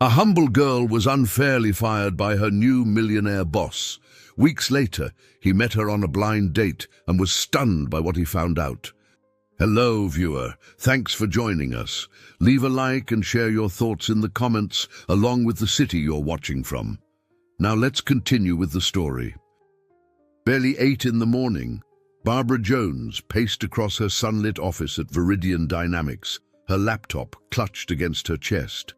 A humble girl was unfairly fired by her new millionaire boss. Weeks later, he met her on a blind date and was stunned by what he found out. Hello, viewer. Thanks for joining us. Leave a like and share your thoughts in the comments, along with the city you're watching from. Now let's continue with the story. Barely 8 in the morning, Barbara Jones paced across her sunlit office at Viridian Dynamics, her laptop clutched against her chest.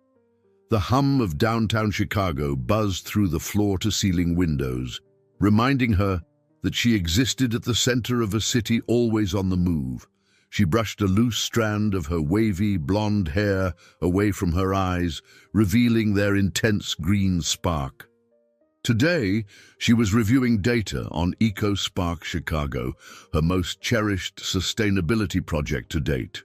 The hum of downtown Chicago buzzed through the floor-to-ceiling windows, reminding her that she existed at the center of a city always on the move. She brushed a loose strand of her wavy, blonde hair away from her eyes, revealing their intense green spark. Today, she was reviewing data on EcoSpark Chicago, her most cherished sustainability project to date.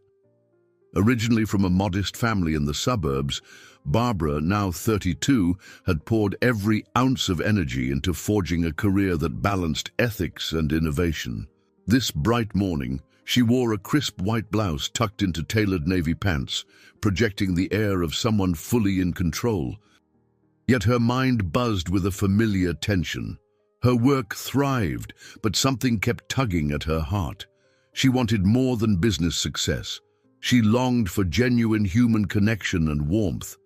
Originally from a modest family in the suburbs, Barbara, now 32, had poured every ounce of energy into forging a career that balanced ethics and innovation. This bright morning, she wore a crisp white blouse tucked into tailored navy pants, projecting the air of someone fully in control. Yet her mind buzzed with a familiar tension. Her work thrived, but something kept tugging at her heart. She wanted more than business success. She longed for genuine human connection and warmth.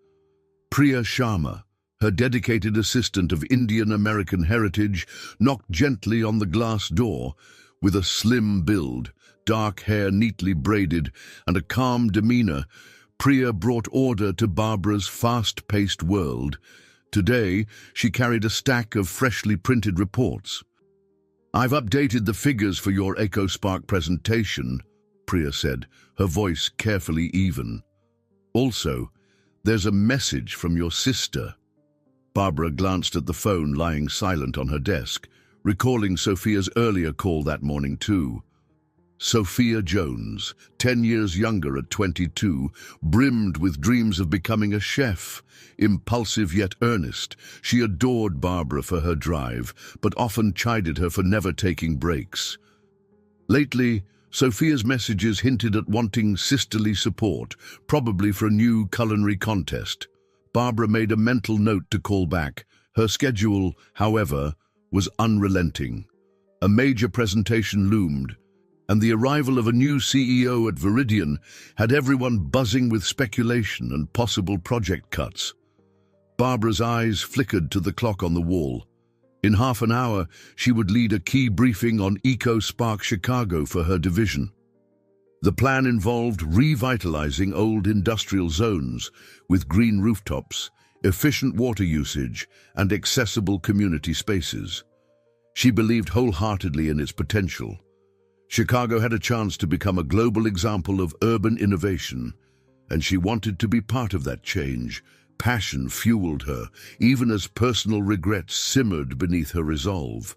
Priya Sharma, her dedicated assistant of Indian-American heritage, knocked gently on the glass door. With a slim build, dark hair neatly braided, and a calm demeanor, Priya brought order to Barbara's fast-paced world. Today, she carried a stack of freshly printed reports. "I've updated the figures for your EcoSpark presentation," Priya said, her voice carefully even. "Also, there's a message from your sister." Barbara glanced at the phone lying silent on her desk, recalling Sophia's earlier call that morning too. Sophia Jones, 10 years younger at 22, brimmed with dreams of becoming a chef. Impulsive yet earnest, she adored Barbara for her drive, but often chided her for never taking breaks. Lately, Sophia's messages hinted at wanting sisterly support, probably for a new culinary contest. Barbara made a mental note to call back. Her schedule, however, was unrelenting. A major presentation loomed, and the arrival of a new CEO at Viridian had everyone buzzing with speculation and possible project cuts. Barbara's eyes flickered to the clock on the wall. In half an hour, she would lead a key briefing on EcoSpark Chicago for her division. The plan involved revitalizing old industrial zones with green rooftops, efficient water usage, and accessible community spaces. She believed wholeheartedly in its potential. Chicago had a chance to become a global example of urban innovation, and she wanted to be part of that change. Passion fueled her, even as personal regrets simmered beneath her resolve.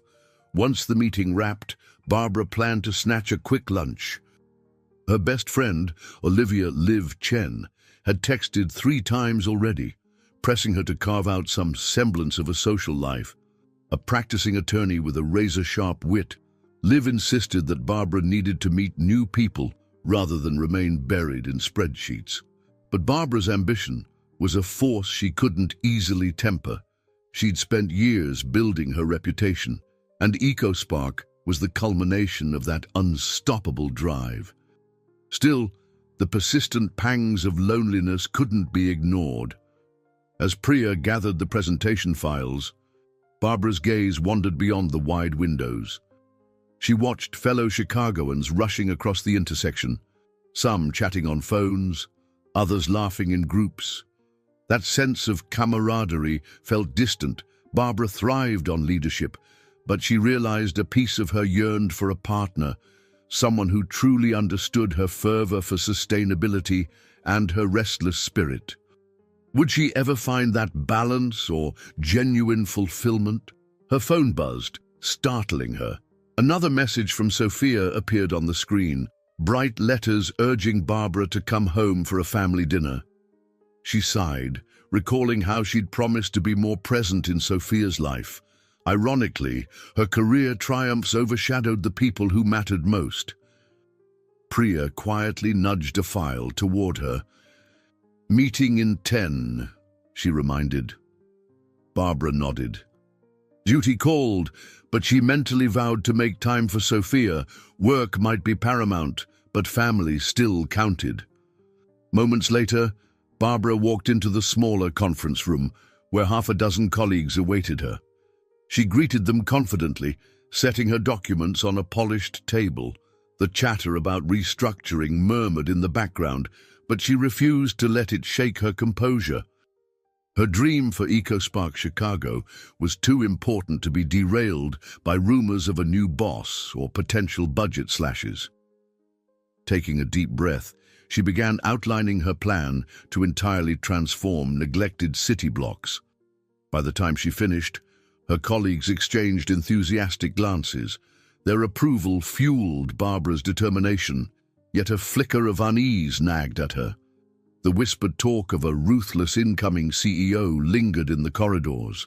Once the meeting wrapped, Barbara planned to snatch a quick lunch. Her best friend, Olivia Liv Chen, had texted 3 times already, pressing her to carve out some semblance of a social life. A practicing attorney with a razor-sharp wit, Liv insisted that Barbara needed to meet new people rather than remain buried in spreadsheets. But Barbara's ambition was a force she couldn't easily temper. She'd spent years building her reputation, and EcoSpark was the culmination of that unstoppable drive. Still, the persistent pangs of loneliness couldn't be ignored. As Priya gathered the presentation files, Barbara's gaze wandered beyond the wide windows. She watched fellow Chicagoans rushing across the intersection, some chatting on phones, others laughing in groups. That sense of camaraderie felt distant. Barbara thrived on leadership, but she realized a piece of her yearned for a partner, someone who truly understood her fervor for sustainability and her restless spirit. Would she ever find that balance or genuine fulfillment? Her phone buzzed, startling her. Another message from Sophia appeared on the screen, bright letters urging Barbara to come home for a family dinner. She sighed, recalling how she'd promised to be more present in Sophia's life. Ironically, her career triumphs overshadowed the people who mattered most. Priya quietly nudged a file toward her. "Meeting in 10. she reminded. Barbara nodded. Duty called, but she mentally vowed to make time for Sophia. Work might be paramount, but family still counted. Moments later, Barbara walked into the smaller conference room, where half a dozen colleagues awaited her. She greeted them confidently, setting her documents on a polished table. The chatter about restructuring murmured in the background, but she refused to let it shake her composure. Her dream for EcoSpark Chicago was too important to be derailed by rumors of a new boss or potential budget slashes. Taking a deep breath, she began outlining her plan to entirely transform neglected city blocks. By the time she finished, her colleagues exchanged enthusiastic glances. Their approval fueled Barbara's determination, yet a flicker of unease nagged at her. The whispered talk of a ruthless incoming CEO lingered in the corridors.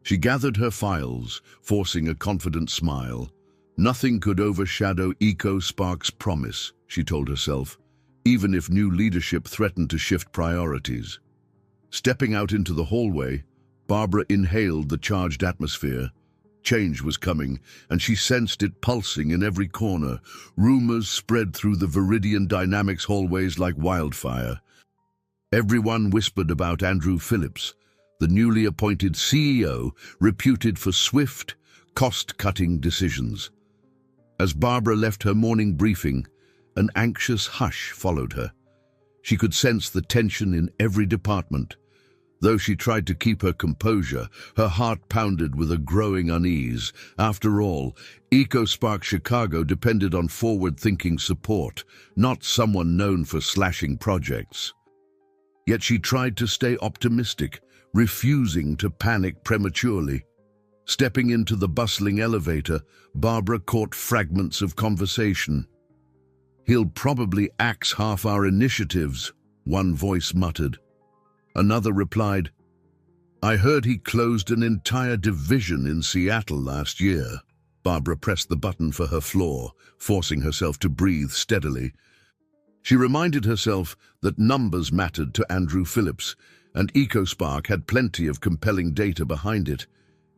She gathered her files, forcing a confident smile. Nothing could overshadow EcoSpark's promise, she told herself, even if new leadership threatened to shift priorities. Stepping out into the hallway, Barbara inhaled the charged atmosphere. Change was coming, and she sensed it pulsing in every corner. Rumors spread through the Viridian Dynamics hallways like wildfire. Everyone whispered about Andrew Phillips, the newly appointed CEO, reputed for swift, cost-cutting decisions. As Barbara left her morning briefing, an anxious hush followed her. She could sense the tension in every department. Though she tried to keep her composure, her heart pounded with a growing unease. After all, EcoSpark Chicago depended on forward-thinking support, not someone known for slashing projects. Yet she tried to stay optimistic, refusing to panic prematurely. Stepping into the bustling elevator, Barbara caught fragments of conversation. "He'll probably axe half our initiatives," one voice muttered. Another replied, "I heard he closed an entire division in Seattle last year." Barbara pressed the button for her floor, forcing herself to breathe steadily. She reminded herself that numbers mattered to Andrew Phillips, and EcoSpark had plenty of compelling data behind it.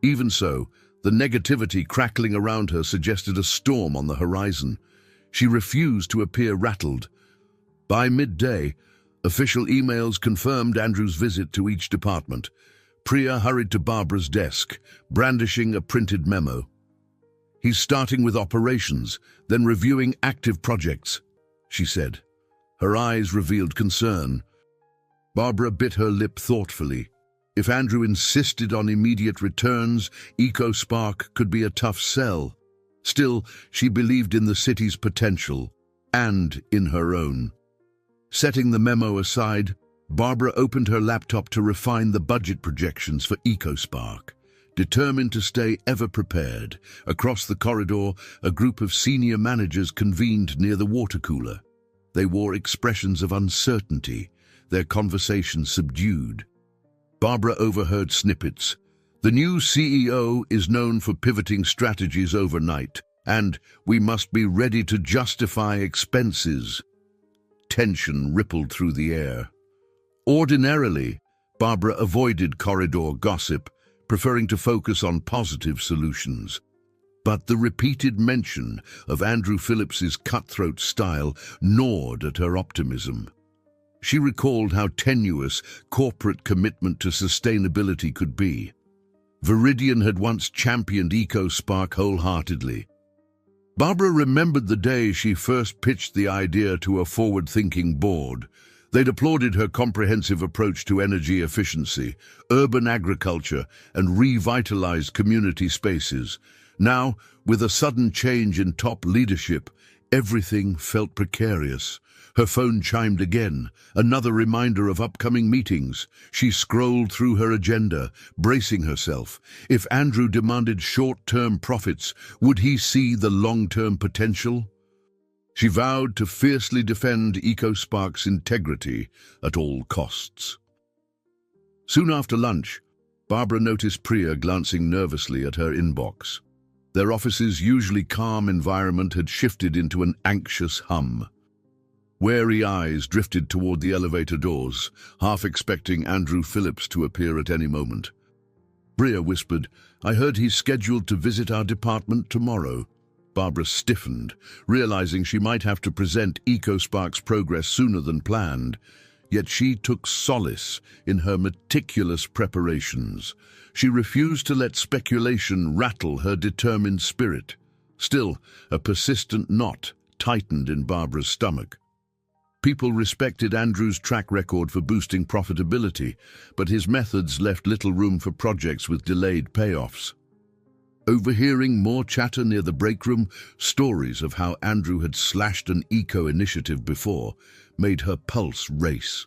Even so, the negativity crackling around her suggested a storm on the horizon. She refused to appear rattled. By midday, official emails confirmed Andrew's visit to each department. Priya hurried to Barbara's desk, brandishing a printed memo. "He's starting with operations, then reviewing active projects," she said. Her eyes revealed concern. Barbara bit her lip thoughtfully. If Andrew insisted on immediate returns, EcoSpark could be a tough sell. Still, she believed in the city's potential, and in her own. Setting the memo aside, Barbara opened her laptop to refine the budget projections for EcoSpark. Determined to stay ever prepared, across the corridor, a group of senior managers convened near the water cooler. They wore expressions of uncertainty, their conversation subdued. Barbara overheard snippets. "The new CEO is known for pivoting strategies overnight, and we must be ready to justify expenses." Tension rippled through the air. Ordinarily, Barbara avoided corridor gossip, preferring to focus on positive solutions. But the repeated mention of Andrew Phillips's cutthroat style gnawed at her optimism. She recalled how tenuous corporate commitment to sustainability could be. Viridian had once championed EcoSpark wholeheartedly. Barbara remembered the day she first pitched the idea to a forward-thinking board. They'd applauded her comprehensive approach to energy efficiency, urban agriculture, and revitalized community spaces. Now, with a sudden change in top leadership, everything felt precarious. Her phone chimed again, another reminder of upcoming meetings. She scrolled through her agenda, bracing herself. If Andrew demanded short-term profits, would he see the long-term potential? She vowed to fiercely defend EcoSpark's integrity at all costs. Soon after lunch, Barbara noticed Priya glancing nervously at her inbox. Their office's usually calm environment had shifted into an anxious hum. Wary eyes drifted toward the elevator doors, half expecting Andrew Phillips to appear at any moment. Bria whispered, "I heard he's scheduled to visit our department tomorrow." Barbara stiffened, realizing she might have to present EcoSpark's progress sooner than planned. Yet she took solace in her meticulous preparations. She refused to let speculation rattle her determined spirit. Still, a persistent knot tightened in Barbara's stomach. People respected Andrew's track record for boosting profitability, but his methods left little room for projects with delayed payoffs. Overhearing more chatter near the break room, stories of how Andrew had slashed an eco-initiative before made her pulse race.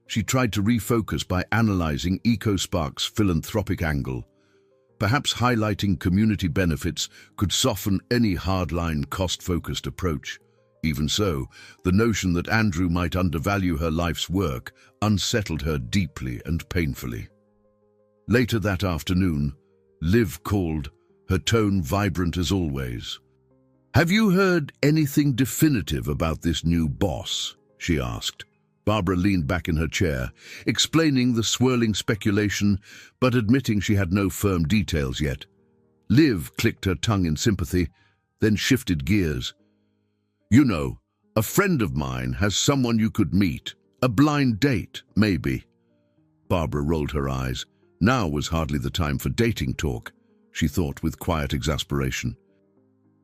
She tried to refocus by analyzing EcoSpark's philanthropic angle. Perhaps highlighting community benefits could soften any hardline, cost-focused approach. Even so, the notion that Andrew might undervalue her life's work unsettled her deeply and painfully. Later that afternoon, Liv called, her tone vibrant as always. "Have you heard anything definitive about this new boss?" she asked. Barbara leaned back in her chair, explaining the swirling speculation, but admitting she had no firm details yet. Liv clicked her tongue in sympathy, then shifted gears. "You know, a friend of mine has someone you could meet. A blind date, maybe." Barbara rolled her eyes. Now was hardly the time for dating talk, she thought with quiet exasperation.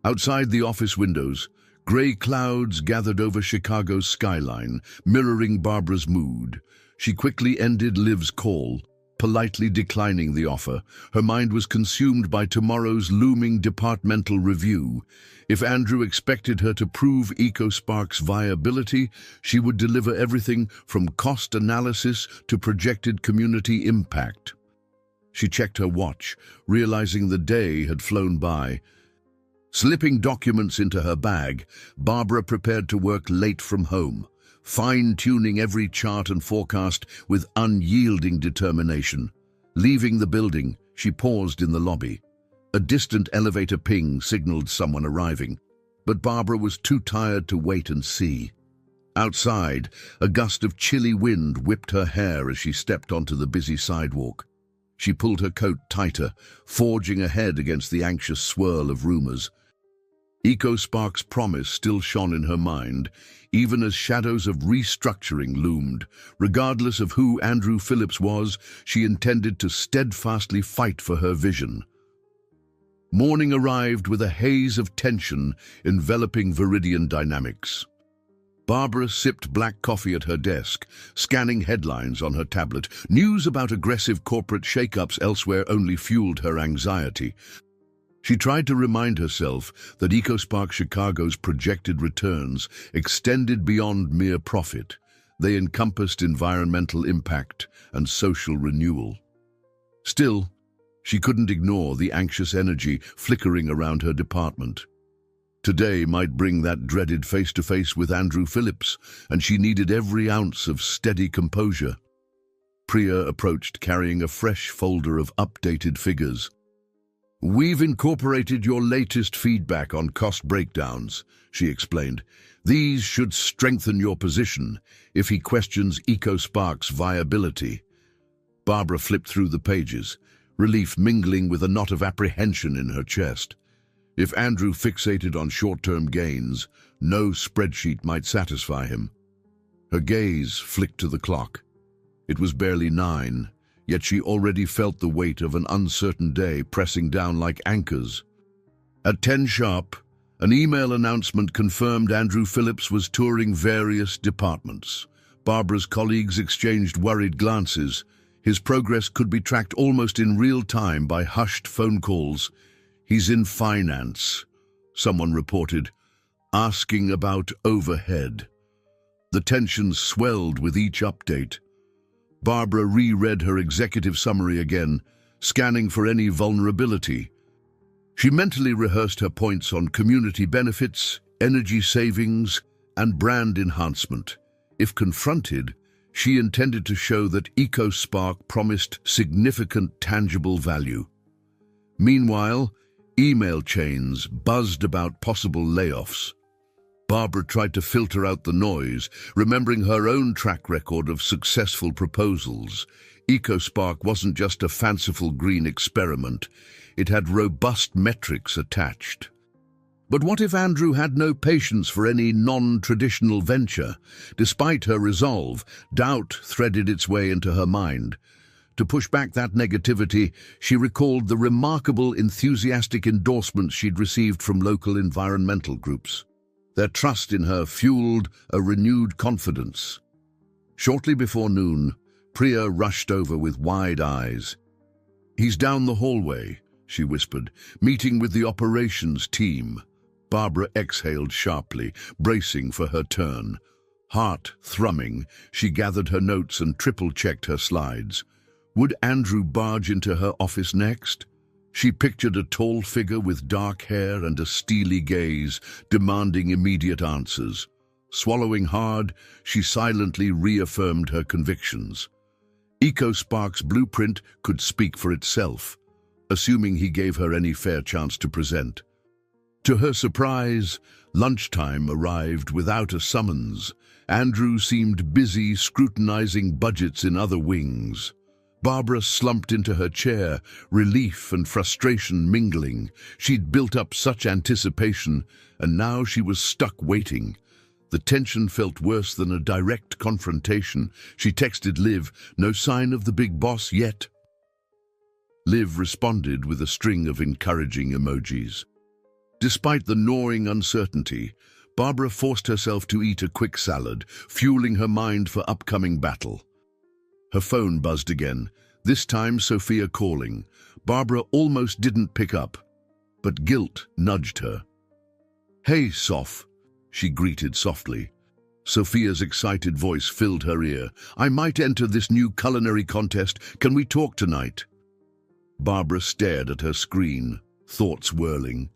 Outside the office windows, grey clouds gathered over Chicago's skyline, mirroring Barbara's mood. She quickly ended Liv's call, politely declining the offer. Her mind was consumed by tomorrow's looming departmental review. If Andrew expected her to prove EcoSpark's viability, she would deliver everything from cost analysis to projected community impact. She checked her watch, realizing the day had flown by. Slipping documents into her bag, Barbara prepared to work late from home, fine-tuning every chart and forecast with unyielding determination. Leaving the building, she paused in the lobby. A distant elevator ping signaled someone arriving, but Barbara was too tired to wait and see. Outside, a gust of chilly wind whipped her hair as she stepped onto the busy sidewalk. She pulled her coat tighter, forging ahead against the anxious swirl of rumors. EcoSpark's promise still shone in her mind, even as shadows of restructuring loomed. Regardless of who Andrew Phillips was, she intended to steadfastly fight for her vision. Morning arrived with a haze of tension enveloping Viridian dynamics. Barbara sipped black coffee at her desk, scanning headlines on her tablet. News about aggressive corporate shakeups elsewhere only fueled her anxiety. She tried to remind herself that EcoSpark Chicago's projected returns extended beyond mere profit. They encompassed environmental impact and social renewal. Still, she couldn't ignore the anxious energy flickering around her department. Today might bring that dreaded face-to-face with Andrew Phillips, and she needed every ounce of steady composure. Priya approached, carrying a fresh folder of updated figures. "We've incorporated your latest feedback on cost breakdowns," she explained. "These should strengthen your position if he questions EcoSpark's viability." Barbara flipped through the pages, relief mingling with a knot of apprehension in her chest. If Andrew fixated on short-term gains, no spreadsheet might satisfy him. Her gaze flicked to the clock. It was barely 9, yet she already felt the weight of an uncertain day pressing down like anchors. At 10 sharp, an email announcement confirmed Andrew Phillips was touring various departments. Barbara's colleagues exchanged worried glances. His progress could be tracked almost in real time by hushed phone calls. "He's in finance," someone reported, asking about overhead. The tension swelled with each update. Barbara reread her executive summary again, scanning for any vulnerability. She mentally rehearsed her points on community benefits, energy savings, and brand enhancement. If confronted, she intended to show that EcoSpark promised significant tangible value. Meanwhile, email chains buzzed about possible layoffs. Barbara tried to filter out the noise, remembering her own track record of successful proposals. EcoSpark wasn't just a fanciful green experiment. It had robust metrics attached. But what if Andrew had no patience for any non-traditional venture? Despite her resolve, doubt threaded its way into her mind. To push back that negativity, she recalled the remarkable, enthusiastic endorsements she'd received from local environmental groups. Their trust in her fueled a renewed confidence. Shortly before noon, Priya rushed over with wide eyes. "He's down the hallway," she whispered, "meeting with the operations team." Barbara exhaled sharply, bracing for her turn. Heart thrumming, she gathered her notes and triple-checked her slides. Would Andrew barge into her office next? She pictured a tall figure with dark hair and a steely gaze, demanding immediate answers. Swallowing hard, she silently reaffirmed her convictions. EcoSpark's blueprint could speak for itself, assuming he gave her any fair chance to present. To her surprise, lunchtime arrived without a summons. Andrew seemed busy scrutinizing budgets in other wings. Barbara slumped into her chair, relief and frustration mingling. She'd built up such anticipation, and now she was stuck waiting. The tension felt worse than a direct confrontation. She texted Liv, "No sign of the big boss yet?" Liv responded with a string of encouraging emojis. Despite the gnawing uncertainty, Barbara forced herself to eat a quick salad, fueling her mind for upcoming battle. Her phone buzzed again, this time Sophia calling. Barbara almost didn't pick up, but guilt nudged her. "Hey, Soph," she greeted softly. Sophia's excited voice filled her ear. "I might enter this new culinary contest. Can we talk tonight?" Barbara stared at her screen, thoughts whirling.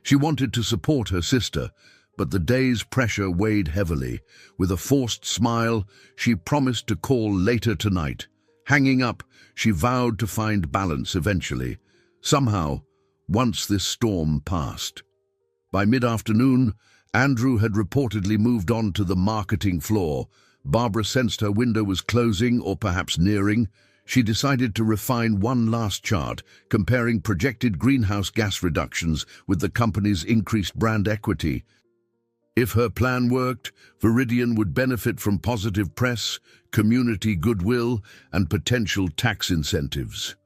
She wanted to support her sister, but the day's pressure weighed heavily. With a forced smile, she promised to call later tonight. Hanging up, she vowed to find balance eventually. Somehow, once this storm passed. By mid-afternoon, Andrew had reportedly moved on to the marketing floor. Barbara sensed her window was closing, or perhaps nearing. She decided to refine one last chart, comparing projected greenhouse gas reductions with the company's increased brand equity. If her plan worked, Viridian would benefit from positive press, community goodwill, and potential tax incentives.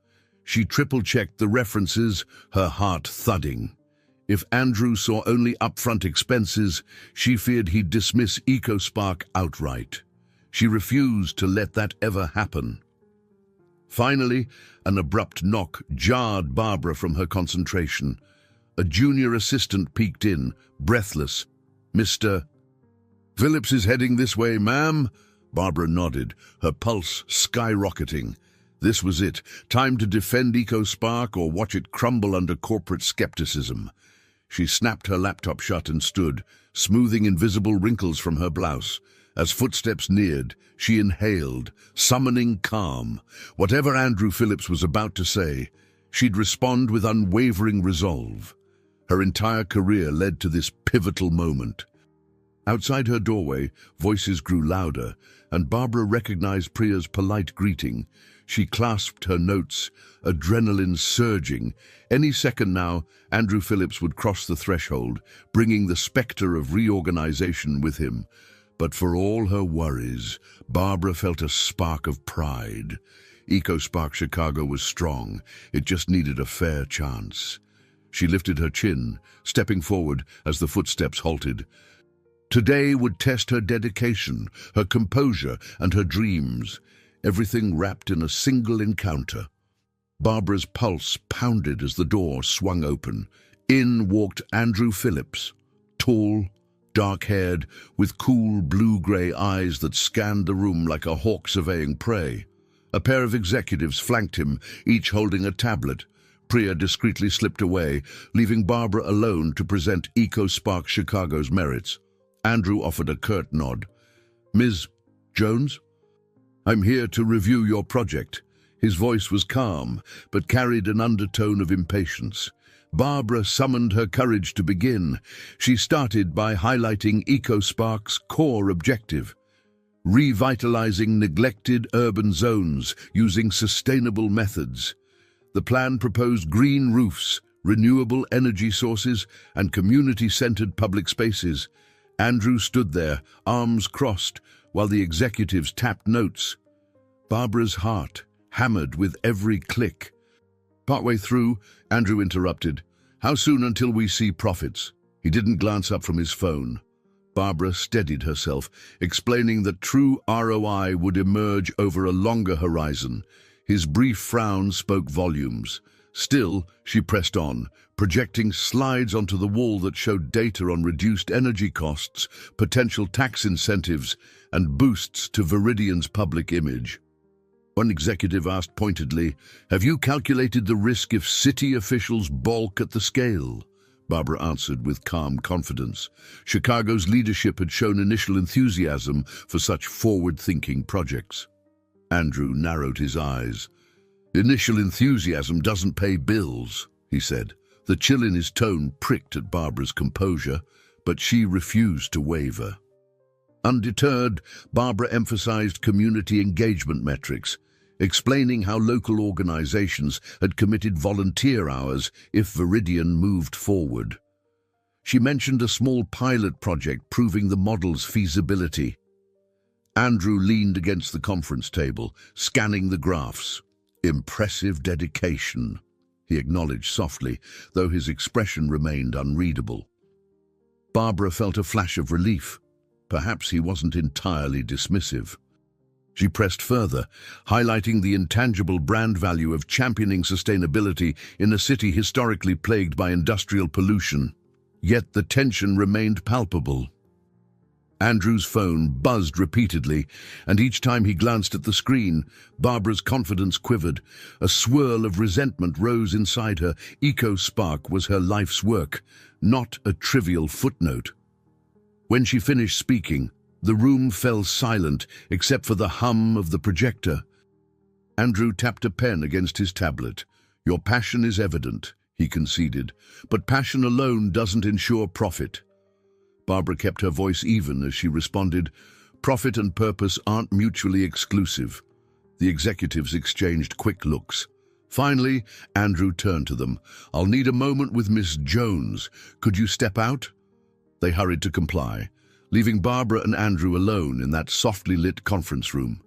She triple-checked the references, her heart thudding. If Andrew saw only upfront expenses, she feared he'd dismiss EcoSpark outright. She refused to let that ever happen. Finally, an abrupt knock jarred Barbara from her concentration. A junior assistant peeked in, breathless. "Mr. Phillips is heading this way, ma'am." Barbara nodded, her pulse skyrocketing. This was it, time to defend EcoSpark or watch it crumble under corporate skepticism. She snapped her laptop shut and stood, smoothing invisible wrinkles from her blouse. As footsteps neared, she inhaled, summoning calm. Whatever Andrew Phillips was about to say, she'd respond with unwavering resolve. Her entire career led to this pivotal moment. Outside her doorway, voices grew louder, and Barbara recognized Priya's polite greeting. She clasped her notes, adrenaline surging. Any second now, Andrew Phillips would cross the threshold, bringing the specter of reorganization with him. But for all her worries, Barbara felt a spark of pride. EcoSpark Chicago was strong. It just needed a fair chance. She lifted her chin, stepping forward as the footsteps halted. Today would test her dedication, her composure, and her dreams, everything wrapped in a single encounter. Barbara's pulse pounded as the door swung open. In walked Andrew Phillips, tall, dark-haired, with cool blue-gray eyes that scanned the room like a hawk surveying prey. A pair of executives flanked him, each holding a tablet. Priya discreetly slipped away, leaving Barbara alone to present EcoSpark Chicago's merits. Andrew offered a curt nod. "Ms. Jones? I'm here to review your project." His voice was calm, but carried an undertone of impatience. Barbara summoned her courage to begin. She started by highlighting EcoSpark's core objective: revitalizing neglected urban zones using sustainable methods. The plan proposed green roofs, renewable energy sources, and community-centered public spaces. Andrew stood there, arms crossed, while the executives tapped notes. Barbara's heart hammered with every click. Partway through, Andrew interrupted. "How soon until we see profits?" He didn't glance up from his phone. Barbara steadied herself, explaining that true ROI would emerge over a longer horizon. His brief frown spoke volumes. Still, she pressed on, projecting slides onto the wall that showed data on reduced energy costs, potential tax incentives, and boosts to Viridian's public image. One executive asked pointedly, "Have you calculated the risk if city officials balk at the scale?" Barbara answered with calm confidence. Chicago's leadership had shown initial enthusiasm for such forward-thinking projects. Andrew narrowed his eyes. "Initial enthusiasm doesn't pay bills," he said. The chill in his tone pricked at Barbara's composure, but she refused to waver. Undeterred, Barbara emphasized community engagement metrics, explaining how local organizations had committed volunteer hours if Viridian moved forward. She mentioned a small pilot project proving the model's feasibility. Andrew leaned against the conference table, scanning the graphs. "Impressive dedication," he acknowledged softly, though his expression remained unreadable. Barbara felt a flash of relief. Perhaps he wasn't entirely dismissive. She pressed further, highlighting the intangible brand value of championing sustainability in a city historically plagued by industrial pollution. Yet the tension remained palpable. Andrew's phone buzzed repeatedly, and each time he glanced at the screen, Barbara's confidence quivered. A swirl of resentment rose inside her. EcoSpark was her life's work, not a trivial footnote. When she finished speaking, the room fell silent except for the hum of the projector. Andrew tapped a pen against his tablet. "Your passion is evident," he conceded, "but passion alone doesn't ensure profit." Barbara kept her voice even as she responded, "Profit and purpose aren't mutually exclusive." The executives exchanged quick looks. Finally, Andrew turned to them. "I'll need a moment with Miss Jones. Could you step out?" They hurried to comply, leaving Barbara and Andrew alone in that softly lit conference room.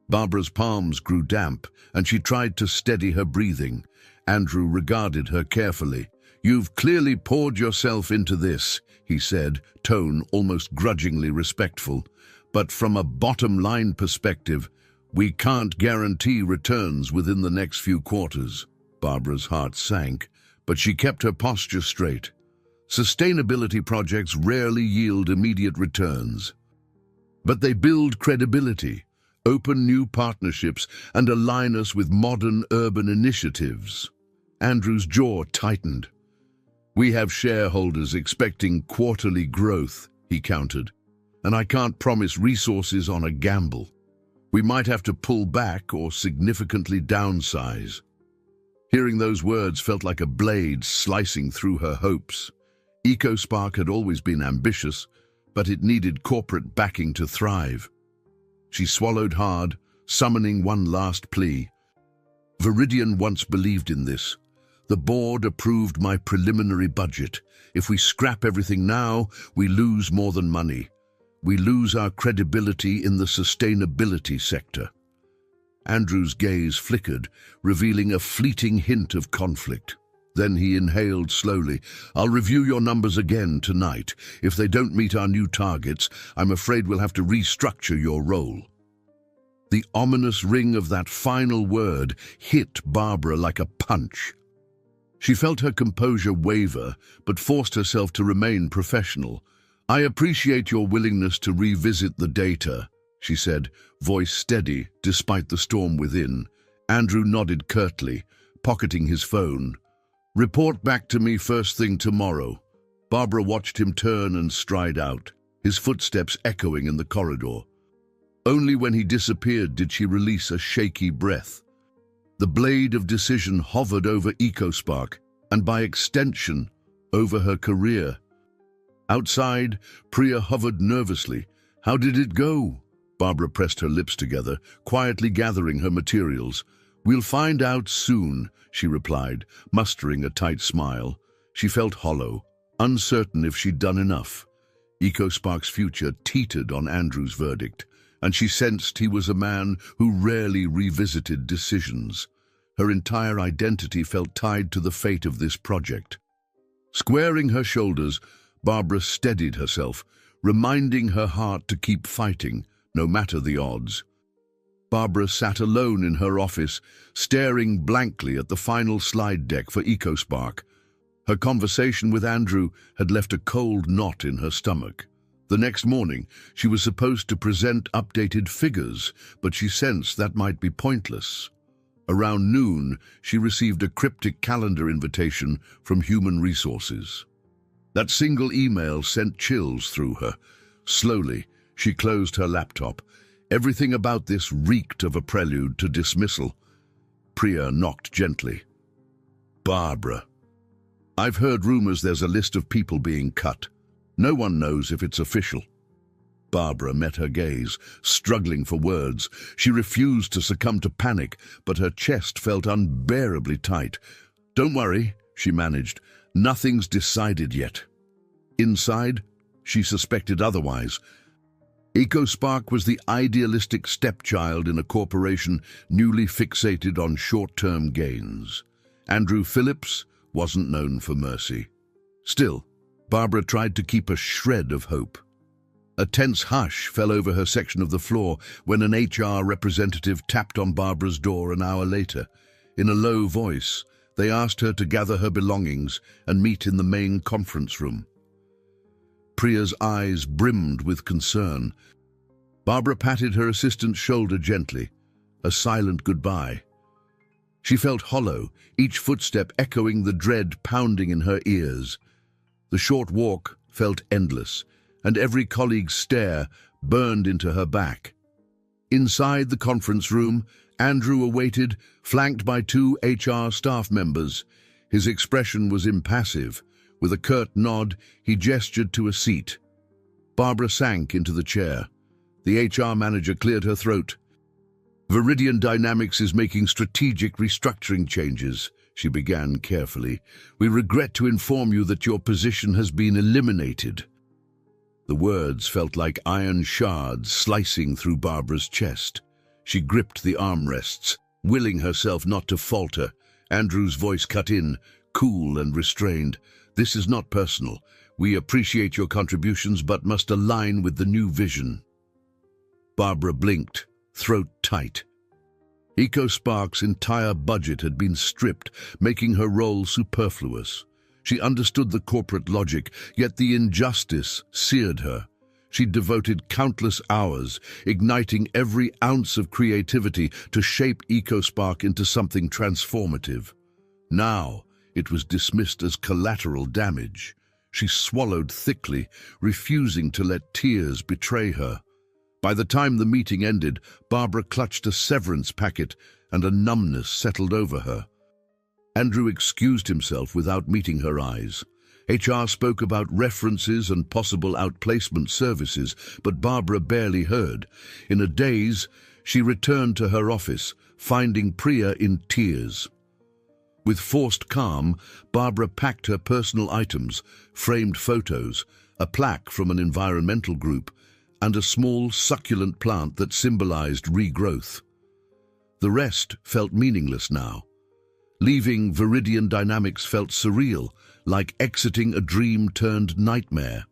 Barbara's palms grew damp, and she tried to steady her breathing. Andrew regarded her carefully. "You've clearly poured yourself into this," he said, tone almost grudgingly respectful. "But from a bottom-line perspective, we can't guarantee returns within the next few quarters." Barbara's heart sank, but she kept her posture straight. Sustainability projects rarely yield immediate returns, but they build credibility, open new partnerships, and align us with modern urban initiatives. Andrew's jaw tightened. "We have shareholders expecting quarterly growth," he countered, "and I can't promise resources on a gamble. We might have to pull back or significantly downsize." Hearing those words felt like a blade slicing through her hopes. EcoSpark had always been ambitious, but it needed corporate backing to thrive. She swallowed hard, summoning one last plea. "Viridian once believed in this. The board approved my preliminary budget. If we scrap everything now, we lose more than money. We lose our credibility in the sustainability sector." Andrew's gaze flickered, revealing a fleeting hint of conflict. Then he inhaled slowly. "I'll review your numbers again tonight. If they don't meet our new targets, I'm afraid we'll have to restructure your role." The ominous ring of that final word hit Barbara like a punch. She felt her composure waver, but forced herself to remain professional. "I appreciate your willingness to revisit the data," she said, voice steady despite the storm within. Andrew nodded curtly, pocketing his phone. "Report back to me first thing tomorrow." Barbara watched him turn and stride out, his footsteps echoing in the corridor. Only when he disappeared did she release a shaky breath. The blade of decision hovered over EcoSpark, and by extension, over her career. Outside, Priya hovered nervously. How did it go? Barbara pressed her lips together, quietly gathering her materials. We'll find out soon, she replied, mustering a tight smile. She felt hollow, uncertain if she'd done enough. EcoSpark's future teetered on Andrew's verdict, and she sensed he was a man who rarely revisited decisions. Her entire identity felt tied to the fate of this project. Squaring her shoulders, Barbara steadied herself, reminding her heart to keep fighting, no matter the odds. Barbara sat alone in her office, staring blankly at the final slide deck for EcoSpark. Her conversation with Andrew had left a cold knot in her stomach. The next morning, she was supposed to present updated figures, but she sensed that might be pointless. Around noon, she received a cryptic calendar invitation from Human Resources. That single email sent chills through her. Slowly, she closed her laptop. Everything about this reeked of a prelude to dismissal. Priya knocked gently. Barbara. I've heard rumors there's a list of people being cut. No one knows if it's official. Barbara met her gaze, struggling for words. She refused to succumb to panic, but her chest felt unbearably tight. Don't worry, she managed. Nothing's decided yet. Inside, she suspected otherwise. EcoSpark was the idealistic stepchild in a corporation newly fixated on short-term gains. Andrew Phillips wasn't known for mercy. Still, Barbara tried to keep a shred of hope. A tense hush fell over her section of the floor when an HR representative tapped on Barbara's door an hour later. In a low voice, they asked her to gather her belongings and meet in the main conference room. Priya's eyes brimmed with concern. Barbara patted her assistant's shoulder gently, a silent goodbye. She felt hollow, each footstep echoing the dread pounding in her ears. The short walk felt endless, and every colleague's stare burned into her back. Inside the conference room, Andrew awaited, flanked by two HR staff members. His expression was impassive. With a curt nod, he gestured to a seat. Barbara sank into the chair. The HR manager cleared her throat. Viridian Dynamics is making strategic restructuring changes, she began carefully. We regret to inform you that your position has been eliminated. The words felt like iron shards slicing through Barbara's chest. She gripped the armrests, willing herself not to falter. Andrew's voice cut in, cool and restrained. This is not personal. We appreciate your contributions but must align with the new vision. Barbara blinked, throat tight. EcoSpark's entire budget had been stripped, making her role superfluous. She understood the corporate logic, yet the injustice seared her. She devoted countless hours, igniting every ounce of creativity to shape EcoSpark into something transformative. Now, it was dismissed as collateral damage. She swallowed thickly, refusing to let tears betray her. By the time the meeting ended, Barbara clutched a severance packet and a numbness settled over her. Andrew excused himself without meeting her eyes. HR spoke about references and possible outplacement services, but Barbara barely heard. In a daze, she returned to her office, finding Priya in tears. With forced calm, Barbara packed her personal items, framed photos, a plaque from an environmental group, and a small, succulent plant that symbolized regrowth. The rest felt meaningless now. Leaving Viridian Dynamics felt surreal, like exiting a dream-turned-nightmare.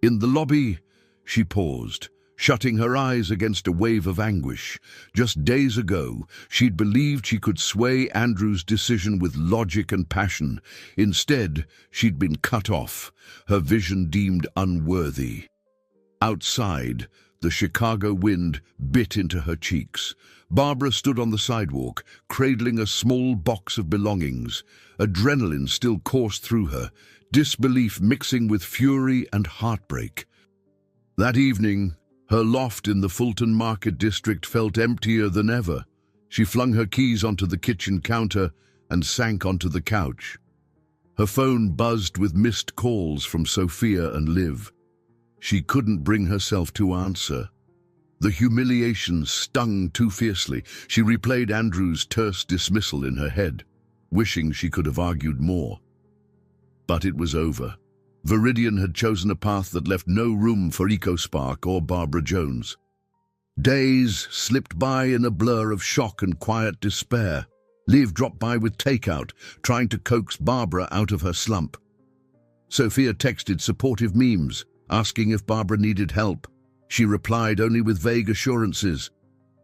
In the lobby, she paused, shutting her eyes against a wave of anguish. Just days ago, she'd believed she could sway Andrew's decision with logic and passion. Instead, she'd been cut off, her vision deemed unworthy. Outside, the Chicago wind bit into her cheeks. Barbara stood on the sidewalk, cradling a small box of belongings. Adrenaline still coursed through her, disbelief mixing with fury and heartbreak. That evening, her loft in the Fulton Market District felt emptier than ever. She flung her keys onto the kitchen counter and sank onto the couch. Her phone buzzed with missed calls from Sophia and Liv. She couldn't bring herself to answer. The humiliation stung too fiercely. She replayed Andrew's terse dismissal in her head, wishing she could have argued more. But it was over. Viridian had chosen a path that left no room for EcoSpark or Barbara Jones. Days slipped by in a blur of shock and quiet despair. Liv dropped by with takeout, trying to coax Barbara out of her slump. Sophia texted supportive memes, asking if Barbara needed help. She replied only with vague assurances.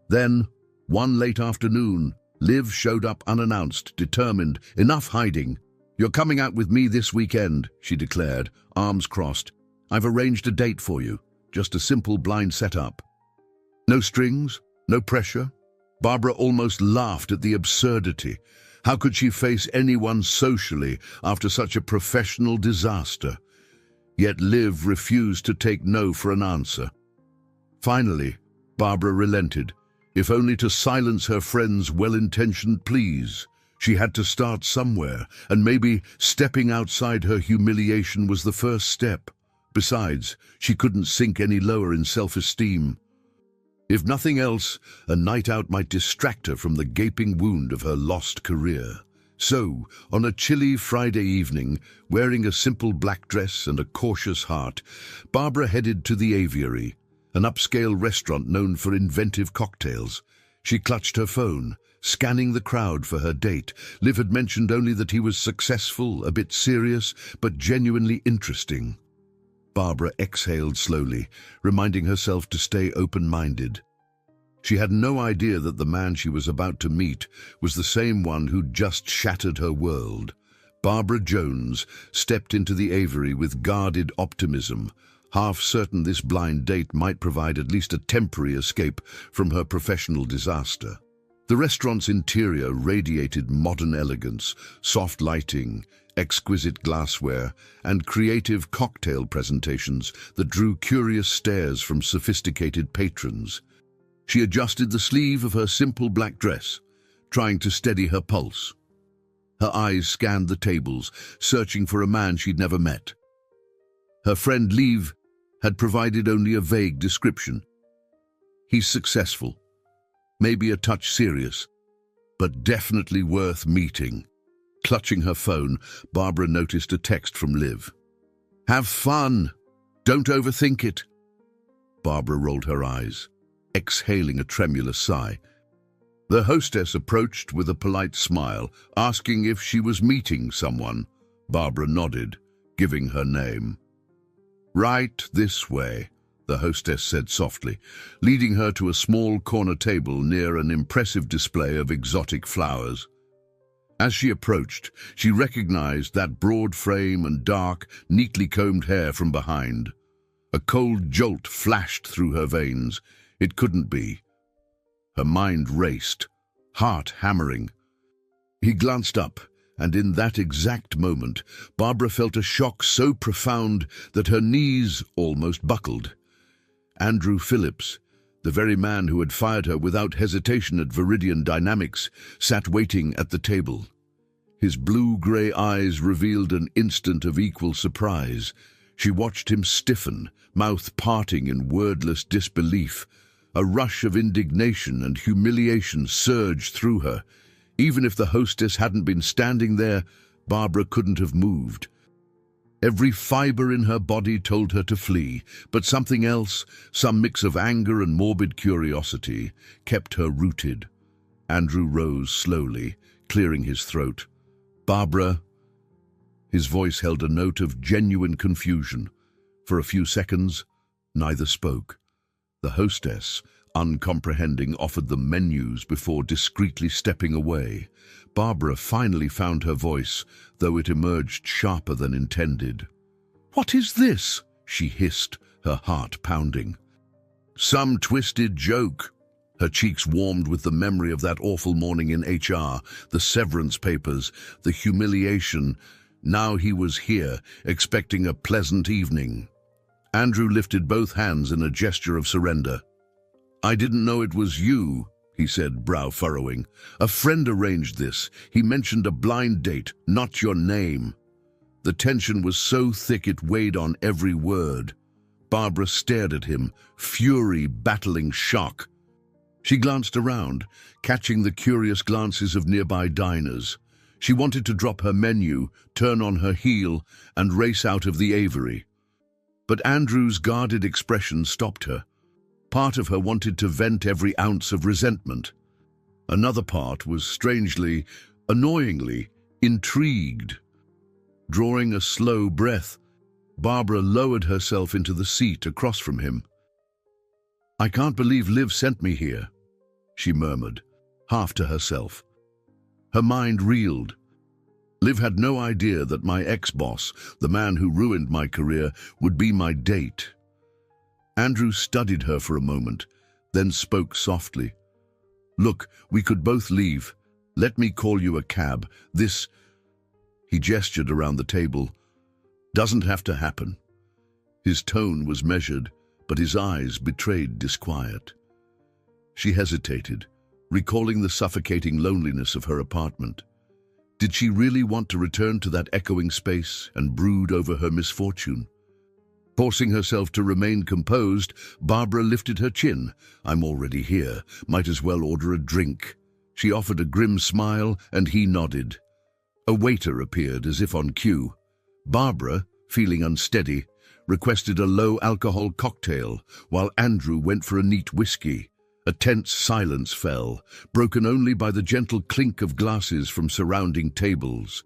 Then, one late afternoon, Liv showed up unannounced, determined. Enough hiding. "You're coming out with me this weekend," she declared, arms crossed. "I've arranged a date for you. Just a simple blind setup." No strings, no pressure. Barbara almost laughed at the absurdity. How could she face anyone socially after such a professional disaster? Yet Liv refused to take no for an answer. Finally, Barbara relented, if only to silence her friend's well-intentioned pleas. She had to start somewhere, and maybe stepping outside her humiliation was the first step. Besides, she couldn't sink any lower in self-esteem. If nothing else, a night out might distract her from the gaping wound of her lost career. So, on a chilly Friday evening, wearing a simple black dress and a cautious heart, Barbara headed to the Aviary, an upscale restaurant known for inventive cocktails. She clutched her phone, scanning the crowd for her date. Liv had mentioned only that he was successful, a bit serious, but genuinely interesting. Barbara exhaled slowly, reminding herself to stay open-minded. She had no idea that the man she was about to meet was the same one who'd just shattered her world. Barbara Jones stepped into the Aviary with guarded optimism, half certain this blind date might provide at least a temporary escape from her professional disaster. The restaurant's interior radiated modern elegance, soft lighting, exquisite glassware, and creative cocktail presentations that drew curious stares from sophisticated patrons. She adjusted the sleeve of her simple black dress, trying to steady her pulse. Her eyes scanned the tables, searching for a man she'd never met. Her friend Liv had provided only a vague description. He's successful, maybe a touch serious, but definitely worth meeting. Clutching her phone, Barbara noticed a text from Liv. "Have fun. Don't overthink it." Barbara rolled her eyes, exhaling a tremulous sigh. The hostess approached with a polite smile, asking if she was meeting someone. Barbara nodded, giving her name. "Right this way," the hostess said softly, leading her to a small corner table near an impressive display of exotic flowers. As she approached, she recognized that broad frame and dark, neatly combed hair from behind. A cold jolt flashed through her veins. It couldn't be. Her mind raced, heart hammering. He glanced up, and in that exact moment, Barbara felt a shock so profound that her knees almost buckled. Andrew Phillips, the very man who had fired her without hesitation at Viridian Dynamics, sat waiting at the table. His blue-grey eyes revealed an instant of equal surprise. She watched him stiffen, mouth parting in wordless disbelief. A rush of indignation and humiliation surged through her. Even if the hostess hadn't been standing there, Barbara couldn't have moved. Every fiber in her body told her to flee, but something else, some mix of anger and morbid curiosity, kept her rooted. Andrew rose slowly, clearing his throat. "Barbara." His voice held a note of genuine confusion. For a few seconds, neither spoke. The hostess, uncomprehending, offered them menus before discreetly stepping away. Barbara finally found her voice, though it emerged sharper than intended. "What is this?" she hissed, her heart pounding. "Some twisted joke." Her cheeks warmed with the memory of that awful morning in HR, the severance papers, the humiliation. Now he was here, expecting a pleasant evening. Andrew lifted both hands in a gesture of surrender. "I didn't know it was you," he said, brow furrowing. "A friend arranged this. He mentioned a blind date, not your name." The tension was so thick it weighed on every word. Barbara stared at him, fury battling shock. She glanced around, catching the curious glances of nearby diners. She wanted to drop her menu, turn on her heel, and race out of the aviary. But Andrew's guarded expression stopped her. Part of her wanted to vent every ounce of resentment. Another part was strangely, annoyingly, intrigued. Drawing a slow breath, Barbara lowered herself into the seat across from him. "I can't believe Liv sent me here," she murmured, half to herself. Her mind reeled. Liv had no idea that my ex-boss, the man who ruined my career, would be my date. Andrew studied her for a moment, then spoke softly. "Look, we could both leave. Let me call you a cab. This," he gestured around the table, "doesn't have to happen." His tone was measured, but his eyes betrayed disquiet. She hesitated, recalling the suffocating loneliness of her apartment. Did she really want to return to that echoing space and brood over her misfortune? Forcing herself to remain composed, Barbara lifted her chin. "I'm already here. Might as well order a drink." She offered a grim smile, and he nodded. A waiter appeared as if on cue. Barbara, feeling unsteady, requested a low-alcohol cocktail, while Andrew went for a neat whiskey. A tense silence fell, broken only by the gentle clink of glasses from surrounding tables.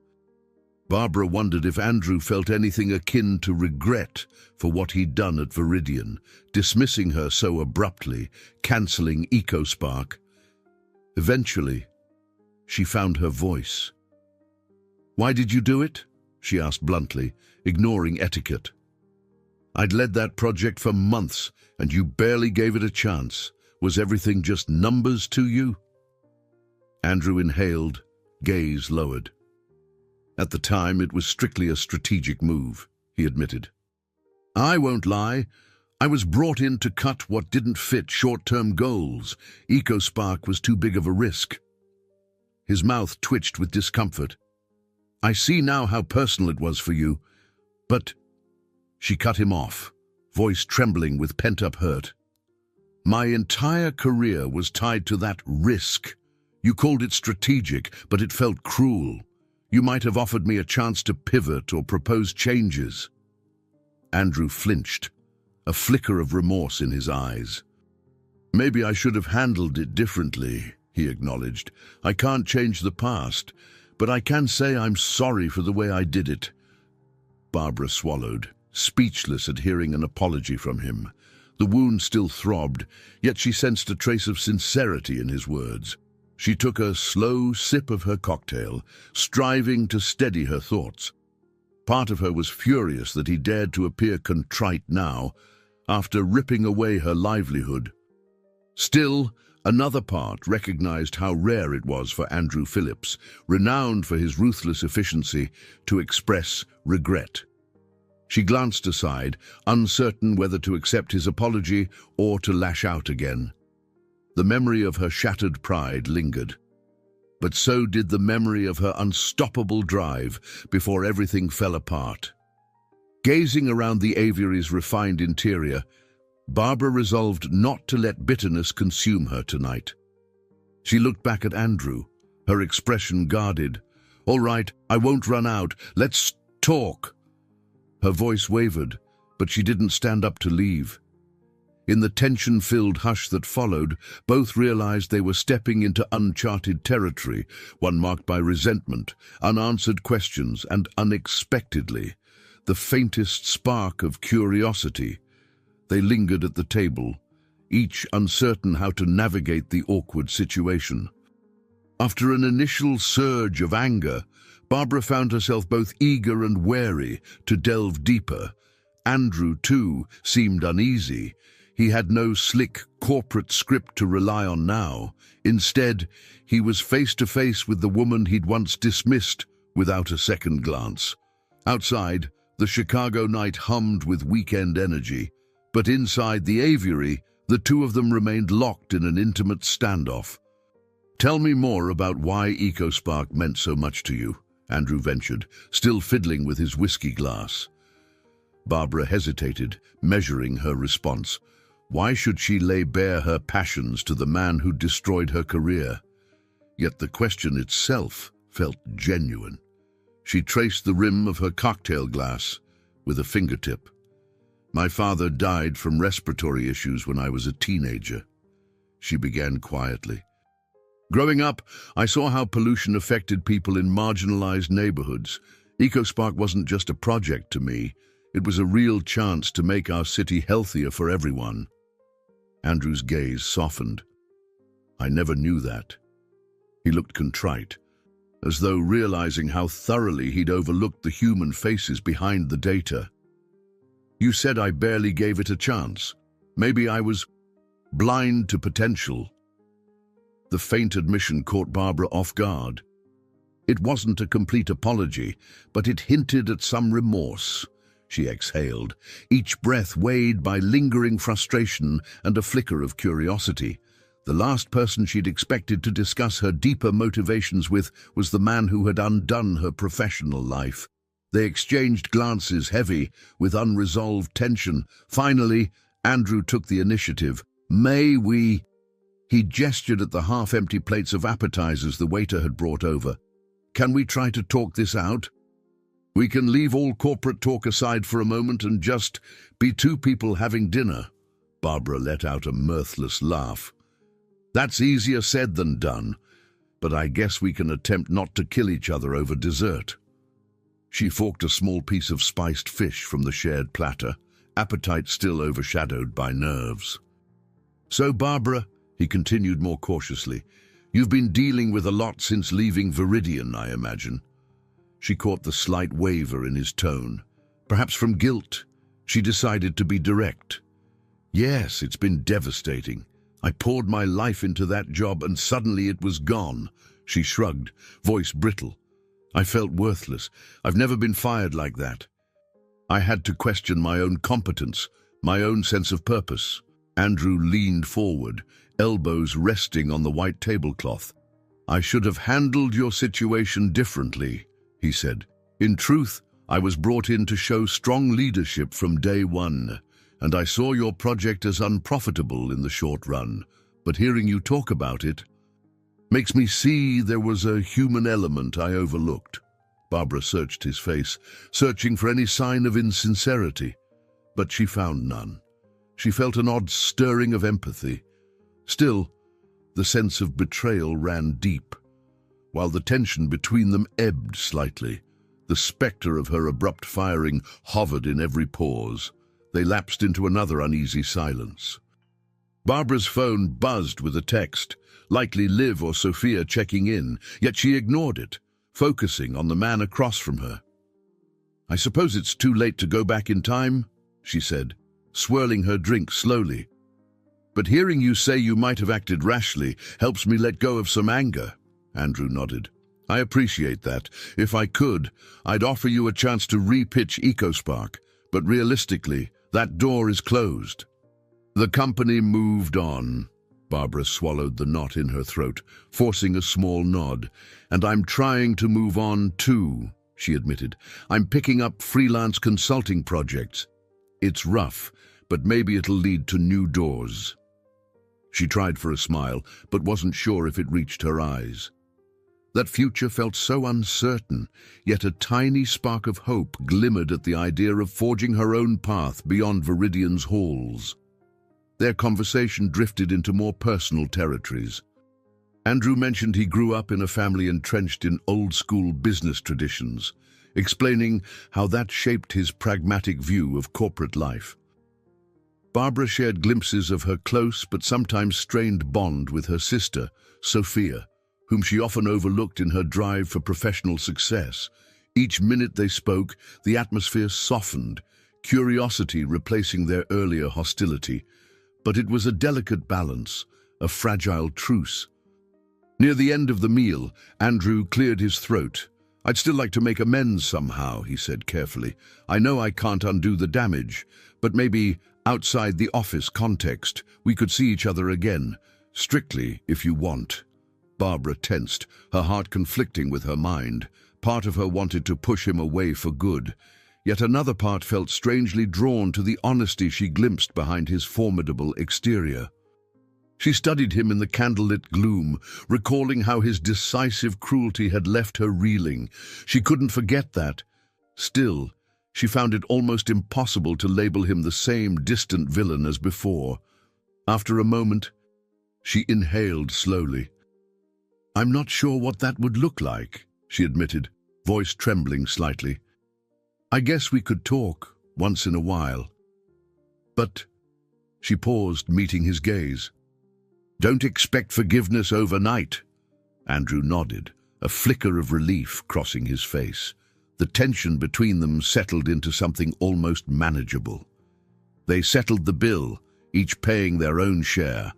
Barbara wondered if Andrew felt anything akin to regret for what he'd done at Viridian, dismissing her so abruptly, cancelling EcoSpark. Eventually, she found her voice. "Why did you do it?" she asked bluntly, ignoring etiquette. "I'd led that project for months, and you barely gave it a chance. Was everything just numbers to you?" Andrew inhaled, gaze lowered. "At the time, it was strictly a strategic move," he admitted. "I won't lie. I was brought in to cut what didn't fit short-term goals. EcoSpark was too big of a risk." His mouth twitched with discomfort. "I see now how personal it was for you, but—" She cut him off, voice trembling with pent-up hurt. "My entire career was tied to that risk. You called it strategic, but it felt cruel. You might have offered me a chance to pivot or propose changes." Andrew flinched, a flicker of remorse in his eyes. "Maybe I should have handled it differently," he acknowledged. "I can't change the past, but I can say I'm sorry for the way I did it." Barbara swallowed, speechless at hearing an apology from him. The wound still throbbed, yet she sensed a trace of sincerity in his words. She took a slow sip of her cocktail, striving to steady her thoughts. Part of her was furious that he dared to appear contrite now, after ripping away her livelihood. Still, another part recognized how rare it was for Andrew Phillips, renowned for his ruthless efficiency, to express regret. She glanced aside, uncertain whether to accept his apology or to lash out again. The memory of her shattered pride lingered. But so did the memory of her unstoppable drive before everything fell apart. Gazing around the aviary's refined interior, Barbara resolved not to let bitterness consume her tonight. She looked back at Andrew, her expression guarded. "All right, I won't run out. Let's talk." Her voice wavered, but she didn't stand up to leave. In the tension-filled hush that followed, both realized they were stepping into uncharted territory, one marked by resentment, unanswered questions, and unexpectedly, the faintest spark of curiosity. They lingered at the table, each uncertain how to navigate the awkward situation. After an initial surge of anger, Barbara found herself both eager and wary to delve deeper. Andrew, too, seemed uneasy. He had no slick corporate script to rely on now. Instead, he was face to face with the woman he'd once dismissed without a second glance. Outside, the Chicago night hummed with weekend energy, but inside the aviary, the two of them remained locked in an intimate standoff. "Tell me more about why EcoSpark meant so much to you," Andrew ventured, still fiddling with his whiskey glass. Barbara hesitated, measuring her response. Why should she lay bare her passions to the man who destroyed her career? Yet the question itself felt genuine. She traced the rim of her cocktail glass with a fingertip. My father died from respiratory issues when I was a teenager. She began quietly. Growing up, I saw how pollution affected people in marginalized neighborhoods. EcoSpark wasn't just a project to me. It was a real chance to make our city healthier for everyone. Andrew's gaze softened. I never knew that. He looked contrite, as though realizing how thoroughly he'd overlooked the human faces behind the data. You said I barely gave it a chance. Maybe I was blind to potential. The faint admission caught Barbara off guard. It wasn't a complete apology, but it hinted at some remorse. She exhaled, each breath weighed by lingering frustration and a flicker of curiosity. The last person she'd expected to discuss her deeper motivations with was the man who had undone her professional life. They exchanged glances heavy with unresolved tension. Finally, Andrew took the initiative. May we? He gestured at the half-empty plates of appetizers the waiter had brought over. Can we try to talk this out? We can leave all corporate talk aside for a moment and just be two people having dinner. Barbara let out a mirthless laugh. That's easier said than done, but I guess we can attempt not to kill each other over dessert. She forked a small piece of spiced fish from the shared platter, appetite still overshadowed by nerves. So, Barbara, he continued more cautiously, you've been dealing with a lot since leaving Viridian, I imagine. She caught the slight waver in his tone. Perhaps from guilt, she decided to be direct. Yes, it's been devastating. I poured my life into that job and suddenly it was gone. She shrugged, voice brittle. I felt worthless. I've never been fired like that. I had to question my own competence, my own sense of purpose. Andrew leaned forward, elbows resting on the white tablecloth. I should have handled your situation differently, he said. In truth, I was brought in to show strong leadership from day one, and I saw your project as unprofitable in the short run. But hearing you talk about it makes me see there was a human element I overlooked. Barbara searched his face, searching for any sign of insincerity, but she found none. She felt an odd stirring of empathy. Still, the sense of betrayal ran deep. While the tension between them ebbed slightly, the spectre of her abrupt firing hovered in every pause. They lapsed into another uneasy silence. Barbara's phone buzzed with a text, likely Liv or Sophia checking in, yet she ignored it, focusing on the man across from her. I suppose it's too late to go back in time, she said, swirling her drink slowly. But hearing you say you might have acted rashly helps me let go of some anger. Andrew nodded. I appreciate that. If I could, I'd offer you a chance to re-pitch EcoSpark, but realistically, that door is closed. The company moved on. Barbara swallowed the knot in her throat, forcing a small nod. And I'm trying to move on too, she admitted. I'm picking up freelance consulting projects. It's rough, but maybe it'll lead to new doors. She tried for a smile, but wasn't sure if it reached her eyes. That future felt so uncertain, yet a tiny spark of hope glimmered at the idea of forging her own path beyond Viridian's halls. Their conversation drifted into more personal territories. Andrew mentioned he grew up in a family entrenched in old-school business traditions, explaining how that shaped his pragmatic view of corporate life. Barbara shared glimpses of her close but sometimes strained bond with her sister, Sophia, whom she often overlooked in her drive for professional success. Each minute they spoke, the atmosphere softened, curiosity replacing their earlier hostility. But it was a delicate balance, a fragile truce. Near the end of the meal, Andrew cleared his throat. I'd still like to make amends somehow, he said carefully. I know I can't undo the damage, but maybe outside the office context, we could see each other again, strictly if you want. Barbara tensed, her heart conflicting with her mind. Part of her wanted to push him away for good, yet another part felt strangely drawn to the honesty she glimpsed behind his formidable exterior. She studied him in the candlelit gloom, recalling how his decisive cruelty had left her reeling. She couldn't forget that. Still, she found it almost impossible to label him the same distant villain as before. After a moment, she inhaled slowly. "I'm not sure what that would look like," she admitted, voice trembling slightly. "I guess we could talk once in a while. But—" She paused, meeting his gaze. "Don't expect forgiveness overnight." Andrew nodded, a flicker of relief crossing his face. The tension between them settled into something almost manageable. They settled the bill, each paying their own share,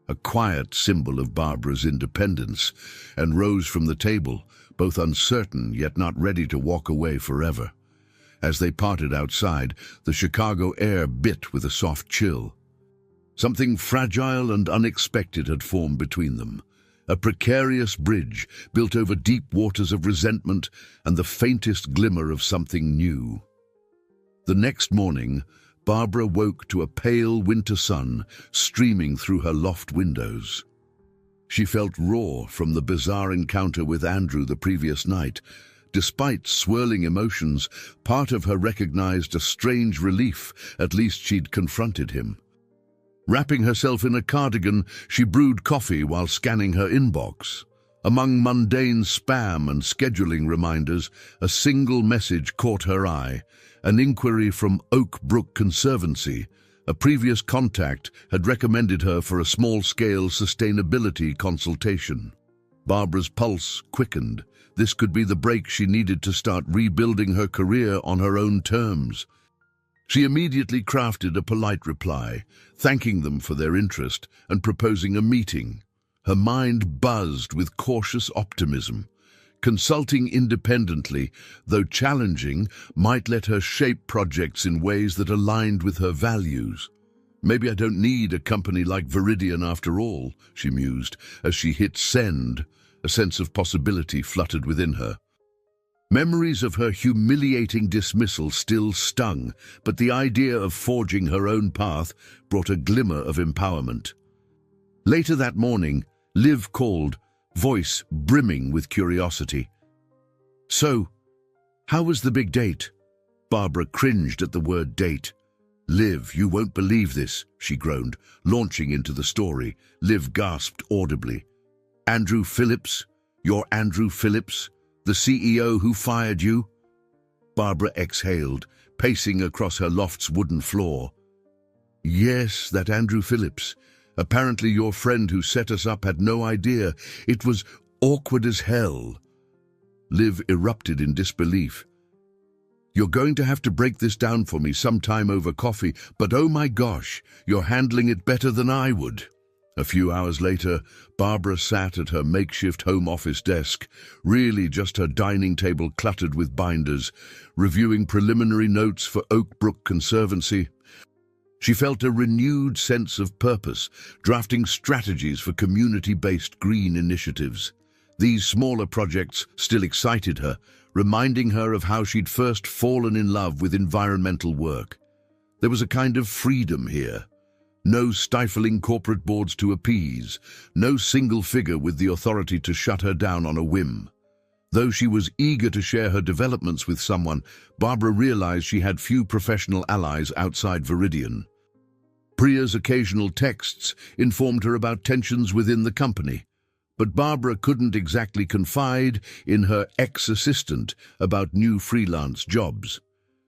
a quiet symbol of Barbara's independence, and rose from the table, both uncertain yet not ready to walk away forever. As they parted outside, the Chicago air bit with a soft chill. Something fragile and unexpected had formed between them, a precarious bridge built over deep waters of resentment and the faintest glimmer of something new. The next morning, Barbara woke to a pale winter sun streaming through her loft windows. She felt raw from the bizarre encounter with Andrew the previous night. Despite swirling emotions, part of her recognized a strange relief. At least she'd confronted him. Wrapping herself in a cardigan, she brewed coffee while scanning her inbox. Among mundane spam and scheduling reminders, a single message caught her eye, an inquiry from Oak Brook Conservancy. A previous contact had recommended her for a small-scale sustainability consultation. Barbara's pulse quickened. This could be the break she needed to start rebuilding her career on her own terms. She immediately crafted a polite reply, thanking them for their interest and proposing a meeting. Her mind buzzed with cautious optimism. Consulting independently, though challenging, might let her shape projects in ways that aligned with her values. "Maybe I don't need a company like Viridian after all," she mused, as she hit send. A sense of possibility fluttered within her. Memories of her humiliating dismissal still stung, but the idea of forging her own path brought a glimmer of empowerment. Later that morning, Liv called, voice brimming with curiosity. "So, how was the big date?" Barbara cringed at the word date. "Liv, you won't believe this," she groaned, launching into the story. Liv gasped audibly. "Andrew Phillips? You're Andrew Phillips? The CEO who fired you?" Barbara exhaled, pacing across her loft's wooden floor. "Yes, that Andrew Phillips. Apparently your friend who set us up had no idea. It was awkward as hell." Liv erupted in disbelief. "You're going to have to break this down for me sometime over coffee, but oh my gosh, you're handling it better than I would." A few hours later, Barbara sat at her makeshift home office desk, really just her dining table cluttered with binders, reviewing preliminary notes for Oak Brook Conservancy. She felt a renewed sense of purpose, drafting strategies for community-based green initiatives. These smaller projects still excited her, reminding her of how she'd first fallen in love with environmental work. There was a kind of freedom here. No stifling corporate boards to appease, no single figure with the authority to shut her down on a whim. Though she was eager to share her developments with someone, Barbara realized she had few professional allies outside Viridian. Priya's occasional texts informed her about tensions within the company, but Barbara couldn't exactly confide in her ex-assistant about new freelance jobs.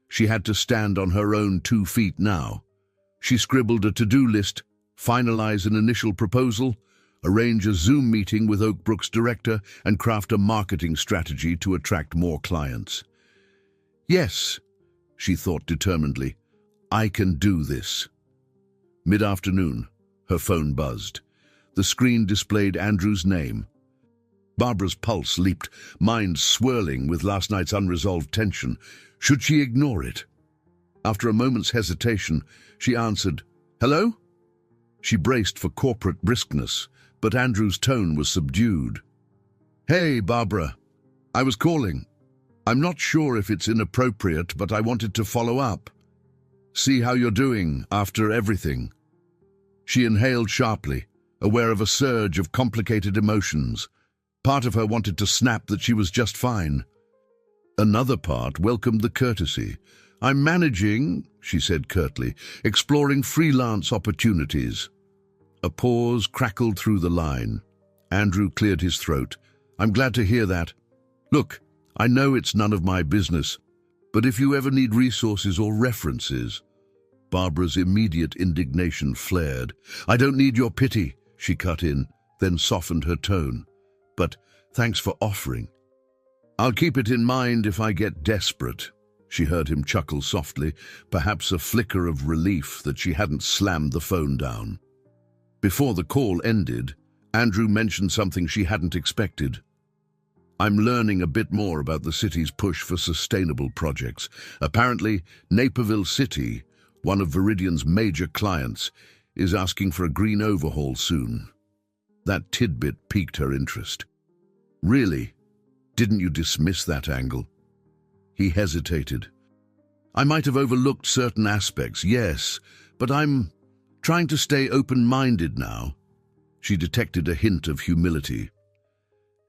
She had to stand on her own 2 feet now. She scribbled a to-do list, finalize an initial proposal, arrange a Zoom meeting with Oak Brook's director, and craft a marketing strategy to attract more clients. "Yes," she thought determinedly, "I can do this." Mid-afternoon, her phone buzzed. The screen displayed Andrew's name. Barbara's pulse leaped, mind swirling with last night's unresolved tension. Should she ignore it? After a moment's hesitation, she answered, "Hello?" She braced for corporate briskness, but Andrew's tone was subdued. "Hey, Barbara. I was calling. I'm not sure if it's inappropriate, but I wanted to follow up. See how you're doing after everything." She inhaled sharply, aware of a surge of complicated emotions. Part of her wanted to snap that she was just fine. Another part welcomed the courtesy. "I'm managing," she said curtly, "exploring freelance opportunities." A pause crackled through the line. Andrew cleared his throat. "I'm glad to hear that. Look, I know it's none of my business, but if you ever need resources or references—" Barbara's immediate indignation flared. "I don't need your pity," she cut in, then softened her tone. "But thanks for offering. I'll keep it in mind if I get desperate." She heard him chuckle softly, perhaps a flicker of relief that she hadn't slammed the phone down. Before the call ended, Andrew mentioned something she hadn't expected. "I'm learning a bit more about the city's push for sustainable projects. Apparently, Naperville City, one of Viridian's major clients, is asking for a green overhaul soon." That tidbit piqued her interest. "Really? Didn't you dismiss that angle?" He hesitated. "I might have overlooked certain aspects, yes, but I'm trying to stay open-minded now." She detected a hint of humility.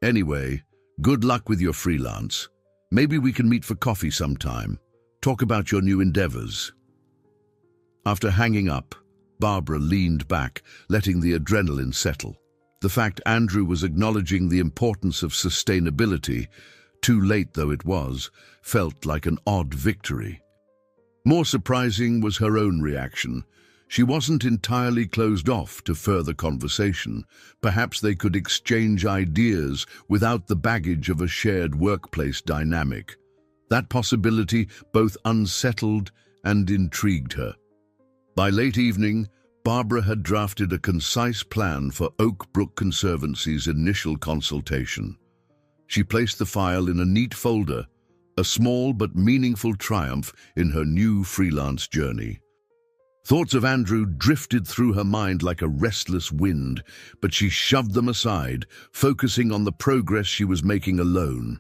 "Anyway, good luck with your freelance. Maybe we can meet for coffee sometime. Talk about your new endeavors." After hanging up, Barbara leaned back, letting the adrenaline settle. The fact Andrew was acknowledging the importance of sustainability, too late though it was, felt like an odd victory. More surprising was her own reaction. She wasn't entirely closed off to further conversation. Perhaps they could exchange ideas without the baggage of a shared workplace dynamic. That possibility both unsettled and intrigued her. By late evening, Barbara had drafted a concise plan for Oak Brook Conservancy's initial consultation. She placed the file in a neat folder, a small but meaningful triumph in her new freelance journey. Thoughts of Andrew drifted through her mind like a restless wind, but she shoved them aside, focusing on the progress she was making alone.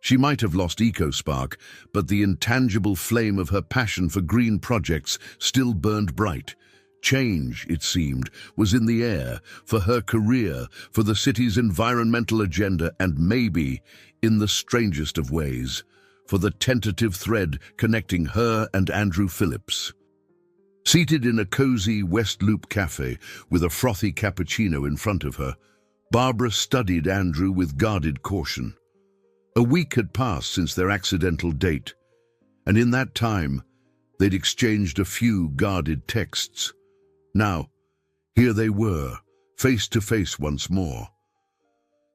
She might have lost EcoSpark, but the intangible flame of her passion for green projects still burned bright. Change, it seemed, was in the air, for her career, for the city's environmental agenda, and maybe, in the strangest of ways, for the tentative thread connecting her and Andrew Phillips. Seated in a cozy West Loop cafe with a frothy cappuccino in front of her, Barbara studied Andrew with guarded caution. A week had passed since their accidental date, and in that time, they'd exchanged a few guarded texts. Now, here they were, face to face once more.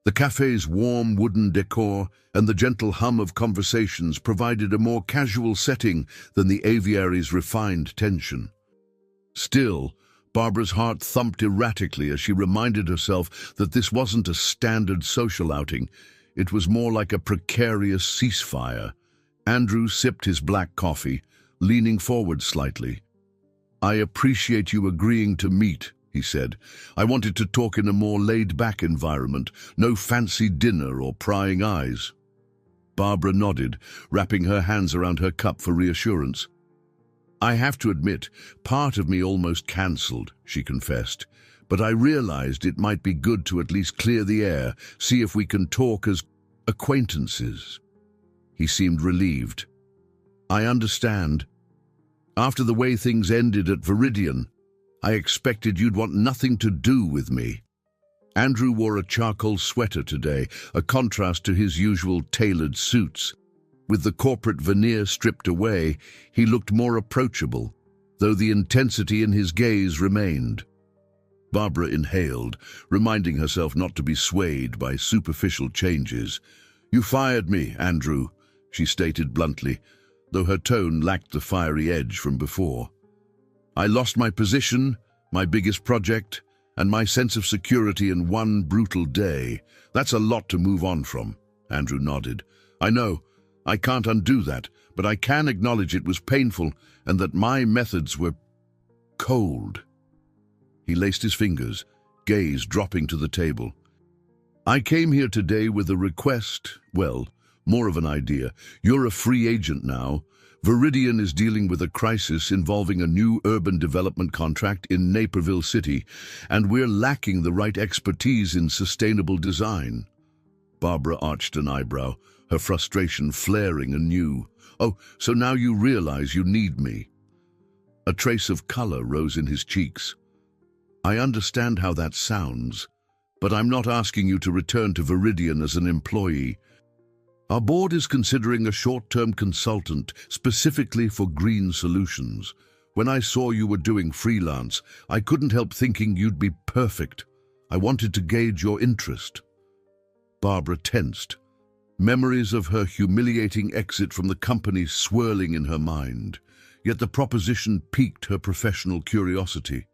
The cafe's warm wooden decor and the gentle hum of conversations provided a more casual setting than the aviary's refined tension. Still, Barbara's heart thumped erratically as she reminded herself that this wasn't a standard social outing. It was more like a precarious ceasefire. Andrew sipped his black coffee, leaning forward slightly. "I appreciate you agreeing to meet," he said. "I wanted to talk in a more laid-back environment, no fancy dinner or prying eyes." Barbara nodded, wrapping her hands around her cup for reassurance. "I have to admit, part of me almost cancelled," she confessed, "but I realized it might be good to at least clear the air, see if we can talk as acquaintances." He seemed relieved. "I understand. After the way things ended at Viridian, I expected you'd want nothing to do with me." Andrew wore a charcoal sweater today, a contrast to his usual tailored suits. With the corporate veneer stripped away, he looked more approachable, though the intensity in his gaze remained. Barbara inhaled, reminding herself not to be swayed by superficial changes. "You fired me, Andrew," she stated bluntly, though her tone lacked the fiery edge from before. "I lost my position, my biggest project, and my sense of security in one brutal day. That's a lot to move on from." Andrew nodded. "I know. I can't undo that, but I can acknowledge it was painful and that my methods were cold." He laced his fingers, gaze dropping to the table. "I came here today with a request, well, More of an idea. You're a free agent now. Viridian is dealing with a crisis involving a new urban development contract in Naperville City, and we're lacking the right expertise in sustainable design. Barbara arched an eyebrow, her frustration flaring anew. Oh, so now you realize you need me. A trace of color rose in his cheeks. I understand how that sounds, but I'm not asking you to return to Viridian as an employee. Our board is considering a short-term consultant specifically for green solutions. When I saw you were doing freelance, I couldn't help thinking you'd be perfect. I wanted to gauge your interest. Barbara tensed, memories of her humiliating exit from the company swirling in her mind. Yet the proposition piqued her professional curiosity.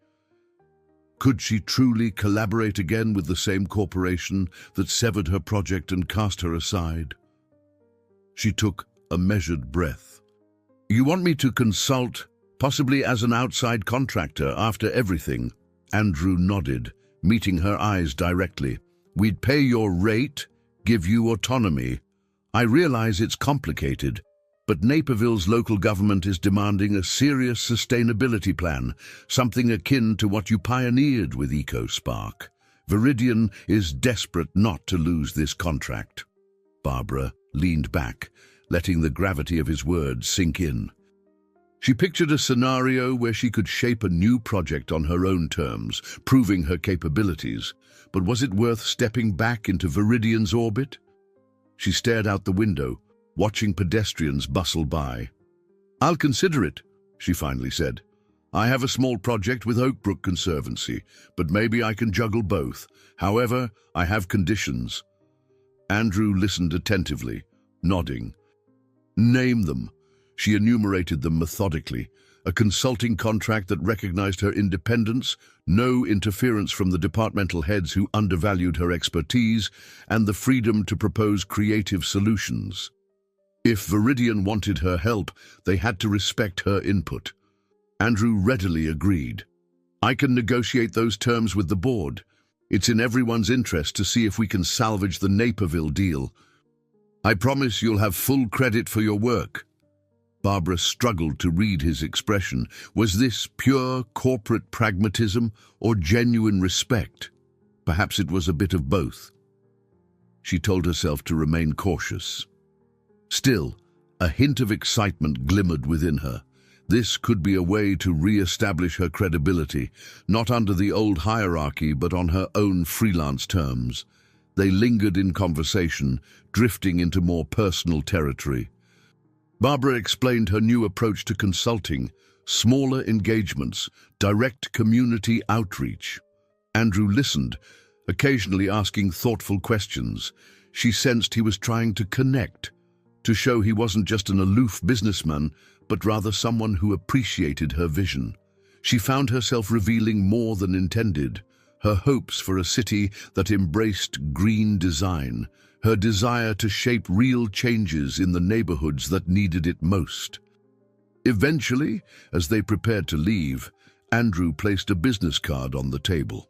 Could she truly collaborate again with the same corporation that severed her project and cast her aside? She took a measured breath. You want me to consult, possibly as an outside contractor, after everything? Andrew nodded, meeting her eyes directly. We'd pay your rate, give you autonomy. I realize it's complicated, but Naperville's local government is demanding a serious sustainability plan, something akin to what you pioneered with EcoSpark. Viridian is desperate not to lose this contract. Barbara leaned back, letting the gravity of his words sink in. She pictured a scenario where she could shape a new project on her own terms, proving her capabilities. But was it worth stepping back into Viridian's orbit? She stared out the window, watching pedestrians bustle by. I'll consider it, she finally said. I have a small project with Oakbrook Conservancy, but maybe I can juggle both. However, I have conditions. Andrew listened attentively, nodding. Name them. She enumerated them methodically. A consulting contract that recognized her independence, no interference from the departmental heads who undervalued her expertise, and the freedom to propose creative solutions. If Viridian wanted her help, they had to respect her input. Andrew readily agreed. I can negotiate those terms with the board. It's in everyone's interest to see if we can salvage the Naperville deal. I promise you'll have full credit for your work. Barbara struggled to read his expression. Was this pure corporate pragmatism or genuine respect? Perhaps it was a bit of both. She told herself to remain cautious. Still, a hint of excitement glimmered within her. This could be a way to re-establish her credibility, not under the old hierarchy but on her own freelance terms. They lingered in conversation, drifting into more personal territory. Barbara explained her new approach to consulting, smaller engagements, direct community outreach. Andrew listened, occasionally asking thoughtful questions. She sensed he was trying to connect, to show he wasn't just an aloof businessman, but rather someone who appreciated her vision. She found herself revealing more than intended, her hopes for a city that embraced green design, her desire to shape real changes in the neighborhoods that needed it most. Eventually, as they prepared to leave, Andrew placed a business card on the table.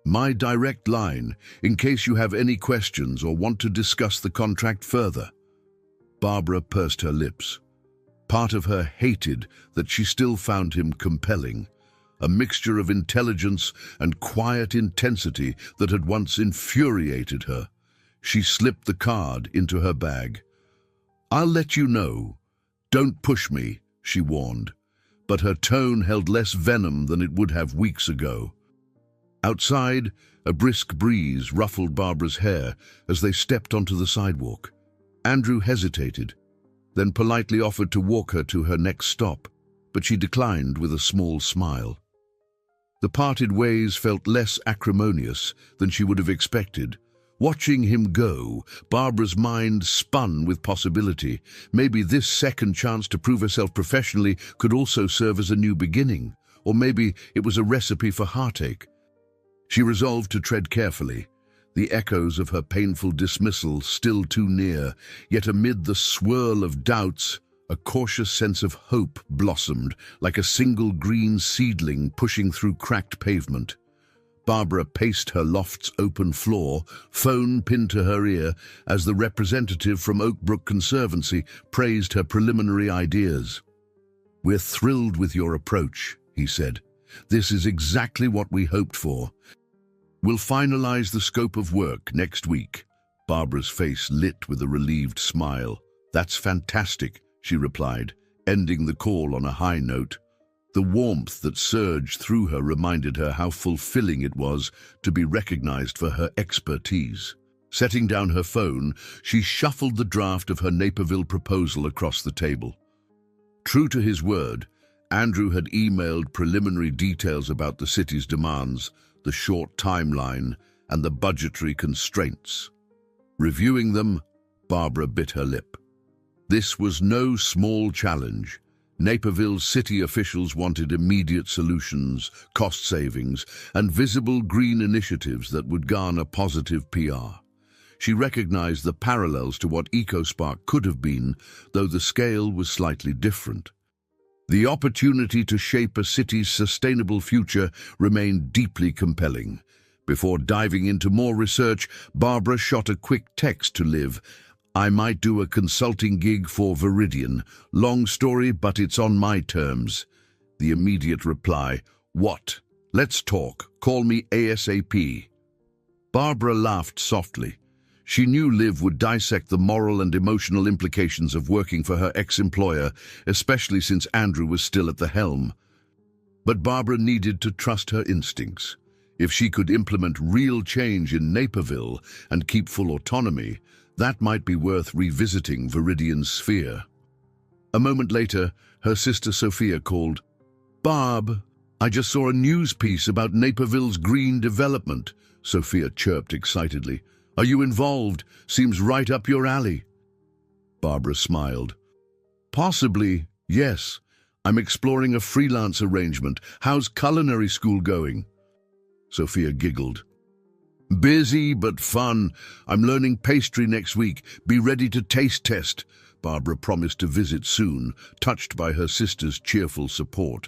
My direct line, in case you have any questions or want to discuss the contract further. Barbara pursed her lips. Part of her hated that she still found him compelling, a mixture of intelligence and quiet intensity that had once infuriated her. She slipped the card into her bag. I'll let you know. Don't push me, she warned, but her tone held less venom than it would have weeks ago. Outside, a brisk breeze ruffled Barbara's hair as they stepped onto the sidewalk. Andrew hesitated, then politely offered to walk her to her next stop, but she declined with a small smile. The parted ways felt less acrimonious than she would have expected. Watching him go, Barbara's mind spun with possibility. Maybe this second chance to prove herself professionally could also serve as a new beginning, or maybe it was a recipe for heartache. She resolved to tread carefully, the echoes of her painful dismissal still too near, yet amid the swirl of doubts, a cautious sense of hope blossomed, like a single green seedling pushing through cracked pavement. Barbara paced her loft's open floor, phone pinned to her ear, as the representative from Oakbrook Conservancy praised her preliminary ideas. "We're thrilled with your approach," he said. "This is exactly what we hoped for. We'll finalize the scope of work next week." Barbara's face lit with a relieved smile. "That's fantastic," she replied, ending the call on a high note. The warmth that surged through her reminded her how fulfilling it was to be recognized for her expertise. Setting down her phone, she shuffled the draft of her Naperville proposal across the table. True to his word, Andrew had emailed preliminary details about the city's demands, the short timeline, and the budgetary constraints. Reviewing them, Barbara bit her lip. This was no small challenge. Naperville's city officials wanted immediate solutions, cost savings, and visible green initiatives that would garner positive PR. She recognized the parallels to what EcoSpark could have been, though the scale was slightly different. The opportunity to shape a city's sustainable future remained deeply compelling. Before diving into more research, Barbara shot a quick text to Liv. "I might do a consulting gig for Viridian. Long story, but it's on my terms." The immediate reply, "What? Let's talk. Call me ASAP." Barbara laughed softly. She knew Liv would dissect the moral and emotional implications of working for her ex-employer, especially since Andrew was still at the helm. But Barbara needed to trust her instincts. If she could implement real change in Naperville and keep full autonomy, that might be worth revisiting Viridian's sphere. A moment later, her sister Sophia called. "Barb, I just saw a news piece about Naperville's green development," Sophia chirped excitedly. "Are you involved? Seems right up your alley." Barbara smiled. "Possibly, yes. I'm exploring a freelance arrangement. How's culinary school going?" Sophia giggled. "Busy but fun. I'm learning pastry next week. Be ready to taste test." Barbara promised to visit soon, touched by her sister's cheerful support.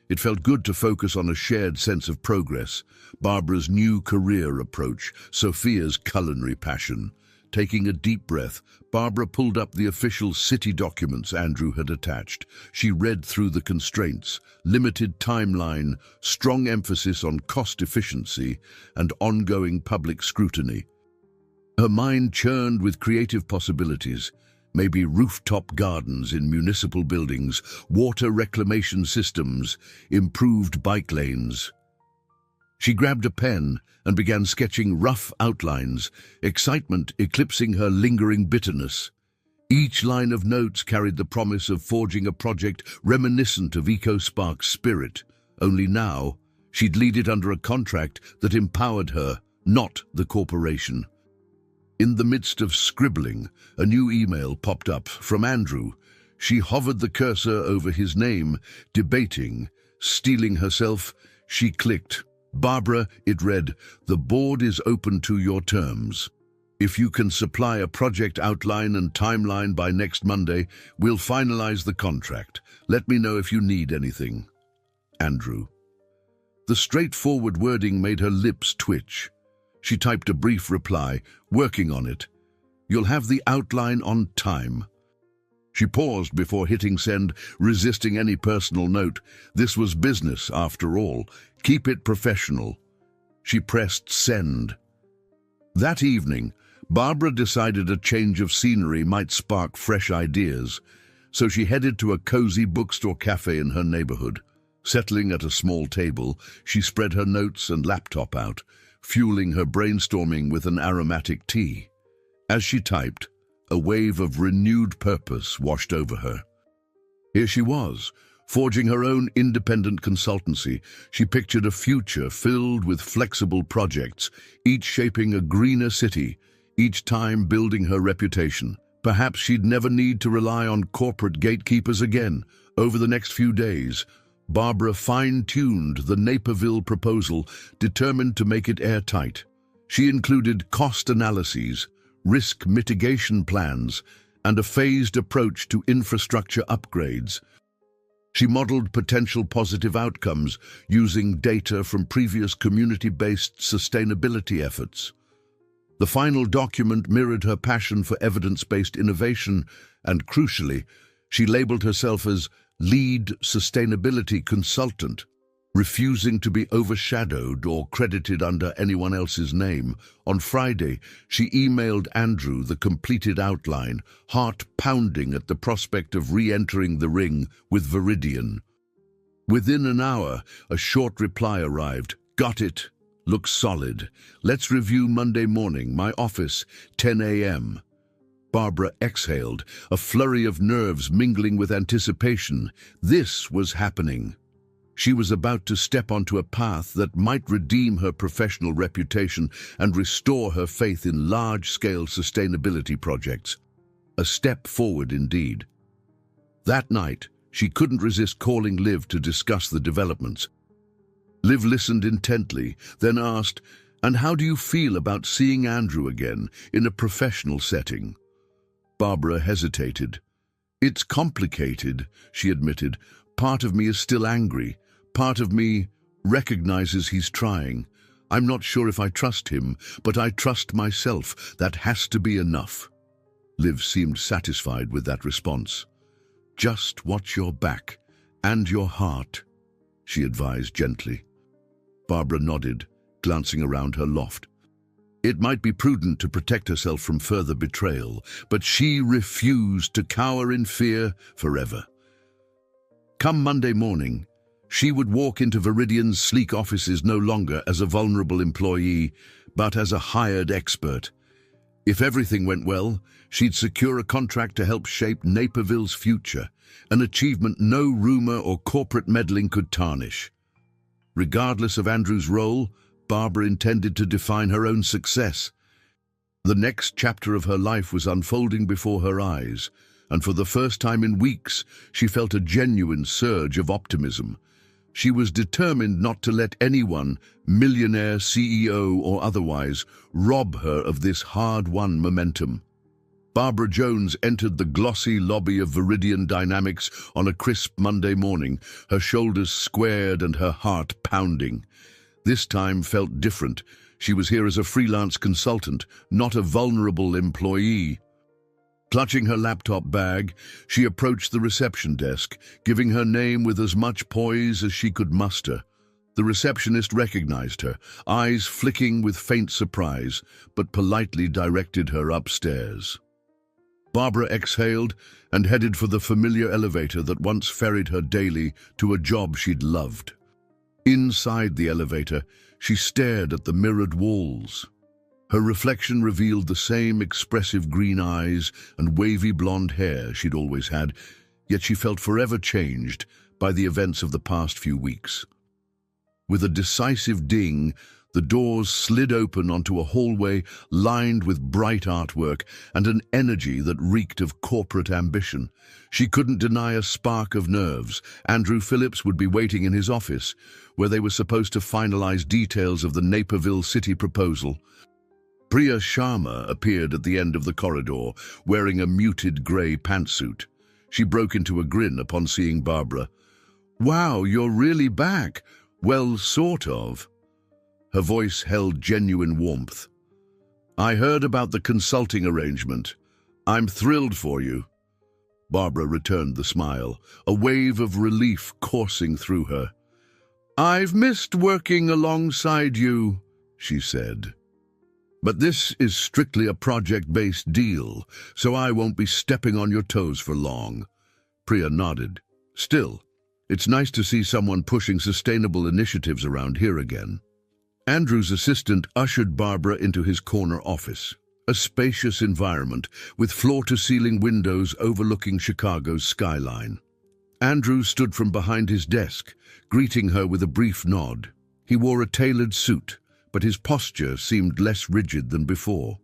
It felt good to focus on a shared sense of progress, Barbara's new career approach, Sophia's culinary passion. Taking a deep breath, Barbara pulled up the official city documents Andrew had attached. She read through the constraints, limited timeline, strong emphasis on cost efficiency, and ongoing public scrutiny. Her mind churned with creative possibilities. Maybe rooftop gardens in municipal buildings, water reclamation systems, improved bike lanes. She grabbed a pen and began sketching rough outlines, excitement eclipsing her lingering bitterness. Each line of notes carried the promise of forging a project reminiscent of EcoSpark's spirit, only now she'd lead it under a contract that empowered her, not the corporation. In the midst of scribbling, a new email popped up from Andrew. She hovered the cursor over his name, debating. Steeling herself, she clicked. "Barbara," it read, "the board is open to your terms. If you can supply a project outline and timeline by next Monday, we'll finalize the contract. Let me know if you need anything. Andrew." The straightforward wording made her lips twitch. She typed a brief reply, "Working on it. You'll have the outline on time." She paused before hitting send, resisting any personal note. This was business, after all. Keep it professional. She pressed send. That evening, Barbara decided a change of scenery might spark fresh ideas, so she headed to a cozy bookstore cafe in her neighborhood. Settling at a small table, she spread her notes and laptop out, fueling her brainstorming with an aromatic tea. As she typed, a wave of renewed purpose washed over her. Here she was, forging her own independent consultancy. She pictured a future filled with flexible projects, each shaping a greener city, each time building her reputation. Perhaps she'd never need to rely on corporate gatekeepers again. Over the next few days, Barbara fine-tuned the Naperville proposal, determined to make it airtight. She included cost analyses, risk mitigation plans, and a phased approach to infrastructure upgrades. She modeled potential positive outcomes using data from previous community-based sustainability efforts. The final document mirrored her passion for evidence-based innovation, and crucially, she labeled herself as lead sustainability consultant, refusing to be overshadowed or credited under anyone else's name. On Friday, she emailed Andrew the completed outline, heart pounding at the prospect of re-entering the ring with Viridian. Within an hour, a short reply arrived. Got it. Looks solid. Let's review Monday morning, my office, 10 a.m. Barbara exhaled, a flurry of nerves mingling with anticipation. This was happening. She was about to step onto a path that might redeem her professional reputation and restore her faith in large-scale sustainability projects. A step forward indeed. That night, she couldn't resist calling Liv to discuss the developments. Liv listened intently, then asked, "And how do you feel about seeing Andrew again in a professional setting?" Barbara hesitated. "It's complicated," she admitted. "Part of me is still angry. Part of me recognizes he's trying. I'm not sure if I trust him, but I trust myself. That has to be enough." Liv seemed satisfied with that response. "Just watch your back and your heart," she advised gently. Barbara nodded, glancing around her loft. It might be prudent to protect herself from further betrayal, but she refused to cower in fear forever. Come Monday morning, she would walk into Viridian's sleek offices no longer as a vulnerable employee, but as a hired expert. If everything went well, she'd secure a contract to help shape Naperville's future, an achievement no rumor or corporate meddling could tarnish. Regardless of Andrew's role, Barbara intended to define her own success. The next chapter of her life was unfolding before her eyes, and for the first time in weeks, she felt a genuine surge of optimism. She was determined not to let anyone, millionaire, CEO or otherwise, rob her of this hard-won momentum. Barbara Jones entered the glossy lobby of Viridian Dynamics on a crisp Monday morning, her shoulders squared and her heart pounding. This time felt different. She was here as a freelance consultant, not a vulnerable employee. Clutching her laptop bag, she approached the reception desk, giving her name with as much poise as she could muster. The receptionist recognized her, eyes flicking with faint surprise, but politely directed her upstairs. Barbara exhaled and headed for the familiar elevator that once ferried her daily to a job she'd loved. Inside the elevator, she stared at the mirrored walls. Her reflection revealed the same expressive green eyes and wavy blonde hair she'd always had, yet she felt forever changed by the events of the past few weeks. With a decisive ding, the doors slid open onto a hallway lined with bright artwork and an energy that reeked of corporate ambition. She couldn't deny a spark of nerves. Andrew Phillips would be waiting in his office, where they were supposed to finalize details of the Naperville City proposal. Priya Sharma appeared at the end of the corridor, wearing a muted grey pantsuit. She broke into a grin upon seeing Barbara. "Wow, you're really back. Well, sort of." Her voice held genuine warmth. "I heard about the consulting arrangement. I'm thrilled for you." Barbara returned the smile, a wave of relief coursing through her. "I've missed working alongside you," she said. "But this is strictly a project-based deal, so I won't be stepping on your toes for long." Priya nodded. "Still, it's nice to see someone pushing sustainable initiatives around here again." Andrew's assistant ushered Barbara into his corner office, a spacious environment with floor-to-ceiling windows overlooking Chicago's skyline. Andrew stood from behind his desk, greeting her with a brief nod. He wore a tailored suit, but his posture seemed less rigid than before.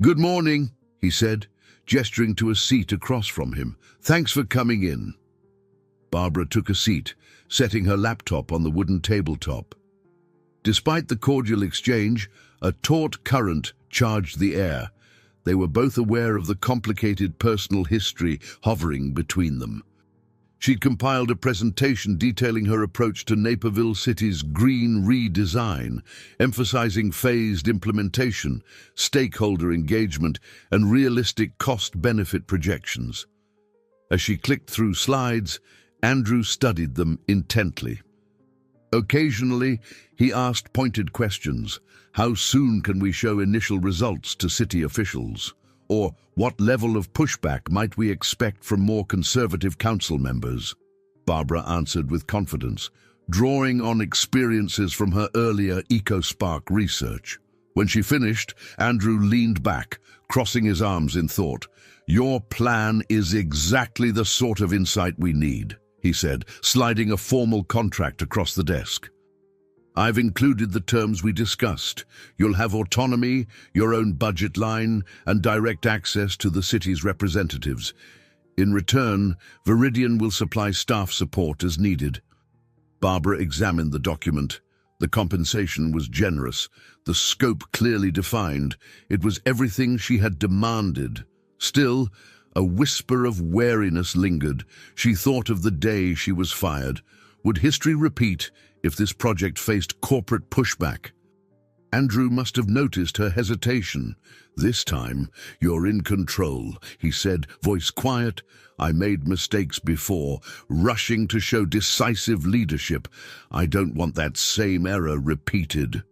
"Good morning," he said, gesturing to a seat across from him. "Thanks for coming in." Barbara took a seat, setting her laptop on the wooden tabletop. Despite the cordial exchange, a taut current charged the air. They were both aware of the complicated personal history hovering between them. She'd compiled a presentation detailing her approach to Naperville City's green redesign, emphasizing phased implementation, stakeholder engagement, and realistic cost-benefit projections. As she clicked through slides, Andrew studied them intently. Occasionally, he asked pointed questions. How soon can we show initial results to city officials? Or what level of pushback might we expect from more conservative council members? Barbara answered with confidence, drawing on experiences from her earlier EcoSpark research. When she finished, Andrew leaned back, crossing his arms in thought. "Your plan is exactly the sort of insight we need," he said, sliding a formal contract across the desk. "I've included the terms we discussed. You'll have autonomy, your own budget line, and direct access to the city's representatives. In return, Viridian will supply staff support as needed." Barbara examined the document. The compensation was generous, the scope clearly defined. It was everything she had demanded. Still, a whisper of wariness lingered. She thought of the day she was fired. Would history repeat if this project faced corporate pushback? Andrew must have noticed her hesitation. "This time, you're in control," he said, voice quiet. "I made mistakes before, rushing to show decisive leadership. I don't want that same error repeated."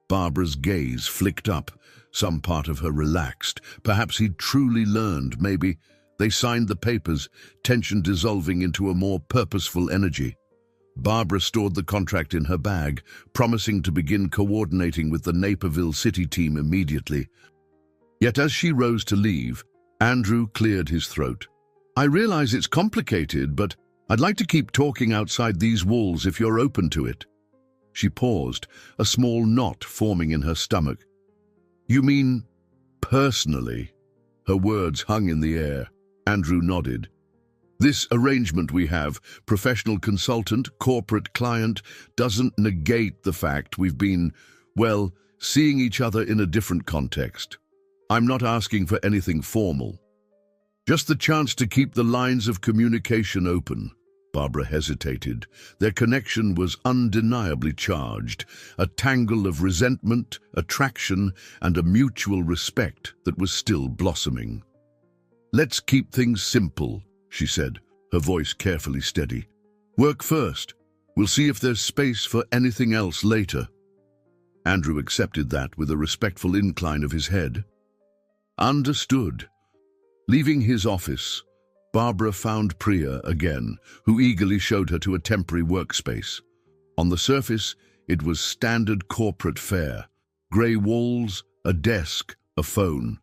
Barbara's gaze flicked up. Some part of her relaxed. Perhaps he'd truly learned, maybe. They signed the papers, tension dissolving into a more purposeful energy. Barbara stored the contract in her bag, promising to begin coordinating with the Naperville City team immediately. Yet as she rose to leave, Andrew cleared his throat. "I realize it's complicated, but I'd like to keep talking outside these walls if you're open to it." She paused, a small knot forming in her stomach. "You mean personally?" Her words hung in the air. Andrew nodded. "This arrangement we have, professional consultant, corporate client, doesn't negate the fact we've been, well, seeing each other in a different context. I'm not asking for anything formal. Just the chance to keep the lines of communication open." Barbara hesitated. Their connection was undeniably charged, a tangle of resentment, attraction, and a mutual respect that was still blossoming. "Let's keep things simple," she said, her voice carefully steady. "Work first. We'll see if there's space for anything else later." Andrew accepted that with a respectful incline of his head. Understood. Leaving his office, Barbara found Priya again, who eagerly showed her to a temporary workspace. On the surface, it was standard corporate fare. Grey walls, a desk, a phone.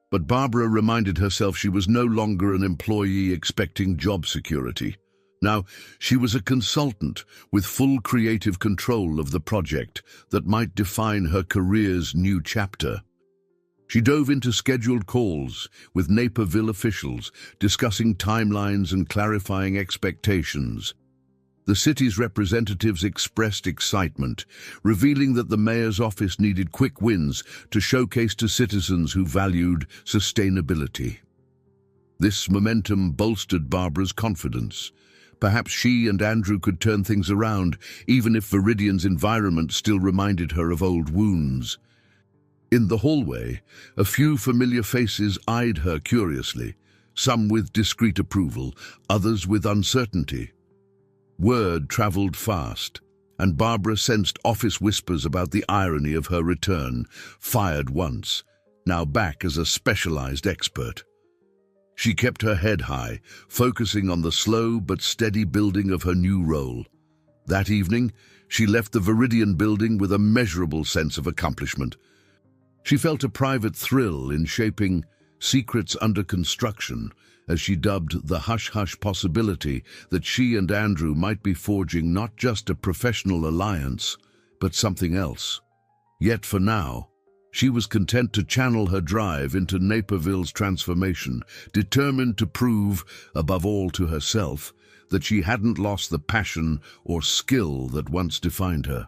But Barbara reminded herself she was no longer an employee expecting job security. Now, she was a consultant with full creative control of the project that might define her career's new chapter. She dove into scheduled calls with Naperville officials, discussing timelines and clarifying expectations. The city's representatives expressed excitement, revealing that the mayor's office needed quick wins to showcase to citizens who valued sustainability. This momentum bolstered Barbara's confidence. Perhaps she and Andrew could turn things around, even if Viridian's environment still reminded her of old wounds. In the hallway, a few familiar faces eyed her curiously, some with discreet approval, others with uncertainty. Word traveled fast, and Barbara sensed office whispers about the irony of her return, fired once, now back as a specialized expert. She kept her head high, focusing on the slow but steady building of her new role. That evening, she left the Viridian building with a measurable sense of accomplishment. She felt a private thrill in shaping secrets under construction, as she dubbed the hush-hush possibility that she and Andrew might be forging not just a professional alliance, but something else. Yet for now, she was content to channel her drive into Naperville's transformation, determined to prove, above all to herself, that she hadn't lost the passion or skill that once defined her.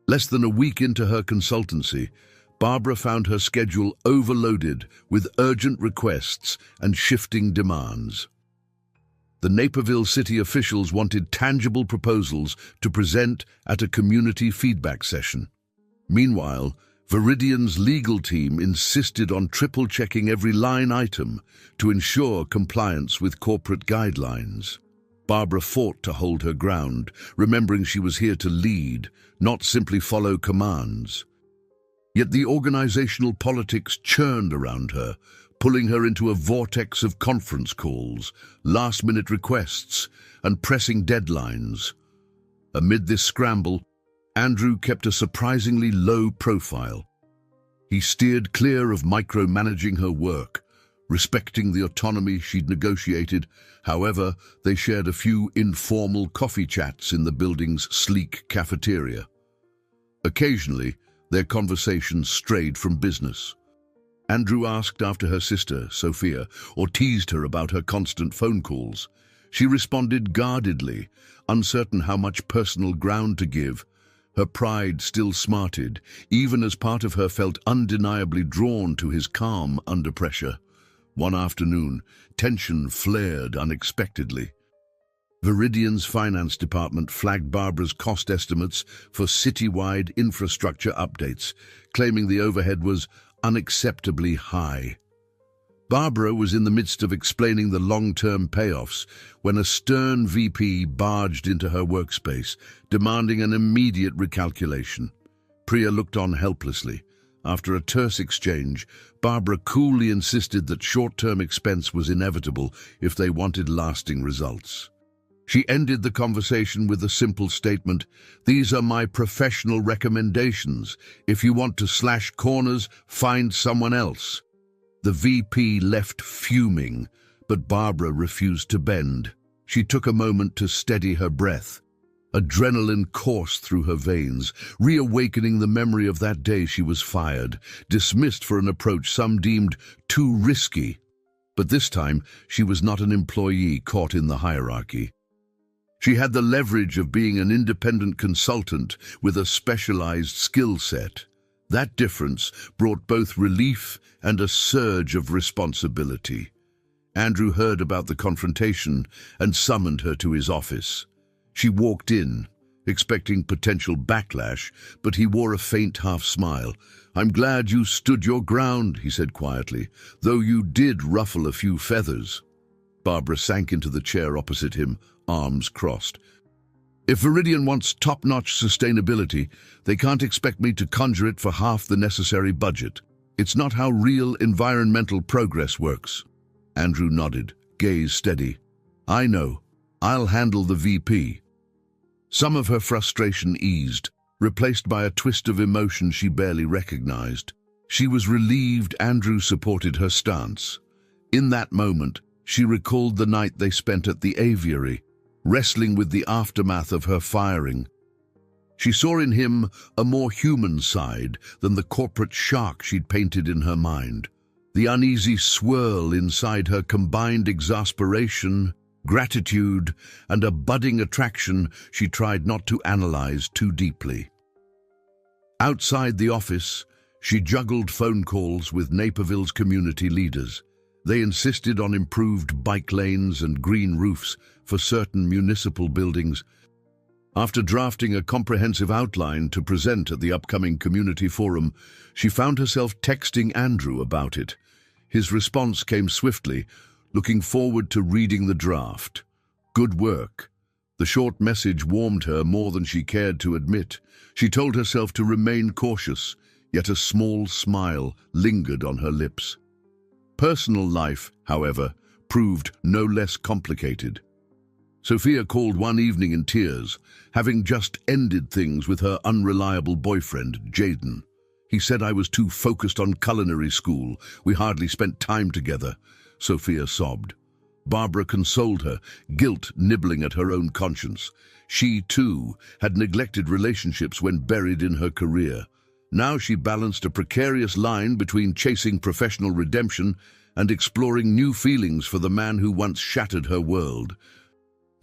Less than a week into her consultancy, Barbara found her schedule overloaded with urgent requests and shifting demands. The Naperville city officials wanted tangible proposals to present at a community feedback session. Meanwhile, Viridian's legal team insisted on triple-checking every line item to ensure compliance with corporate guidelines. Barbara fought to hold her ground, remembering she was here to lead, not simply follow commands. Yet the organizational politics churned around her, pulling her into a vortex of conference calls, last-minute requests, and pressing deadlines. Amid this scramble, Andrew kept a surprisingly low profile. He steered clear of micromanaging her work, respecting the autonomy she'd negotiated. However, they shared a few informal coffee chats in the building's sleek cafeteria. Occasionally, their conversations strayed from business. Andrew asked after her sister, Sophia, or teased her about her constant phone calls. She responded guardedly, uncertain how much personal ground to give. Her pride still smarted, even as part of her felt undeniably drawn to his calm under pressure. One afternoon, tension flared unexpectedly. Viridian's finance department flagged Barbara's cost estimates for citywide infrastructure updates, claiming the overhead was unacceptably high. Barbara was in the midst of explaining the long-term payoffs when a stern VP barged into her workspace, demanding an immediate recalculation. Priya looked on helplessly. After a terse exchange, Barbara coolly insisted that short-term expense was inevitable if they wanted lasting results. She ended the conversation with a simple statement: "These are my professional recommendations. If you want to slash corners, find someone else." The VP left fuming, but Barbara refused to bend. She took a moment to steady her breath. Adrenaline coursed through her veins, reawakening the memory of that day she was fired, dismissed for an approach some deemed too risky. But this time, she was not an employee caught in the hierarchy. She had the leverage of being an independent consultant with a specialized skill set. That difference brought both relief and a surge of responsibility. Andrew heard about the confrontation and summoned her to his office. She walked in, expecting potential backlash, but he wore a faint half-smile. "I'm glad you stood your ground," he said quietly, "though you did ruffle a few feathers." Barbara sank into the chair opposite him, arms crossed. "If Viridian wants top-notch sustainability, they can't expect me to conjure it for half the necessary budget. It's not how real environmental progress works." Andrew nodded, gaze steady. "I know. I'll handle the VP." Some of her frustration eased, replaced by a twist of emotion she barely recognized. She was relieved Andrew supported her stance. In that moment, she recalled the night they spent at the aviary, wrestling with the aftermath of her firing. She saw in him a more human side than the corporate shark she'd painted in her mind. The uneasy swirl inside her combined exasperation, gratitude, and a budding attraction she tried not to analyze too deeply. Outside the office, she juggled phone calls with Naperville's community leaders. They insisted on improved bike lanes and green roofs for certain municipal buildings. After drafting a comprehensive outline to present at the upcoming community forum, she found herself texting Andrew about it. His response came swiftly, looking forward to reading the draft. "Good work." The short message warmed her more than she cared to admit. She told herself to remain cautious, yet a small smile lingered on her lips. Personal life, however, proved no less complicated. Sophia called one evening in tears, having just ended things with her unreliable boyfriend, Jaden. "He said I was too focused on culinary school. We hardly spent time together," Sophia sobbed. Barbara consoled her, guilt nibbling at her own conscience. She, too, had neglected relationships when buried in her career. Now she balanced a precarious line between chasing professional redemption and exploring new feelings for the man who once shattered her world.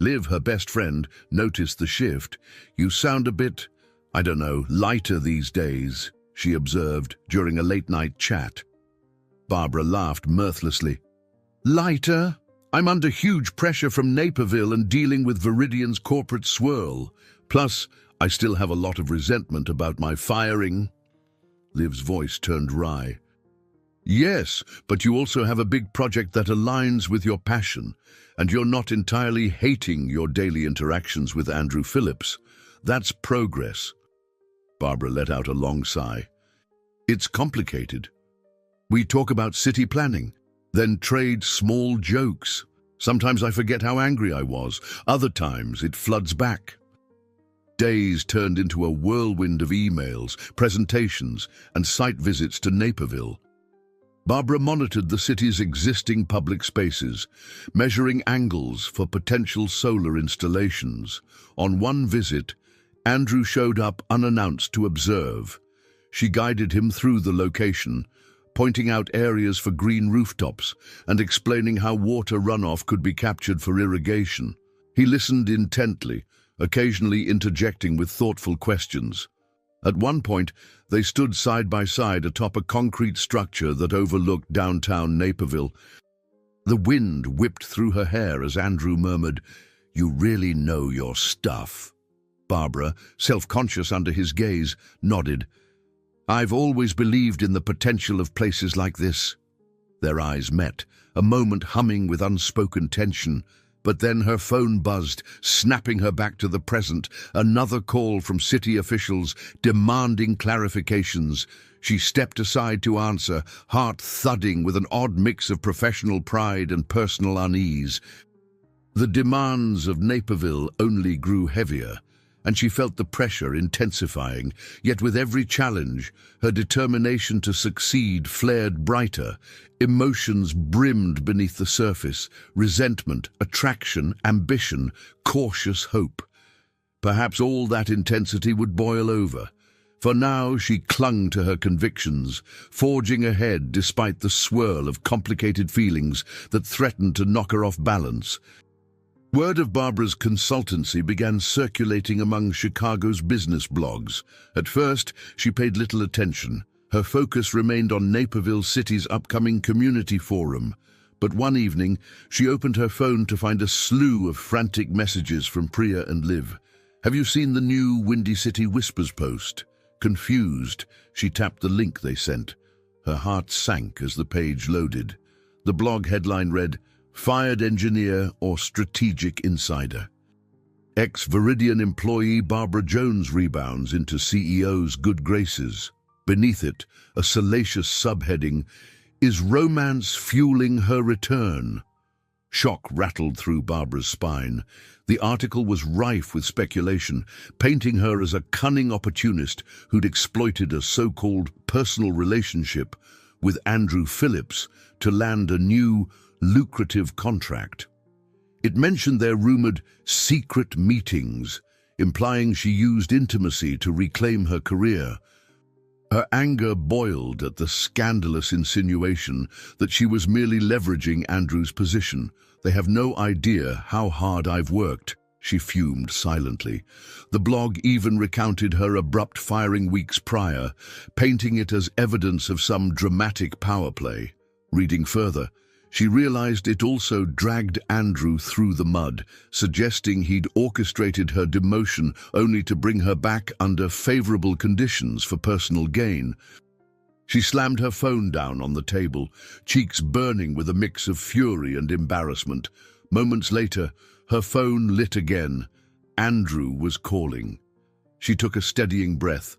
Liv, her best friend, noticed the shift. "You sound a bit, I don't know, lighter these days," she observed during a late-night chat. Barbara laughed mirthlessly. "Lighter? I'm under huge pressure from Naperville and dealing with Viridian's corporate swirl. Plus, I still have a lot of resentment about my firing." Liv's voice turned wry. "Yes, but you also have a big project that aligns with your passion, and you're not entirely hating your daily interactions with Andrew Phillips. That's progress." Barbara let out a long sigh. "It's complicated. We talk about city planning, then trade small jokes. Sometimes I forget how angry I was. Other times it floods back." Days turned into a whirlwind of emails, presentations, and site visits to Naperville. Barbara monitored the city's existing public spaces, measuring angles for potential solar installations. On one visit, Andrew showed up unannounced to observe. She guided him through the location, pointing out areas for green rooftops and explaining how water runoff could be captured for irrigation. He listened intently, occasionally interjecting with thoughtful questions. At one point, they stood side by side atop a concrete structure that overlooked downtown Naperville. The wind whipped through her hair as Andrew murmured, "You really know your stuff." Barbara, self-conscious under his gaze, nodded. "I've always believed in the potential of places like this." Their eyes met, a moment humming with unspoken tension. But then her phone buzzed, snapping her back to the present, another call from city officials demanding clarifications. She stepped aside to answer, heart thudding with an odd mix of professional pride and personal unease. The demands of Naperville only grew heavier, and she felt the pressure intensifying. Yet with every challenge, her determination to succeed flared brighter. Emotions brimmed beneath the surface: resentment, attraction, ambition, cautious hope. Perhaps all that intensity would boil over. For now she clung to her convictions, forging ahead despite the swirl of complicated feelings that threatened to knock her off balance. Word of Barbara's consultancy began circulating among Chicago's business blogs. At first, she paid little attention. Her focus remained on Naperville City's upcoming community forum. But one evening, she opened her phone to find a slew of frantic messages from Priya and Liv. "Have you seen the new Windy City Whispers post?" Confused, she tapped the link they sent. Her heart sank as the page loaded. The blog headline read, "Fired engineer or strategic insider." Ex-Viridian employee Barbara Jones rebounds into CEO's good graces. Beneath it, a salacious subheading, "Is romance fueling her return?" Shock rattled through Barbara's spine. The article was rife with speculation, painting her as a cunning opportunist who'd exploited a so-called personal relationship with Andrew Phillips to land a new, lucrative contract. It mentioned their rumored secret meetings, implying she used intimacy to reclaim her career. Her anger boiled at the scandalous insinuation that she was merely leveraging Andrew's position. "They have no idea how hard I've worked," she fumed silently. The blog even recounted her abrupt firing weeks prior, painting it as evidence of some dramatic power play. Reading further, she realized it also dragged Andrew through the mud, suggesting he'd orchestrated her demotion only to bring her back under favorable conditions for personal gain. She slammed her phone down on the table, cheeks burning with a mix of fury and embarrassment. Moments later, her phone lit again. Andrew was calling. She took a steadying breath.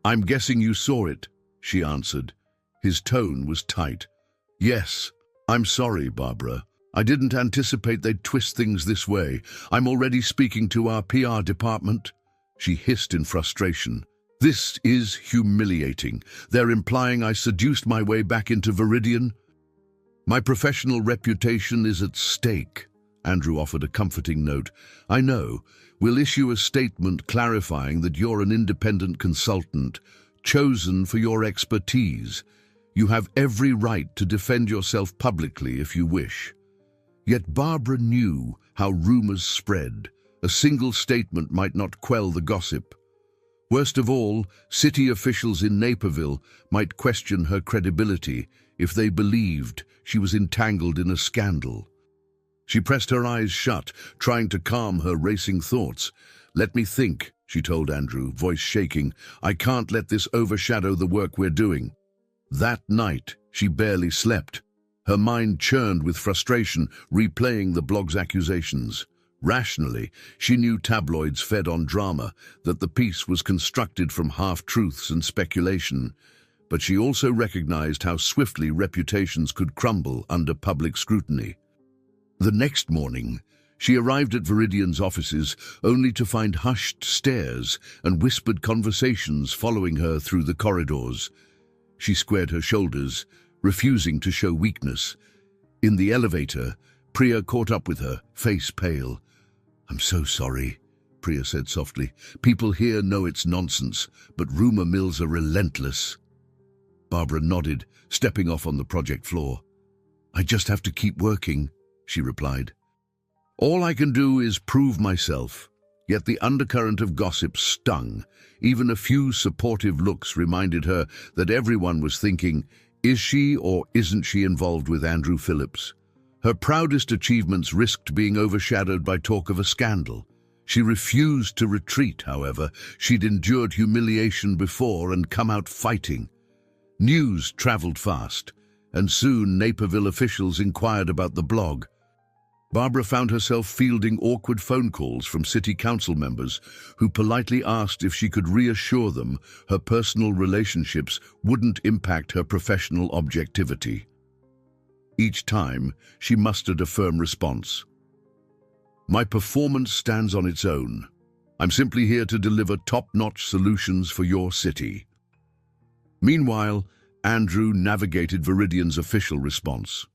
"I'm guessing you saw it," she answered. His tone was tight. "Yes. I'm sorry, Barbara. I didn't anticipate they'd twist things this way. I'm already speaking to our PR department." She hissed in frustration. "This is humiliating. They're implying I seduced my way back into Viridian. My professional reputation is at stake." Andrew offered a comforting note. "I know. We'll issue a statement clarifying that you're an independent consultant, chosen for your expertise. You have every right to defend yourself publicly if you wish." Yet Barbara knew how rumors spread. A single statement might not quell the gossip. Worst of all, city officials in Naperville might question her credibility if they believed she was entangled in a scandal. She pressed her eyes shut, trying to calm her racing thoughts. "Let me think," she told Andrew, voice shaking. "I can't let this overshadow the work we're doing." That night, she barely slept. Her mind churned with frustration, replaying the blog's accusations. Rationally, she knew tabloids fed on drama, that the piece was constructed from half-truths and speculation. But she also recognized how swiftly reputations could crumble under public scrutiny. The next morning, she arrived at Viridian's offices only to find hushed stares and whispered conversations following her through the corridors. She squared her shoulders, refusing to show weakness. In the elevator, Priya caught up with her, face pale. "I'm so sorry," Priya said softly. "People here know it's nonsense, but rumor mills are relentless." Barbara nodded, stepping off on the project floor. "I just have to keep working," she replied. "All I can do is prove myself." Yet the undercurrent of gossip stung. Even a few supportive looks reminded her that everyone was thinking, is she or isn't she involved with Andrew Phillips? Her proudest achievements risked being overshadowed by talk of a scandal. She refused to retreat, however. She'd endured humiliation before and come out fighting. News traveled fast, and soon Naperville officials inquired about the blog. Barbara found herself fielding awkward phone calls from city council members who politely asked if she could reassure them her personal relationships wouldn't impact her professional objectivity. Each time, she mustered a firm response. "My performance stands on its own. I'm simply here to deliver top-notch solutions for your city." Meanwhile, Andrew navigated Viridian's official response.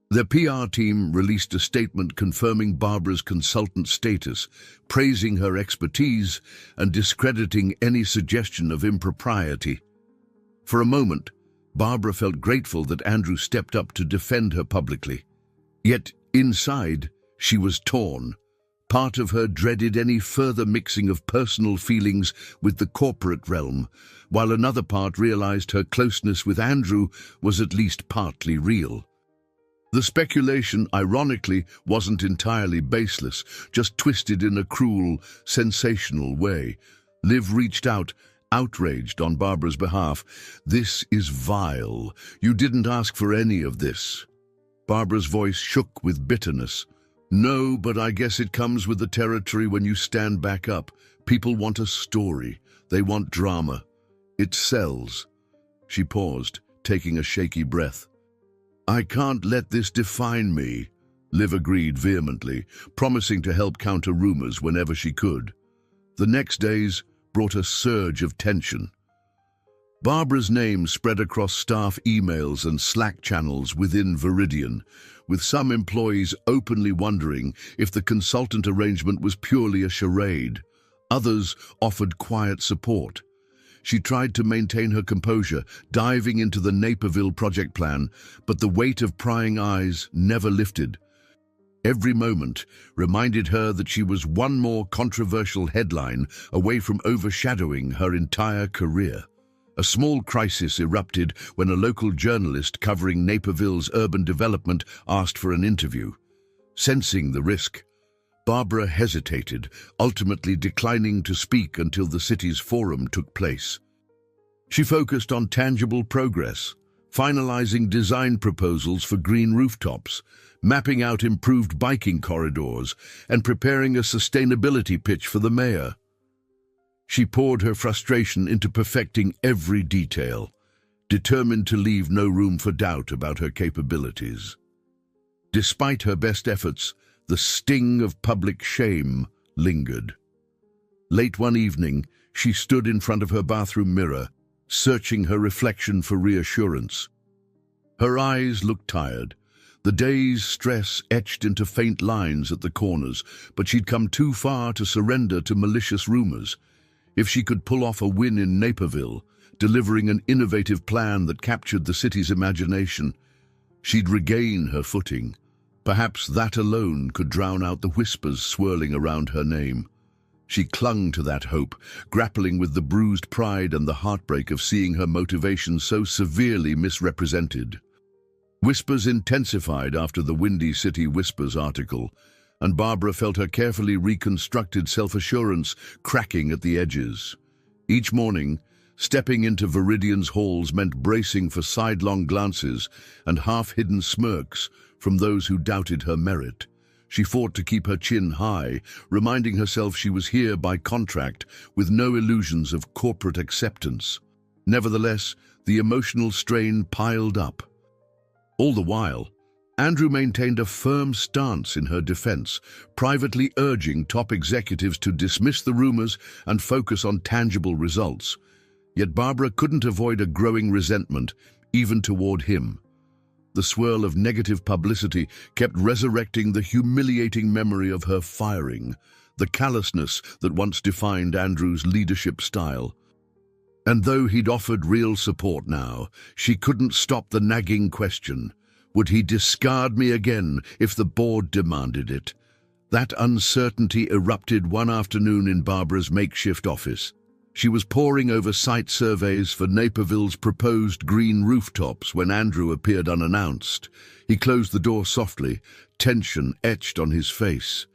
Their PR team released a statement confirming Barbara's consultant status, praising her expertise and discrediting any suggestion of impropriety. For a moment, Barbara felt grateful that Andrew stepped up to defend her publicly. Yet, inside, she was torn. Part of her dreaded any further mixing of personal feelings with the corporate realm, while another part realized her closeness with Andrew was at least partly real. The speculation, ironically, wasn't entirely baseless, just twisted in a cruel, sensational way. Liv reached out, outraged on Barbara's behalf. "This is vile. You didn't ask for any of this." Barbara's voice shook with bitterness. "No, but I guess it comes with the territory when you stand back up. People want a story. They want drama. It sells." She paused, taking a shaky breath. "I can't let this define me," Liv agreed vehemently, promising to help counter rumors whenever she could. The next days brought a surge of tension. Barbara's name spread across staff emails and Slack channels within Viridian, with some employees openly wondering if the consultant arrangement was purely a charade. Others offered quiet support. She tried to maintain her composure, diving into the Naperville project plan, but the weight of prying eyes never lifted. Every moment reminded her that she was one more controversial headline away from overshadowing her entire career. A small crisis erupted when a local journalist covering Naperville's urban development asked for an interview. Sensing the risk, Barbara hesitated, ultimately declining to speak until the city's forum took place. She focused on tangible progress, finalizing design proposals for green rooftops, mapping out improved biking corridors, and preparing a sustainability pitch for the mayor. She poured her frustration into perfecting every detail, determined to leave no room for doubt about her capabilities. Despite her best efforts, the sting of public shame lingered. Late one evening, she stood in front of her bathroom mirror, searching her reflection for reassurance. Her eyes looked tired. The day's stress etched into faint lines at the corners, but she'd come too far to surrender to malicious rumors. If she could pull off a win in Naperville, delivering an innovative plan that captured the city's imagination, she'd regain her footing. Perhaps that alone could drown out the whispers swirling around her name. She clung to that hope, grappling with the bruised pride and the heartbreak of seeing her motivation so severely misrepresented. Whispers intensified after the Windy City Whispers article, and Barbara felt her carefully reconstructed self-assurance cracking at the edges. Each morning, stepping into Viridian's halls meant bracing for sidelong glances and half-hidden smirks from those who doubted her merit. She fought to keep her chin high, reminding herself she was here by contract, with no illusions of corporate acceptance. Nevertheless, the emotional strain piled up. All the while, Andrew maintained a firm stance in her defense, privately urging top executives to dismiss the rumors and focus on tangible results. Yet Barbara couldn't avoid a growing resentment, even toward him. The swirl of negative publicity kept resurrecting the humiliating memory of her firing, the callousness that once defined Andrew's leadership style. And though he'd offered real support now, she couldn't stop the nagging question: would he discard me again if the board demanded it? That uncertainty erupted one afternoon in Barbara's makeshift office. She was poring over site surveys for Naperville's proposed green rooftops when Andrew appeared unannounced. He closed the door softly, tension etched on his face.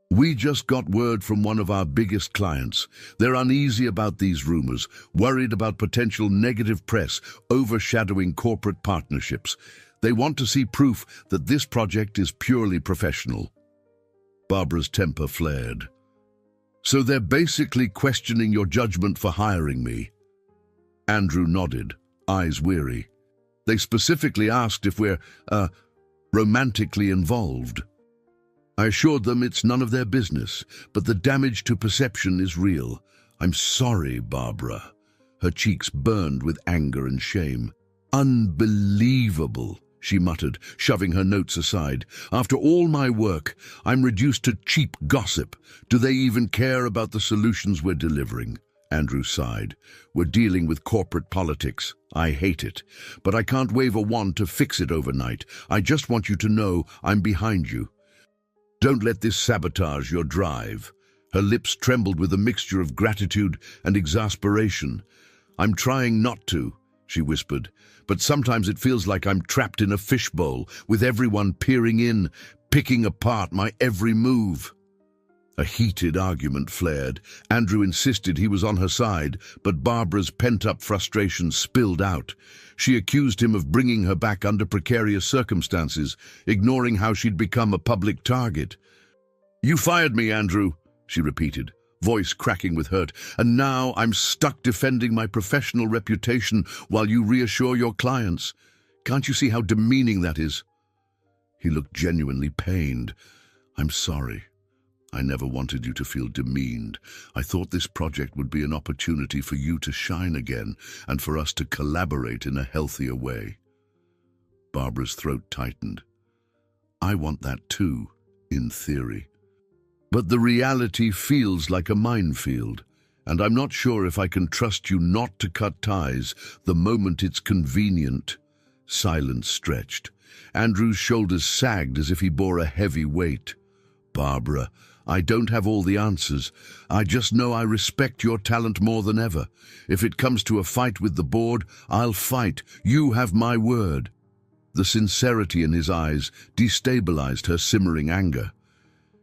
"We just got word from one of our biggest clients. They're uneasy about these rumors, worried about potential negative press overshadowing corporate partnerships. They want to see proof that this project is purely professional." Barbara's temper flared. "So they're basically questioning your judgment for hiring me?" Andrew nodded, eyes weary. "They specifically asked if we're, romantically involved. I assured them it's none of their business, but the damage to perception is real. I'm sorry, Barbara." Her cheeks burned with anger and shame. "Unbelievable," she muttered, shoving her notes aside. "After all my work, I'm reduced to cheap gossip. Do they even care about the solutions we're delivering?" Andrew sighed. "We're dealing with corporate politics. I hate it. But I can't wave a wand to fix it overnight. I just want you to know I'm behind you. Don't let this sabotage your drive." Her lips trembled with a mixture of gratitude and exasperation. "I'm trying not to," she whispered, "but sometimes it feels like I'm trapped in a fishbowl, with everyone peering in, picking apart my every move." A heated argument flared. Andrew insisted he was on her side, but Barbara's pent-up frustration spilled out. She accused him of bringing her back under precarious circumstances, ignoring how she'd become a public target. "You fired me, Andrew," she repeated, voice cracking with hurt, "and now I'm stuck defending my professional reputation while you reassure your clients. Can't you see how demeaning that is?" He looked genuinely pained. "I'm sorry. I never wanted you to feel demeaned. I thought this project would be an opportunity for you to shine again and for us to collaborate in a healthier way." Barbara's throat tightened. "I want that too, in theory. But the reality feels like a minefield, and I'm not sure if I can trust you not to cut ties the moment it's convenient." Silence stretched. Andrew's shoulders sagged as if he bore a heavy weight. "Barbara, I don't have all the answers. I just know I respect your talent more than ever. If it comes to a fight with the board, I'll fight. You have my word." The sincerity in his eyes destabilized her simmering anger.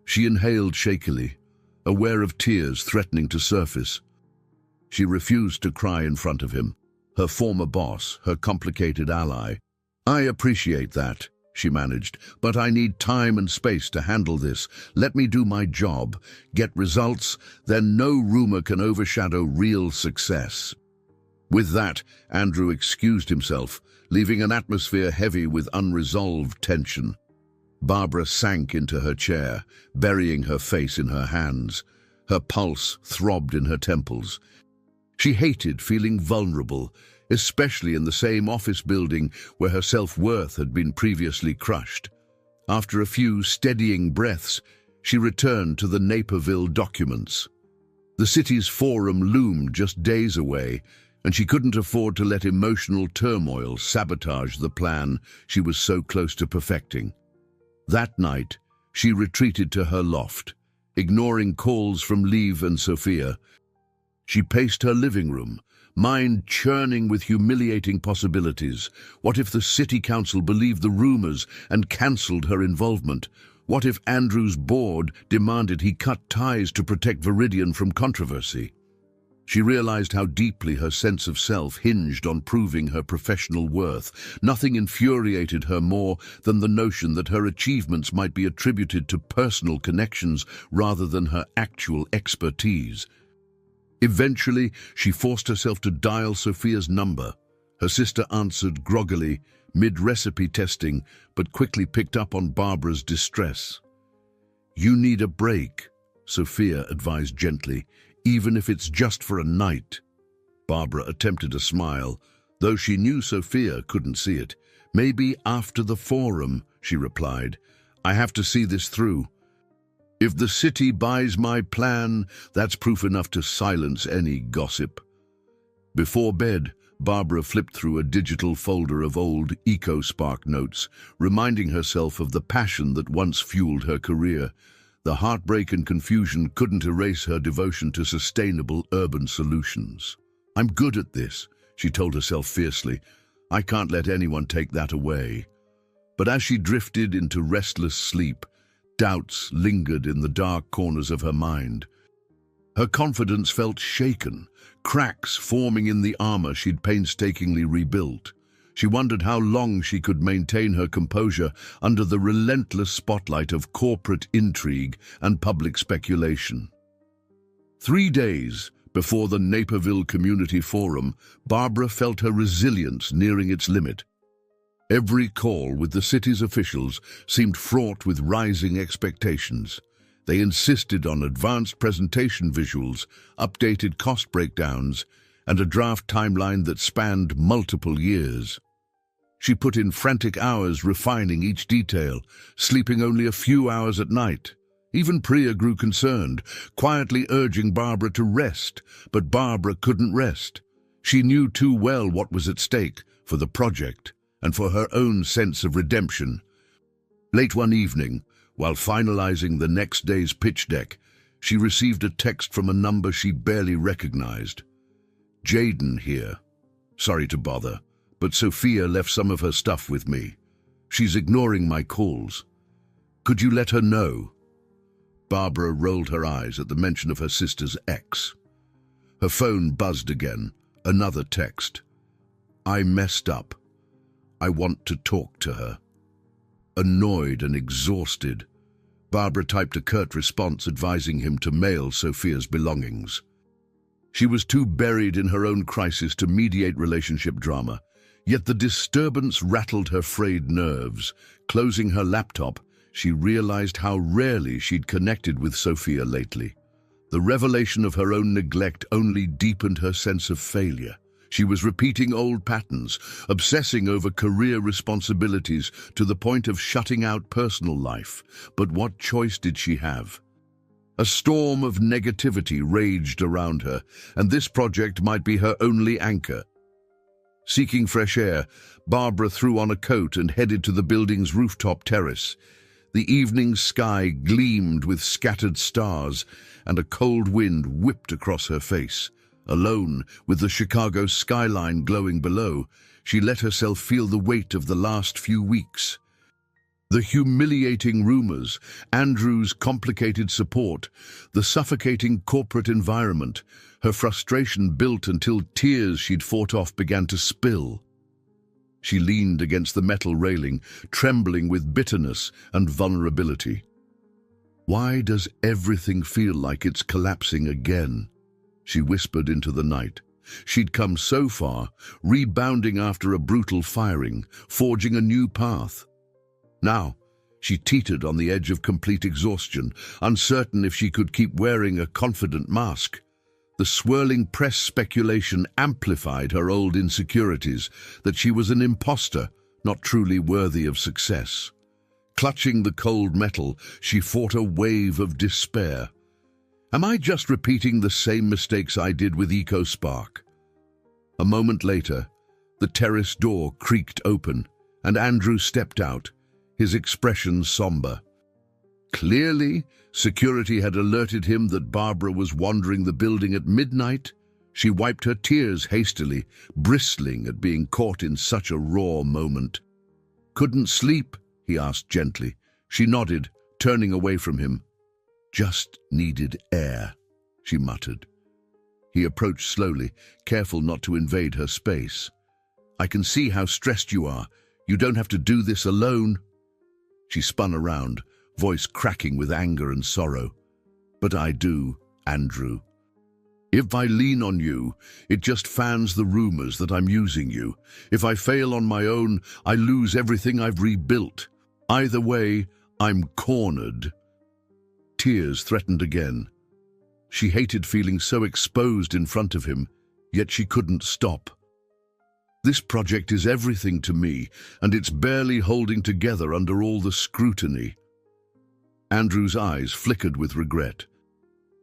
She inhaled shakily, aware of tears threatening to surface. She refused to cry in front of him, her former boss, her complicated ally. "I appreciate that," she managed, "but I need time and space to handle this. Let me do my job, get results, then no rumor can overshadow real success." With that, Andrew excused himself, leaving an atmosphere heavy with unresolved tension. Barbara sank into her chair, burying her face in her hands. Her pulse throbbed in her temples. She hated feeling vulnerable, especially in the same office building where her self-worth had been previously crushed. After a few steadying breaths, she returned to the Naperville documents. The city's forum loomed just days away, and she couldn't afford to let emotional turmoil sabotage the plan she was so close to perfecting. That night, she retreated to her loft, ignoring calls from Liv and Sophia. She paced her living room, mind churning with humiliating possibilities. What if the city council believed the rumors and cancelled her involvement? What if Andrew's board demanded he cut ties to protect Viridian from controversy? She realized how deeply her sense of self hinged on proving her professional worth. Nothing infuriated her more than the notion that her achievements might be attributed to personal connections rather than her actual expertise. Eventually, she forced herself to dial Sophia's number. Her sister answered groggily, mid-recipe testing, but quickly picked up on Barbara's distress. "You need a break," Sophia advised gently, "even if it's just for a night." Barbara attempted a smile, though she knew Sophia couldn't see it. "Maybe after the forum," she replied. "I have to see this through. If the city buys my plan, that's proof enough to silence any gossip." Before bed, Barbara flipped through a digital folder of old EcoSpark notes, reminding herself of the passion that once fueled her career. The heartbreak and confusion couldn't erase her devotion to sustainable urban solutions. "I'm good at this," she told herself fiercely. "I can't let anyone take that away." But as she drifted into restless sleep, doubts lingered in the dark corners of her mind. Her confidence felt shaken, cracks forming in the armor she'd painstakingly rebuilt. She wondered how long she could maintain her composure under the relentless spotlight of corporate intrigue and public speculation. 3 days before the Naperville Community Forum, Barbara felt her resilience nearing its limit. Every call with the city's officials seemed fraught with rising expectations. They insisted on advanced presentation visuals, updated cost breakdowns, and a draft timeline that spanned multiple years. She put in frantic hours refining each detail, sleeping only a few hours at night. Even Priya grew concerned, quietly urging Barbara to rest, but Barbara couldn't rest. She knew too well what was at stake for the project and for her own sense of redemption. Late one evening, while finalizing the next day's pitch deck, she received a text from a number she barely recognized. "Jaden here. Sorry to bother, but Sophia left some of her stuff with me. She's ignoring my calls. Could you let her know?" Barbara rolled her eyes at the mention of her sister's ex. Her phone buzzed again, another text. "I messed up. I want to talk to her." Annoyed and exhausted, Barbara typed a curt response advising him to mail Sophia's belongings. She was too buried in her own crisis to mediate relationship drama, yet the disturbance rattled her frayed nerves. Closing her laptop, she realized how rarely she'd connected with Sophia lately. The revelation of her own neglect only deepened her sense of failure. She was repeating old patterns, obsessing over career responsibilities to the point of shutting out personal life. But what choice did she have? A storm of negativity raged around her, and this project might be her only anchor. Seeking fresh air, Barbara threw on a coat and headed to the building's rooftop terrace. The evening sky gleamed with scattered stars, and a cold wind whipped across her face. Alone, with the Chicago skyline glowing below, she let herself feel the weight of the last few weeks. The humiliating rumors, Andrew's complicated support, the suffocating corporate environment, her frustration built until tears she'd fought off began to spill. She leaned against the metal railing, trembling with bitterness and vulnerability. "Why does everything feel like it's collapsing again?" she whispered into the night. She'd come so far, rebounding after a brutal firing, forging a new path. Now, she teetered on the edge of complete exhaustion, uncertain if she could keep wearing a confident mask. The swirling press speculation amplified her old insecurities, that she was an imposter, not truly worthy of success. Clutching the cold metal, she fought a wave of despair. Am I just repeating the same mistakes I did with EcoSpark? A moment later, the terrace door creaked open, and Andrew stepped out, his expression somber. Clearly, security had alerted him that Barbara was wandering the building at midnight, She wiped her tears hastily, bristling at being caught in such a raw moment. "Couldn't sleep?" he asked gently. She nodded, turning away from him. "Just needed air," she muttered. He approached slowly, careful not to invade her space. "I can see how stressed you are. You don't have to do this alone." She spun around, voice cracking with anger and sorrow. "But I do, Andrew. If I lean on you, it just fans the rumors that I'm using you. If I fail on my own, I lose everything I've rebuilt. Either way, I'm cornered." Tears threatened again. She hated feeling so exposed in front of him, yet she couldn't stop. "This project is everything to me, and it's barely holding together under all the scrutiny." Andrew's eyes flickered with regret.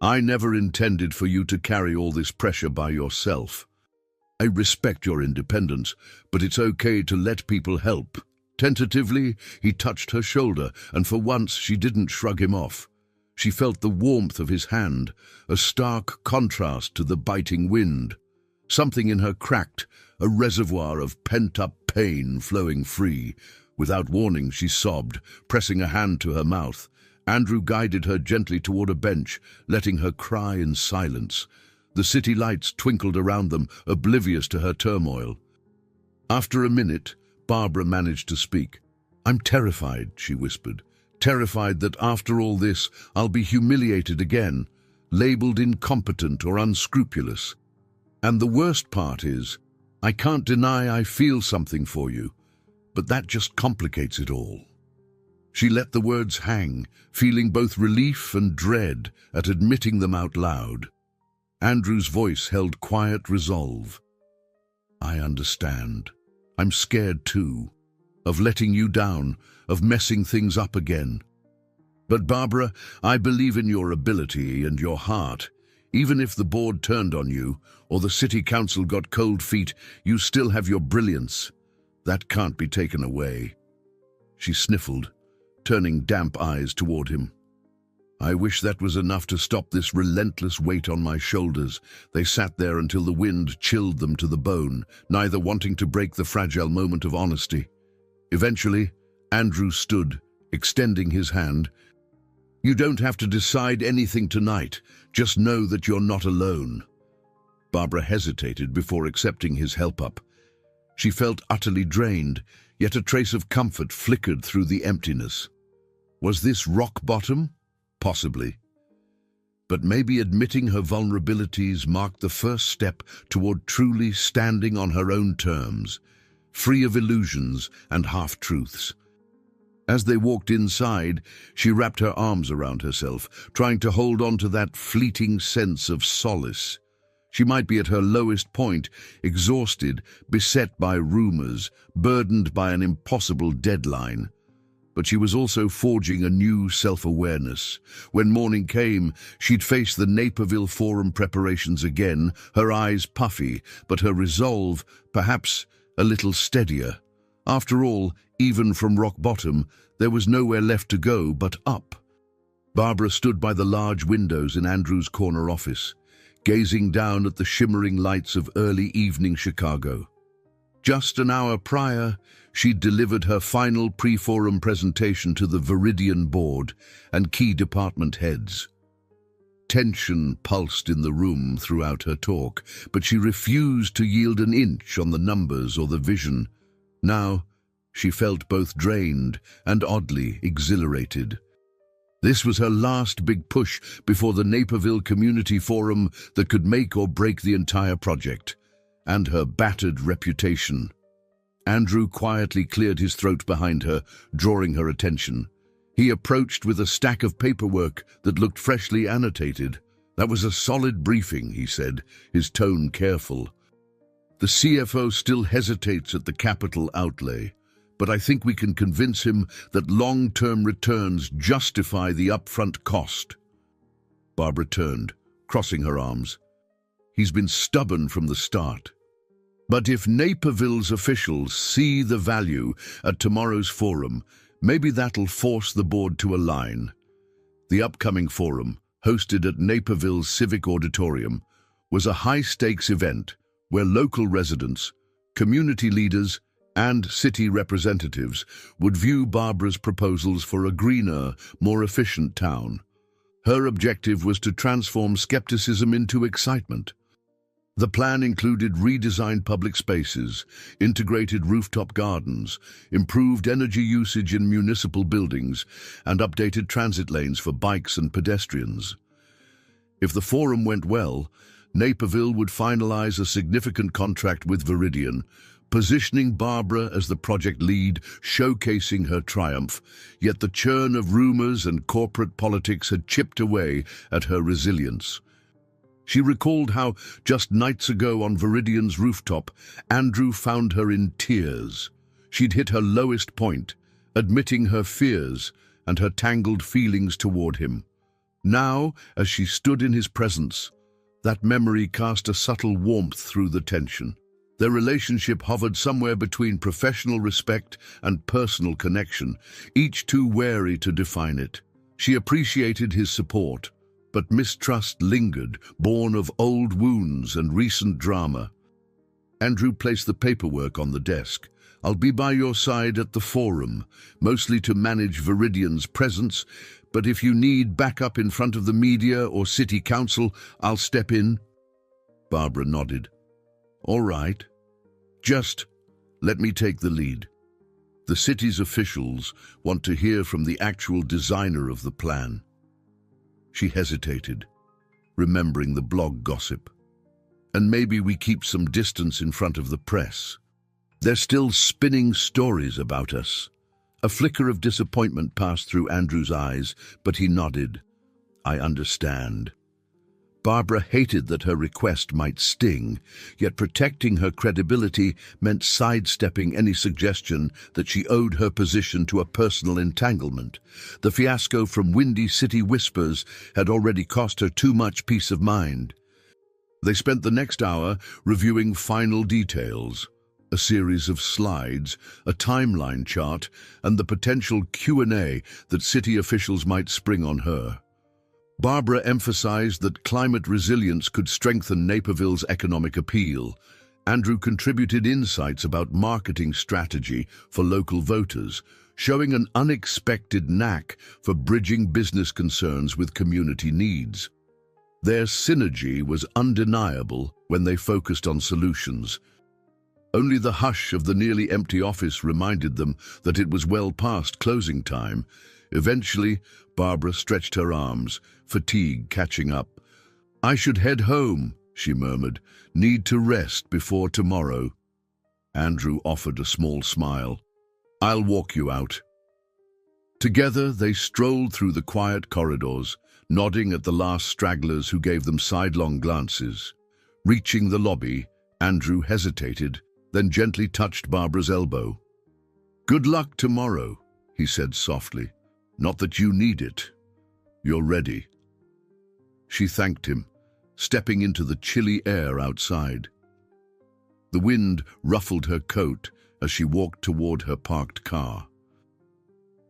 "I never intended for you to carry all this pressure by yourself. I respect your independence, but it's okay to let people help." Tentatively, he touched her shoulder, and for once she didn't shrug him off. She felt the warmth of his hand, a stark contrast to the biting wind. Something in her cracked, a reservoir of pent-up pain flowing free. Without warning, she sobbed, pressing a hand to her mouth. Andrew guided her gently toward a bench, letting her cry in silence. The city lights twinkled around them, oblivious to her turmoil. After a minute, Barbara managed to speak. "I'm terrified," she whispered. "Terrified that after all this, I'll be humiliated again, labeled incompetent or unscrupulous. And the worst part is, I can't deny I feel something for you, but that just complicates it all." She let the words hang, feeling both relief and dread at admitting them out loud. Andrew's voice held quiet resolve. "I understand. I'm scared too, of letting you down, of messing things up again. But Barbara, I believe in your ability and your heart. Even if the board turned on you, or the city council got cold feet, you still have your brilliance. That can't be taken away." She sniffled, turning damp eyes toward him. "I wish that was enough to stop this relentless weight on my shoulders." They sat there until the wind chilled them to the bone, neither wanting to break the fragile moment of honesty. Eventually, Andrew stood, extending his hand. "You don't have to decide anything tonight. Just know that you're not alone." Barbara hesitated before accepting his help up. She felt utterly drained, yet a trace of comfort flickered through the emptiness. Was this rock bottom? Possibly. But maybe admitting her vulnerabilities marked the first step toward truly standing on her own terms, free of illusions and half-truths. As they walked inside, she wrapped her arms around herself, trying to hold on to that fleeting sense of solace. She might be at her lowest point, exhausted, beset by rumors, burdened by an impossible deadline. But she was also forging a new self-awareness. When morning came, she'd face the Naperville Forum preparations again, her eyes puffy, but her resolve, perhaps, a little steadier. After all, even from rock bottom, there was nowhere left to go but up. Barbara stood by the large windows in Andrew's corner office, gazing down at the shimmering lights of early evening Chicago. Just an hour prior, she'd delivered her final pre-forum presentation to the Viridian board and key department heads. Tension pulsed in the room throughout her talk, but she refused to yield an inch on the numbers or the vision. Now, she felt both drained and oddly exhilarated. This was her last big push before the Naperville Community Forum that could make or break the entire project, and her battered reputation. Andrew quietly cleared his throat behind her, drawing her attention. He approached with a stack of paperwork that looked freshly annotated. "That was a solid briefing," he said, his tone careful. "The CFO still hesitates at the capital outlay, but I think we can convince him that long-term returns justify the upfront cost." Barbara turned, crossing her arms. "He's been stubborn from the start. But if Naperville's officials see the value at tomorrow's forum, maybe that'll force the board to align." The upcoming forum, hosted at Naperville's Civic Auditorium, was a high-stakes event where local residents, community leaders, and city representatives would view Barbara's proposals for a greener, more efficient town. Her objective was to transform skepticism into excitement. The plan included redesigned public spaces, integrated rooftop gardens, improved energy usage in municipal buildings, and updated transit lanes for bikes and pedestrians. If the forum went well, Naperville would finalize a significant contract with Viridian, positioning Barbara as the project lead, showcasing her triumph. Yet the churn of rumors and corporate politics had chipped away at her resilience. She recalled how, just nights ago on Viridian's rooftop, Andrew found her in tears. She'd hit her lowest point, admitting her fears and her tangled feelings toward him. Now, as she stood in his presence, that memory cast a subtle warmth through the tension. Their relationship hovered somewhere between professional respect and personal connection, each too wary to define it. She appreciated his support, but mistrust lingered, born of old wounds and recent drama. Andrew placed the paperwork on the desk. "I'll be by your side at the forum, mostly to manage Viridian's presence, but if you need backup in front of the media or city council, I'll step in." Barbara nodded. "All right. Just let me take the lead. The city's officials want to hear from the actual designer of the plan." She hesitated, remembering the blog gossip. "And maybe we keep some distance in front of the press. They're still spinning stories about us." A flicker of disappointment passed through Andrew's eyes, but he nodded. "I understand." Barbara hated that her request might sting, yet protecting her credibility meant sidestepping any suggestion that she owed her position to a personal entanglement. The fiasco from Windy City Whispers had already cost her too much peace of mind. They spent the next hour reviewing final details, a series of slides, a timeline chart, and the potential Q&A that city officials might spring on her. Barbara emphasized that climate resilience could strengthen Naperville's economic appeal. Andrew contributed insights about marketing strategy for local voters, showing an unexpected knack for bridging business concerns with community needs. Their synergy was undeniable when they focused on solutions. Only the hush of the nearly empty office reminded them that it was well past closing time. Eventually, Barbara stretched her arms, fatigue catching up. "I should head home," she murmured. "Need to rest before tomorrow." Andrew offered a small smile. "I'll walk you out." Together, they strolled through the quiet corridors, nodding at the last stragglers who gave them sidelong glances. Reaching the lobby, Andrew hesitated, then gently touched Barbara's elbow. "Good luck tomorrow," he said softly. "Not that you need it. You're ready." She thanked him, stepping into the chilly air outside. The wind ruffled her coat as she walked toward her parked car.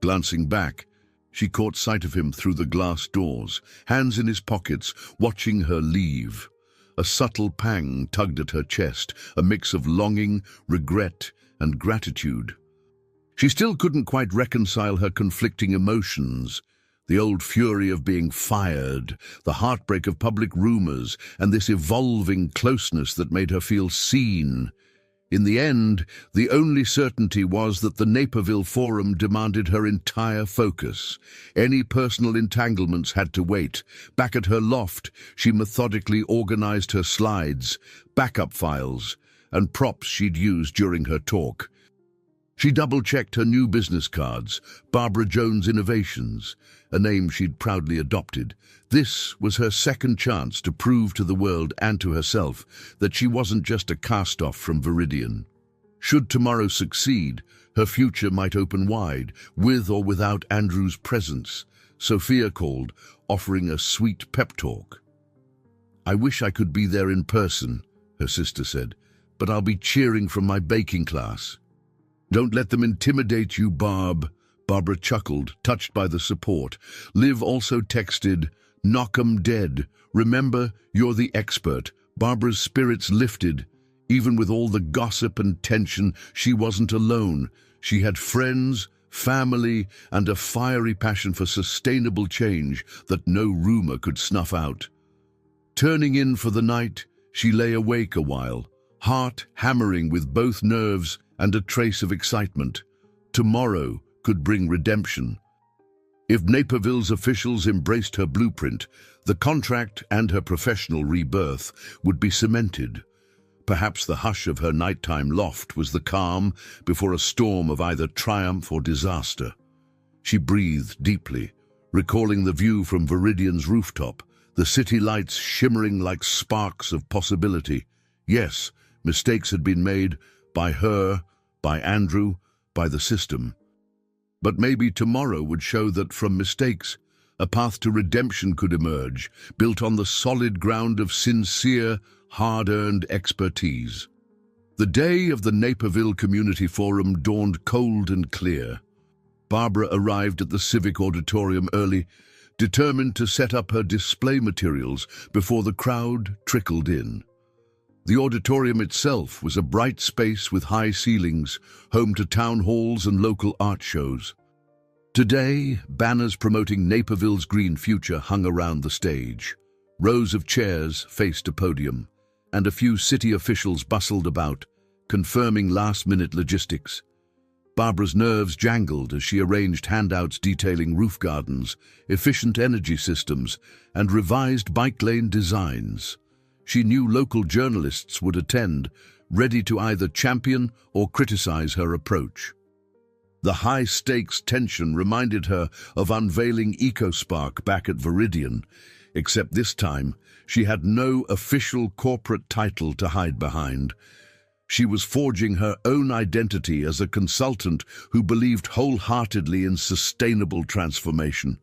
Glancing back, she caught sight of him through the glass doors, hands in his pockets, watching her leave. A subtle pang tugged at her chest, a mix of longing, regret, and gratitude. She still couldn't quite reconcile her conflicting emotions. The old fury of being fired, the heartbreak of public rumors, and this evolving closeness that made her feel seen. In the end, the only certainty was that the Naperville Forum demanded her entire focus. Any personal entanglements had to wait. Back at her loft, she methodically organized her slides, backup files, and props she'd used during her talk. She double-checked her new business cards, Barbara Jones Innovations, a name she'd proudly adopted. This was her second chance to prove to the world and to herself that she wasn't just a cast-off from Viridian. Should tomorrow succeed, her future might open wide, with or without Andrew's presence. Sophia called, offering a sweet pep talk. "I wish I could be there in person," her sister said, "but I'll be cheering from my baking class." "Don't let them intimidate you, Barb," Barbara chuckled, touched by the support. Liv also texted, "Knock 'em dead. Remember, you're the expert. Barbara's spirits lifted. Even with all the gossip and tension, she wasn't alone. She had friends, family, and a fiery passion for sustainable change that no rumor could snuff out. Turning in for the night, she lay awake a while, heart hammering with both nerves and a trace of excitement. Tomorrow could bring redemption. If Naperville's officials embraced her blueprint, the contract and her professional rebirth would be cemented. Perhaps the hush of her nighttime loft was the calm before a storm of either triumph or disaster. She breathed deeply, recalling the view from Viridian's rooftop, the city lights shimmering like sparks of possibility. Yes, mistakes had been made by her, by Andrew, by the system. But maybe tomorrow would show that from mistakes, a path to redemption could emerge, built on the solid ground of sincere, hard-earned expertise. The day of the Naperville Community Forum dawned cold and clear. Barbara arrived at the Civic Auditorium early, determined to set up her display materials before the crowd trickled in. The auditorium itself was a bright space with high ceilings, home to town halls and local art shows. Today, banners promoting Naperville's green future hung around the stage. Rows of chairs faced a podium, and a few city officials bustled about, confirming last-minute logistics. Barbara's nerves jangled as she arranged handouts detailing roof gardens, efficient energy systems, and revised bike lane designs. She knew local journalists would attend, ready to either champion or criticize her approach. The high-stakes tension reminded her of unveiling EcoSpark back at Viridian, except this time she had no official corporate title to hide behind. She was forging her own identity as a consultant who believed wholeheartedly in sustainable transformation.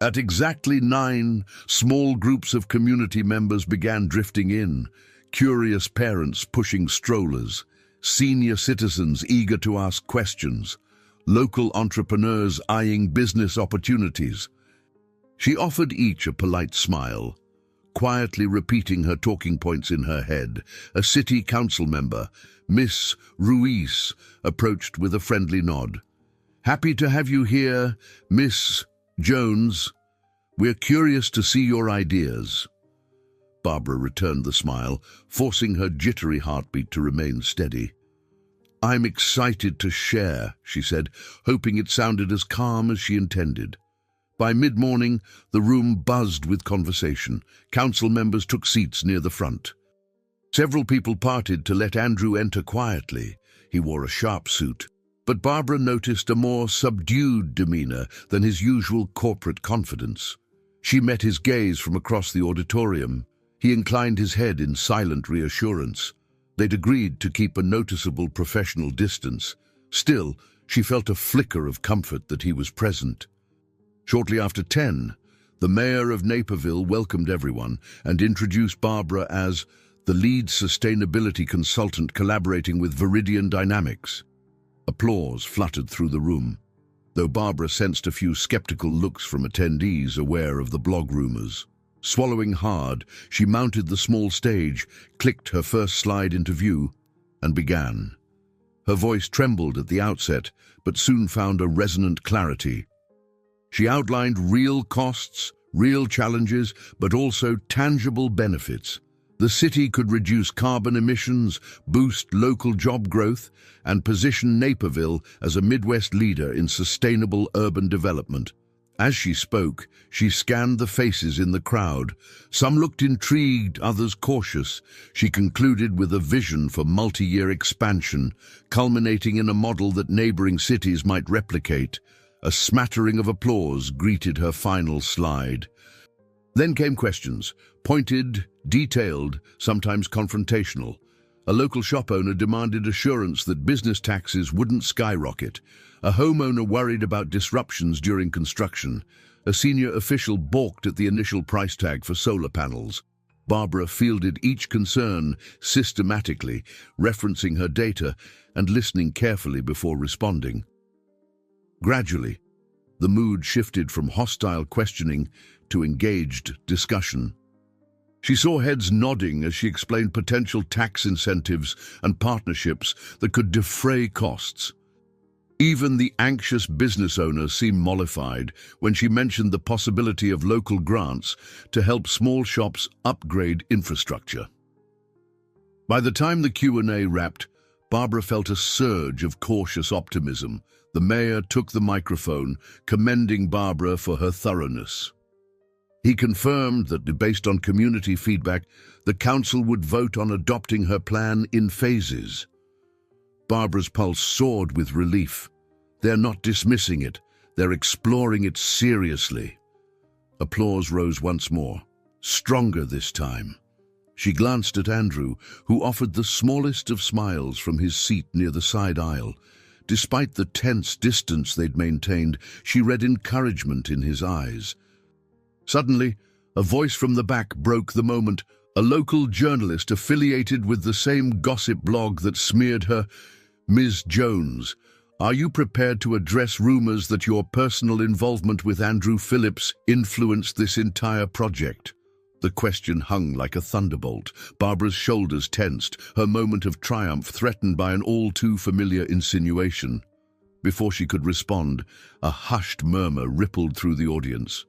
At exactly 9, small groups of community members began drifting in, curious parents pushing strollers, senior citizens eager to ask questions, local entrepreneurs eyeing business opportunities. She offered each a polite smile, quietly repeating her talking points in her head. A city council member, Miss Ruiz, approached with a friendly nod. "Happy to have you here, Miss Jones. We're curious to see your ideas." Barbara returned the smile, forcing her jittery heartbeat to remain steady. "I'm excited to share," she said, hoping it sounded as calm as she intended. By mid-morning, the room buzzed with conversation. Council members took seats near the front. Several people parted to let Andrew enter quietly. He wore a sharp suit, but Barbara noticed a more subdued demeanor than his usual corporate confidence. She met his gaze from across the auditorium. He inclined his head in silent reassurance. They'd agreed to keep a noticeable professional distance. Still, she felt a flicker of comfort that he was present. Shortly after 10, the mayor of Naperville welcomed everyone and introduced Barbara as the lead sustainability consultant collaborating with Viridian Dynamics. Applause fluttered through the room, though Barbara sensed a few skeptical looks from attendees aware of the blog rumors. Swallowing hard, she mounted the small stage, clicked her first slide into view, and began. Her voice trembled at the outset, but soon found a resonant clarity. She outlined real costs, real challenges, but also tangible benefits. The city could reduce carbon emissions, boost local job growth, and position Naperville as a Midwest leader in sustainable urban development. As she spoke, she scanned the faces in the crowd. Some looked intrigued, others cautious. She concluded with a vision for multi-year expansion, culminating in a model that neighboring cities might replicate. A smattering of applause greeted her final slide. Then came questions, pointed, detailed, sometimes confrontational. A local shop owner demanded assurance that business taxes wouldn't skyrocket. A homeowner worried about disruptions during construction. A senior official balked at the initial price tag for solar panels. Barbara fielded each concern systematically, referencing her data and listening carefully before responding. Gradually, the mood shifted from hostile questioning to engaged discussion. She saw heads nodding as she explained potential tax incentives and partnerships that could defray costs. Even the anxious business owner seemed mollified when she mentioned the possibility of local grants to help small shops upgrade infrastructure. By the time the Q&A wrapped, Barbara felt a surge of cautious optimism. The mayor took the microphone, commending Barbara for her thoroughness. He confirmed that, based on community feedback, the council would vote on adopting her plan in phases. Barbara's pulse soared with relief. They're not dismissing it, they're exploring it seriously. Applause rose once more, stronger this time. She glanced at Andrew, who offered the smallest of smiles from his seat near the side aisle. Despite the tense distance they'd maintained, she read encouragement in his eyes. Suddenly, a voice from the back broke the moment. A local journalist affiliated with the same gossip blog that smeared her. "Ms. Jones, are you prepared to address rumors that your personal involvement with Andrew Phillips influenced this entire project?" The question hung like a thunderbolt. Barbara's shoulders tensed, her moment of triumph threatened by an all-too-familiar insinuation. Before she could respond, a hushed murmur rippled through the audience.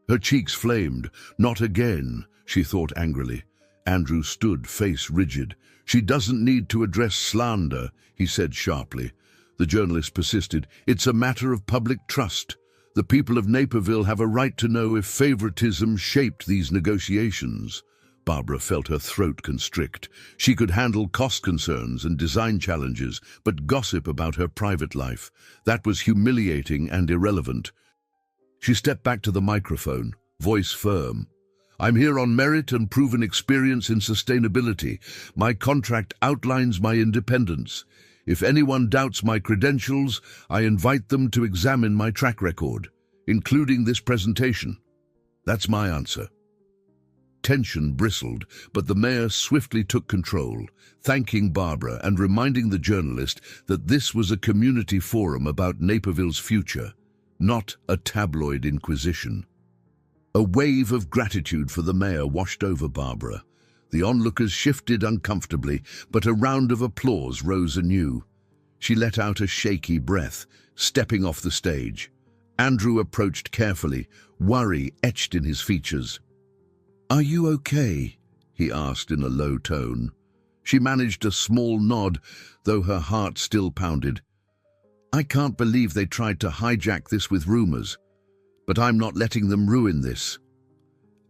Her cheeks flamed. "Not again," she thought angrily. Andrew stood, face rigid. "She doesn't need to address slander," he said sharply. The journalist persisted. "It's a matter of public trust. The people of Naperville have a right to know if favoritism shaped these negotiations." Barbara felt her throat constrict. She could handle cost concerns and design challenges, but gossip about her private life, that was humiliating and irrelevant. She stepped back to the microphone, voice firm. "I'm here on merit and proven experience in sustainability. My contract outlines my independence. If anyone doubts my credentials, I invite them to examine my track record, including this presentation." That's my answer. Tension bristled, but the mayor swiftly took control, thanking Barbara and reminding the journalist that this was a community forum about Naperville's future, not a tabloid inquisition. A wave of gratitude for the mayor washed over Barbara. The onlookers shifted uncomfortably, but a round of applause rose anew. She let out a shaky breath, stepping off the stage. Andrew approached carefully, worry etched in his features. "Are you okay?" he asked in a low tone. She managed a small nod, though her heart still pounded. "I can't believe they tried to hijack this with rumors, but I'm not letting them ruin this."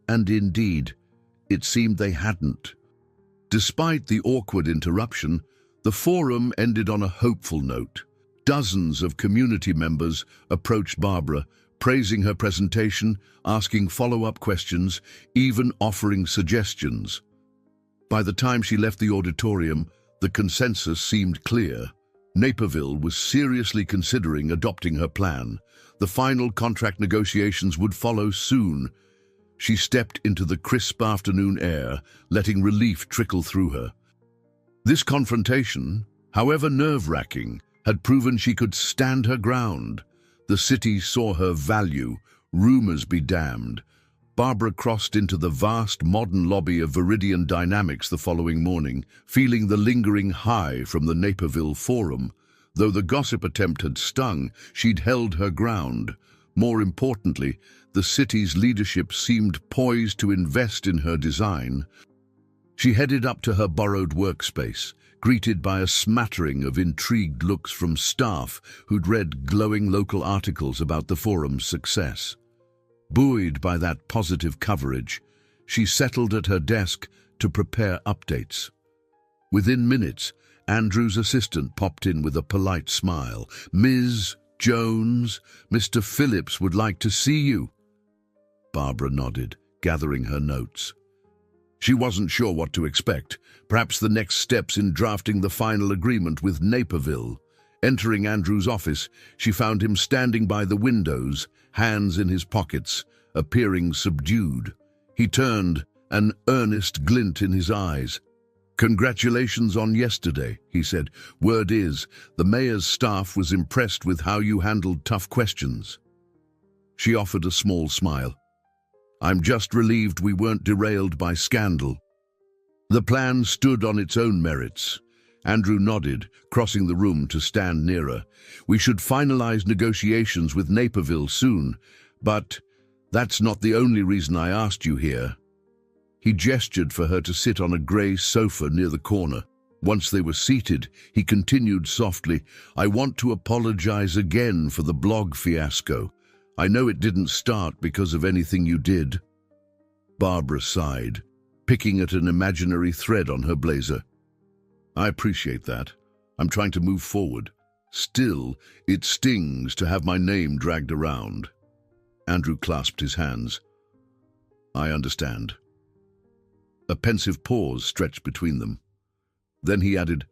And indeed, it seemed they hadn't. Despite the awkward interruption, the forum ended on a hopeful note. Dozens of community members approached Barbara, praising her presentation, asking follow-up questions, even offering suggestions. By the time she left the auditorium, the consensus seemed clear. Naperville was seriously considering adopting her plan. The final contract negotiations would follow soon. She stepped into the crisp afternoon air, letting relief trickle through her. This confrontation, however nerve-wracking, had proven she could stand her ground. The city saw her value, rumors be damned. Barbara crossed into the vast modern lobby of Viridian Dynamics the following morning, feeling the lingering high from the Naperville Forum. Though the gossip attempt had stung, she'd held her ground. More importantly, the city's leadership seemed poised to invest in her design. She headed up to her borrowed workspace, greeted by a smattering of intrigued looks from staff who'd read glowing local articles about the forum's success. Buoyed by that positive coverage, she settled at her desk to prepare updates. Within minutes, Andrew's assistant popped in with a polite smile. "Ms. Jones, Mr. Phillips would like to see you." Barbara nodded, gathering her notes. She wasn't sure what to expect, perhaps the next steps in drafting the final agreement with Naperville. Entering Andrew's office, she found him standing by the windows, hands in his pockets, appearing subdued. He turned, an earnest glint in his eyes. "Congratulations on yesterday," he said. "Word is, the mayor's staff was impressed with how you handled tough questions." She offered a small smile. I'm just relieved we weren't derailed by scandal. The plan stood on its own merits. Andrew nodded, crossing the room to stand nearer. We should finalize negotiations with Naperville soon, but that's not the only reason I asked you here. He gestured for her to sit on a grey sofa near the corner. Once they were seated, he continued softly, I want to apologize again for the blog fiasco. I know it didn't start because of anything you did. Barbara sighed, picking at an imaginary thread on her blazer. I appreciate that. I'm trying to move forward. Still, it stings to have my name dragged around. Andrew clasped his hands. I understand. A pensive pause stretched between them. Then he added,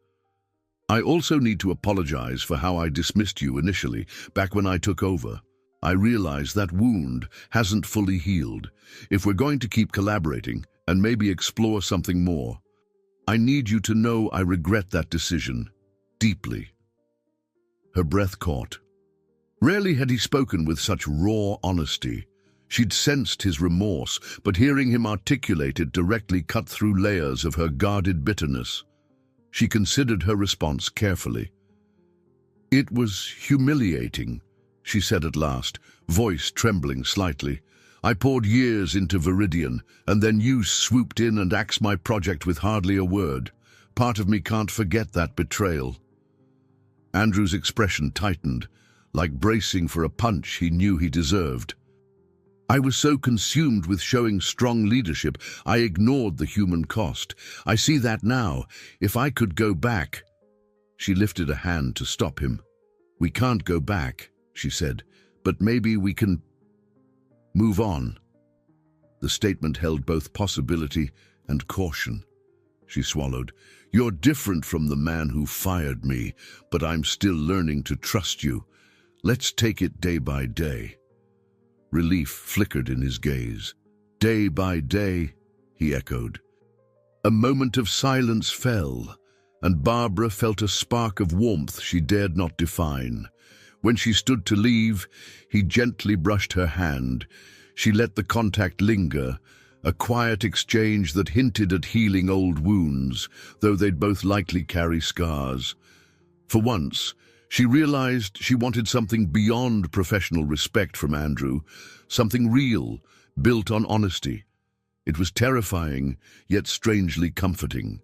I also need to apologize for how I dismissed you initially, back when I took over. I realize that wound hasn't fully healed. If we're going to keep collaborating and maybe explore something more, I need you to know I regret that decision deeply. Her breath caught. Rarely had he spoken with such raw honesty. She'd sensed his remorse, but hearing him articulate it directly cut through layers of her guarded bitterness. She considered her response carefully. It was humiliating, she said at last, voice trembling slightly. I poured years into Viridian, and then you swooped in and axed my project with hardly a word. Part of me can't forget that betrayal. Andrew's expression tightened, like bracing for a punch he knew he deserved. I was so consumed with showing strong leadership, I ignored the human cost. I see that now. If I could go back... She lifted a hand to stop him. We can't go back, she said, but maybe we can move on. The statement held both possibility and caution. She swallowed. You're different from the man who fired me, but I'm still learning to trust you. Let's take it day by day. Relief flickered in his gaze. Day by day, he echoed. A moment of silence fell, and Barbara felt a spark of warmth she dared not define. When she stood to leave, he gently brushed her hand. She let the contact linger, a quiet exchange that hinted at healing old wounds, though they'd both likely carry scars. For once, she realized she wanted something beyond professional respect from Andrew, something real, built on honesty. It was terrifying, yet strangely comforting.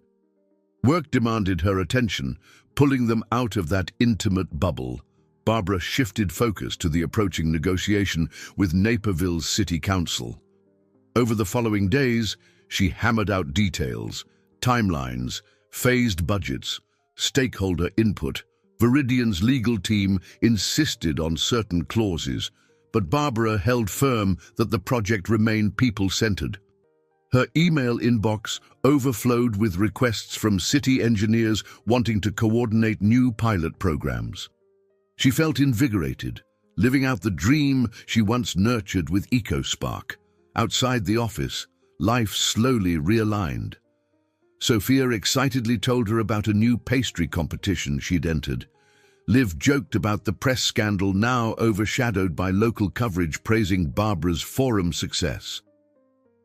Work demanded her attention, pulling them out of that intimate bubble. Barbara shifted focus to the approaching negotiation with Naperville's city council. Over the following days, she hammered out details, timelines, phased budgets, stakeholder input. Viridian's legal team insisted on certain clauses, but Barbara held firm that the project remained people-centered. Her email inbox overflowed with requests from city engineers wanting to coordinate new pilot programs. She felt invigorated, living out the dream she once nurtured with EcoSpark. Outside the office, life slowly realigned. Sophia excitedly told her about a new pastry competition she'd entered. Liv joked about the press scandal now overshadowed by local coverage praising Barbara's forum success.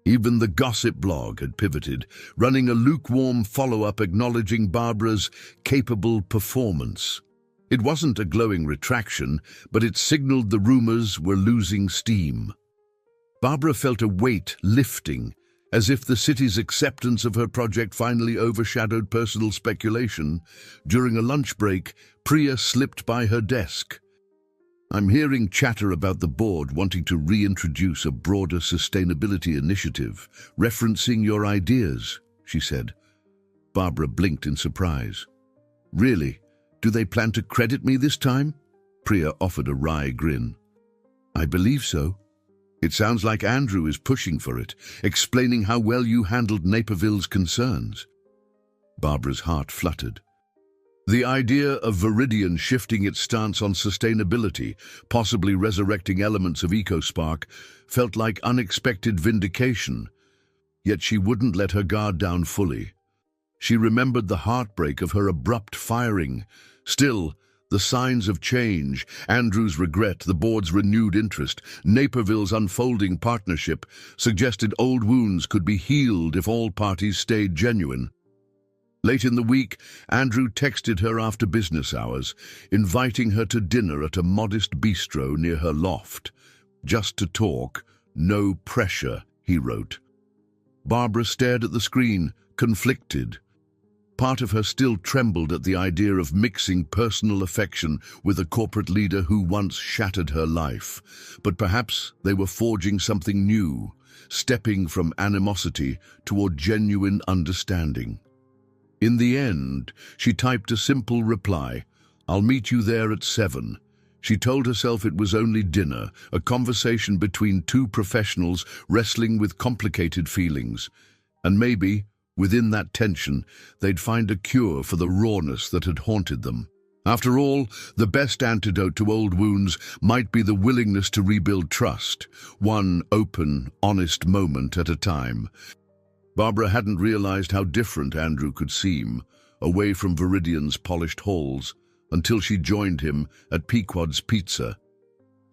Even the gossip blog had pivoted, running a lukewarm follow-up acknowledging Barbara's capable performance. It wasn't a glowing retraction, but it signaled the rumors were losing steam. Barbara felt a weight lifting, as if the city's acceptance of her project finally overshadowed personal speculation. During a lunch break, Priya slipped by her desk. I'm hearing chatter about the board wanting to reintroduce a broader sustainability initiative, referencing your ideas, she said. Barbara blinked in surprise. Really? Do they plan to credit me this time? Priya offered a wry grin. I believe so. It sounds like Andrew is pushing for it, explaining how well you handled Naperville's concerns. Barbara's heart fluttered. The idea of Viridian shifting its stance on sustainability, possibly resurrecting elements of EcoSpark, felt like unexpected vindication. Yet she wouldn't let her guard down fully. She remembered the heartbreak of her abrupt firing. Still, The signs of change, Andrew's regret, the board's renewed interest, Naperville's unfolding partnership, suggested old wounds could be healed if all parties stayed genuine. Late in the week, Andrew texted her after business hours, inviting her to dinner at a modest bistro near her loft. Just to talk, no pressure, he wrote. Barbara stared at the screen, conflicted. Part of her still trembled at the idea of mixing personal affection with a corporate leader who once shattered her life. But perhaps they were forging something new, stepping from animosity toward genuine understanding. In the end, she typed a simple reply, "I'll meet you there at 7. She told herself it was only dinner, a conversation between two professionals wrestling with complicated feelings. And maybe, within that tension, they'd find a cure for the rawness that had haunted them. After all, the best antidote to old wounds might be the willingness to rebuild trust, one open, honest moment at a time. Barbara hadn't realized how different Andrew could seem, away from Viridian's polished halls, until she joined him at Pequod's Pizza,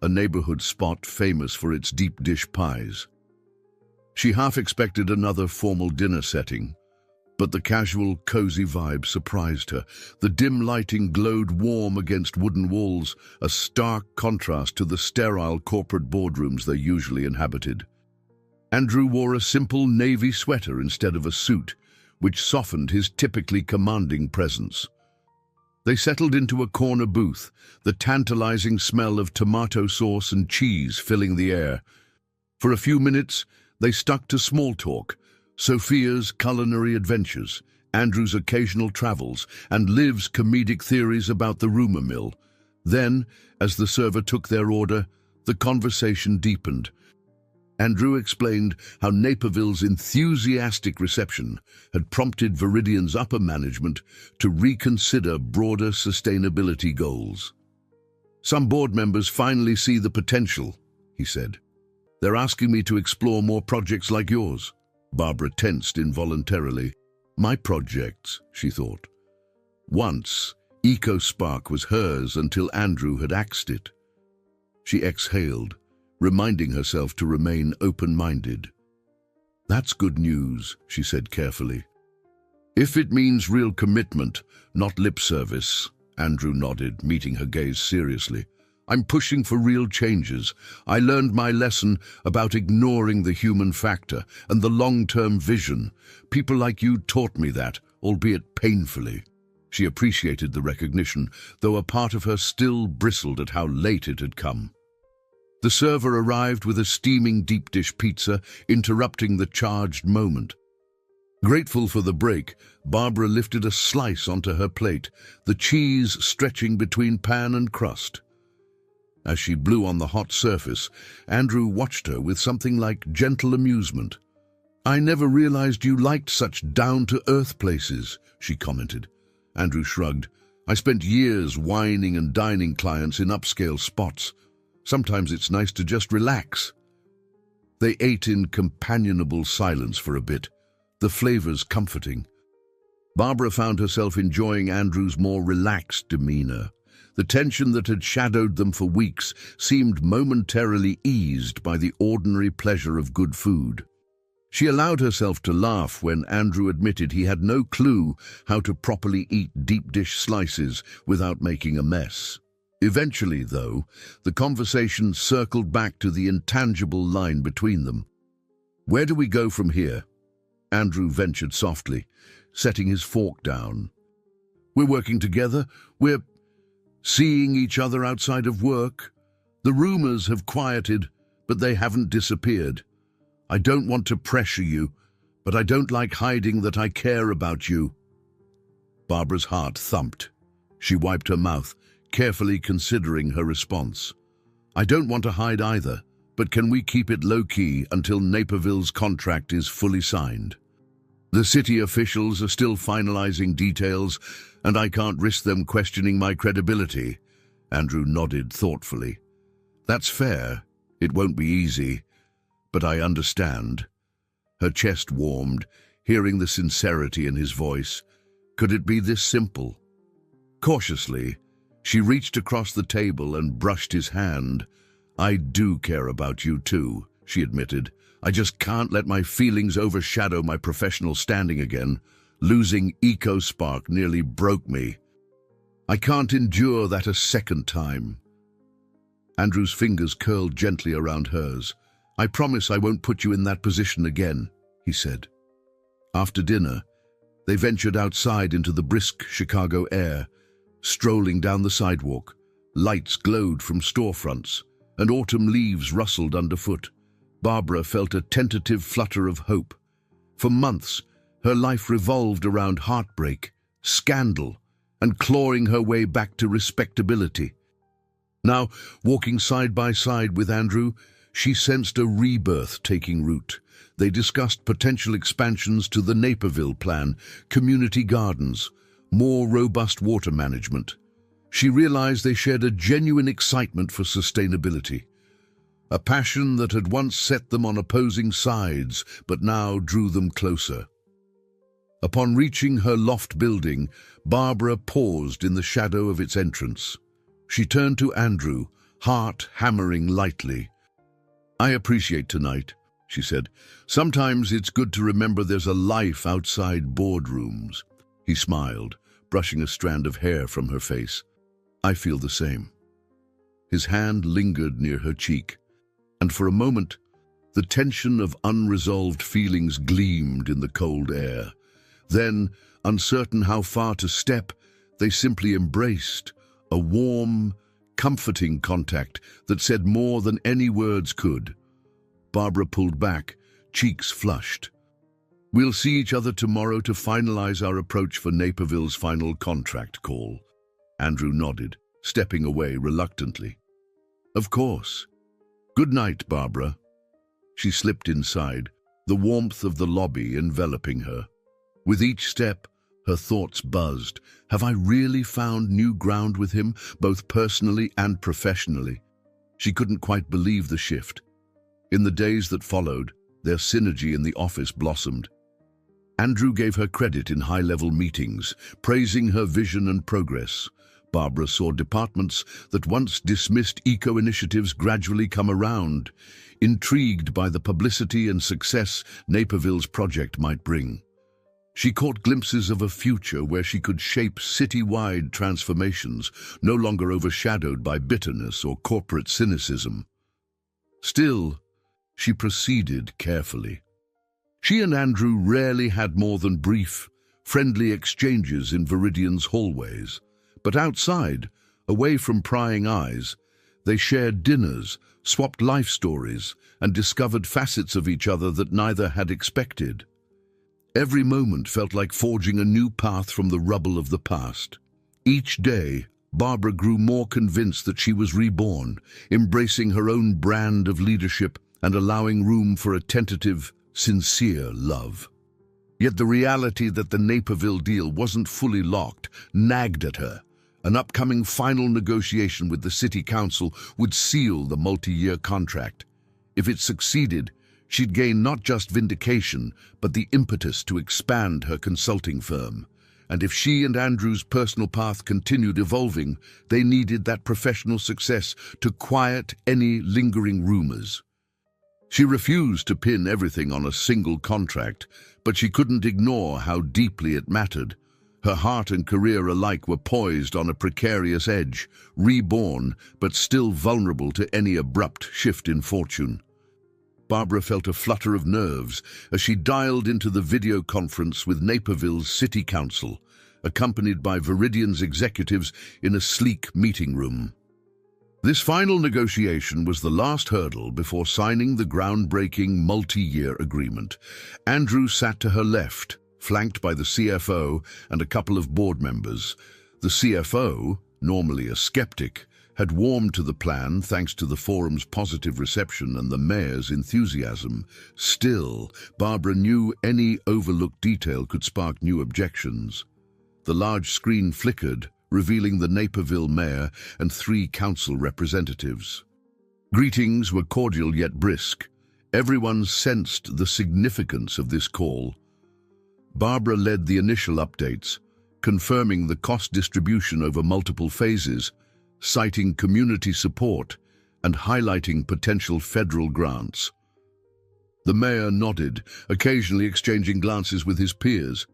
a neighborhood spot famous for its deep dish pies. She half expected another formal dinner setting, but the casual, cozy vibe surprised her. The dim lighting glowed warm against wooden walls, a stark contrast to the sterile corporate boardrooms they usually inhabited. Andrew wore a simple navy sweater instead of a suit, which softened his typically commanding presence. They settled into a corner booth, the tantalizing smell of tomato sauce and cheese filling the air. For a few minutes, they stuck to small talk, Sophia's culinary adventures, Andrew's occasional travels, and Liv's comedic theories about the rumor mill. Then, as the server took their order, the conversation deepened. Andrew explained how Naperville's enthusiastic reception had prompted Viridian's upper management to reconsider broader sustainability goals. "Some board members finally see the potential," he said. "They're asking me to explore more projects like yours." Barbara tensed involuntarily. "My projects," she thought. Once, EcoSpark was hers until Andrew had axed it. She exhaled, reminding herself to remain open-minded. "That's good news," she said carefully. "If it means real commitment, not lip service," Andrew nodded, meeting her gaze seriously. "I'm pushing for real changes. I learned my lesson about ignoring the human factor and the long-term vision. People like you taught me that, albeit painfully." She appreciated the recognition, though a part of her still bristled at how late it had come. The server arrived with a steaming deep dish pizza, interrupting the charged moment. Grateful for the break, Barbara lifted a slice onto her plate, the cheese stretching between pan and crust. As she blew on the hot surface, Andrew watched her with something like gentle amusement. "I never realized you liked such down-to-earth places," she commented. Andrew shrugged. "I spent years wining and dining clients in upscale spots. Sometimes it's nice to just relax." They ate in companionable silence for a bit, the flavors comforting. Barbara found herself enjoying Andrew's more relaxed demeanor. The tension that had shadowed them for weeks seemed momentarily eased by the ordinary pleasure of good food. She allowed herself to laugh when Andrew admitted he had no clue how to properly eat deep dish slices without making a mess. Eventually, though, the conversation circled back to the intangible line between them. "Where do we go from here?" Andrew ventured softly, setting his fork down. "We're working together. We're seeing each other outside of work. The rumors have quieted, but they haven't disappeared. I don't want to pressure you, but I don't like hiding that I care about you." Barbara's heart thumped. She wiped her mouth, carefully considering her response. "I don't want to hide either, but can we keep it low-key until Naperville's contract is fully signed? The city officials are still finalizing details, and I can't risk them questioning my credibility." Andrew nodded thoughtfully. "That's fair. It won't be easy, but I understand." Her chest warmed, hearing the sincerity in his voice. Could it be this simple? Cautiously, She reached across the table and brushed his hand. "I do care about you too," she admitted. "I just can't let my feelings overshadow my professional standing again. Losing EcoSpark nearly broke me. I can't endure that a second time." Andrew's fingers curled gently around hers. "I promise I won't put you in that position again," he said. After dinner, they ventured outside into the brisk Chicago air. Strolling down the sidewalk, lights glowed from storefronts, and autumn leaves rustled underfoot. Barbara felt a tentative flutter of hope. For months, her life revolved around heartbreak, scandal, and clawing her way back to respectability. Now, walking side by side with Andrew, she sensed a rebirth taking root. They discussed potential expansions to the Naperville plan, community gardens, more robust water management. She realized they shared a genuine excitement for sustainability, a passion that had once set them on opposing sides but now drew them closer. Upon reaching her loft building, Barbara paused in the shadow of its entrance. She turned to Andrew, heart hammering lightly. "I appreciate tonight," she said. "Sometimes it's good to remember there's a life outside boardrooms." He smiled, brushing a strand of hair from her face. "I feel the same." His hand lingered near her cheek, and for a moment, the tension of unresolved feelings gleamed in the cold air. Then, uncertain how far to step, they simply embraced, a warm, comforting contact that said more than any words could. Barbara pulled back, cheeks flushed. "We'll see each other tomorrow to finalize our approach for Naperville's final contract call." Andrew nodded, stepping away reluctantly. "Of course. Good night, Barbara." She slipped inside, the warmth of the lobby enveloping her. With each step, her thoughts buzzed. Have I really found new ground with him, both personally and professionally? She couldn't quite believe the shift. In the days that followed, their synergy in the office blossomed. Andrew gave her credit in high-level meetings, praising her vision and progress. Barbara saw departments that once dismissed eco-initiatives gradually come around, intrigued by the publicity and success Naperville's project might bring. She caught glimpses of a future where she could shape city-wide transformations, no longer overshadowed by bitterness or corporate cynicism. Still, she proceeded carefully. She and Andrew rarely had more than brief, friendly exchanges in Viridian's hallways. But outside, away from prying eyes, they shared dinners, swapped life stories, and discovered facets of each other that neither had expected. Every moment felt like forging a new path from the rubble of the past. Each day, Barbara grew more convinced that she was reborn, embracing her own brand of leadership and allowing room for a tentative, sincere love. Yet the reality that the Naperville deal wasn't fully locked nagged at her. An upcoming final negotiation with the city council would seal the multi-year contract. If it succeeded, she'd gain not just vindication, but the impetus to expand her consulting firm. And if she and Andrew's personal path continued evolving, they needed that professional success to quiet any lingering rumors. She refused to pin everything on a single contract, but she couldn't ignore how deeply it mattered. Her heart and career alike were poised on a precarious edge, reborn, but still vulnerable to any abrupt shift in fortune. Barbara felt a flutter of nerves as she dialed into the video conference with Naperville's City Council, accompanied by Viridian's executives in a sleek meeting room. This final negotiation was the last hurdle before signing the groundbreaking multi-year agreement. Andrew sat to her left, flanked by the CFO and a couple of board members. The CFO, normally a skeptic, had warmed to the plan thanks to the forum's positive reception and the mayor's enthusiasm. Still, Barbara knew any overlooked detail could spark new objections. The large screen flickered, revealing the Naperville mayor and 3 council representatives. Greetings were cordial yet brisk. Everyone sensed the significance of this call. Barbara led the initial updates, confirming the cost distribution over multiple phases, citing community support, and highlighting potential federal grants. The mayor nodded, occasionally exchanging glances with his peers.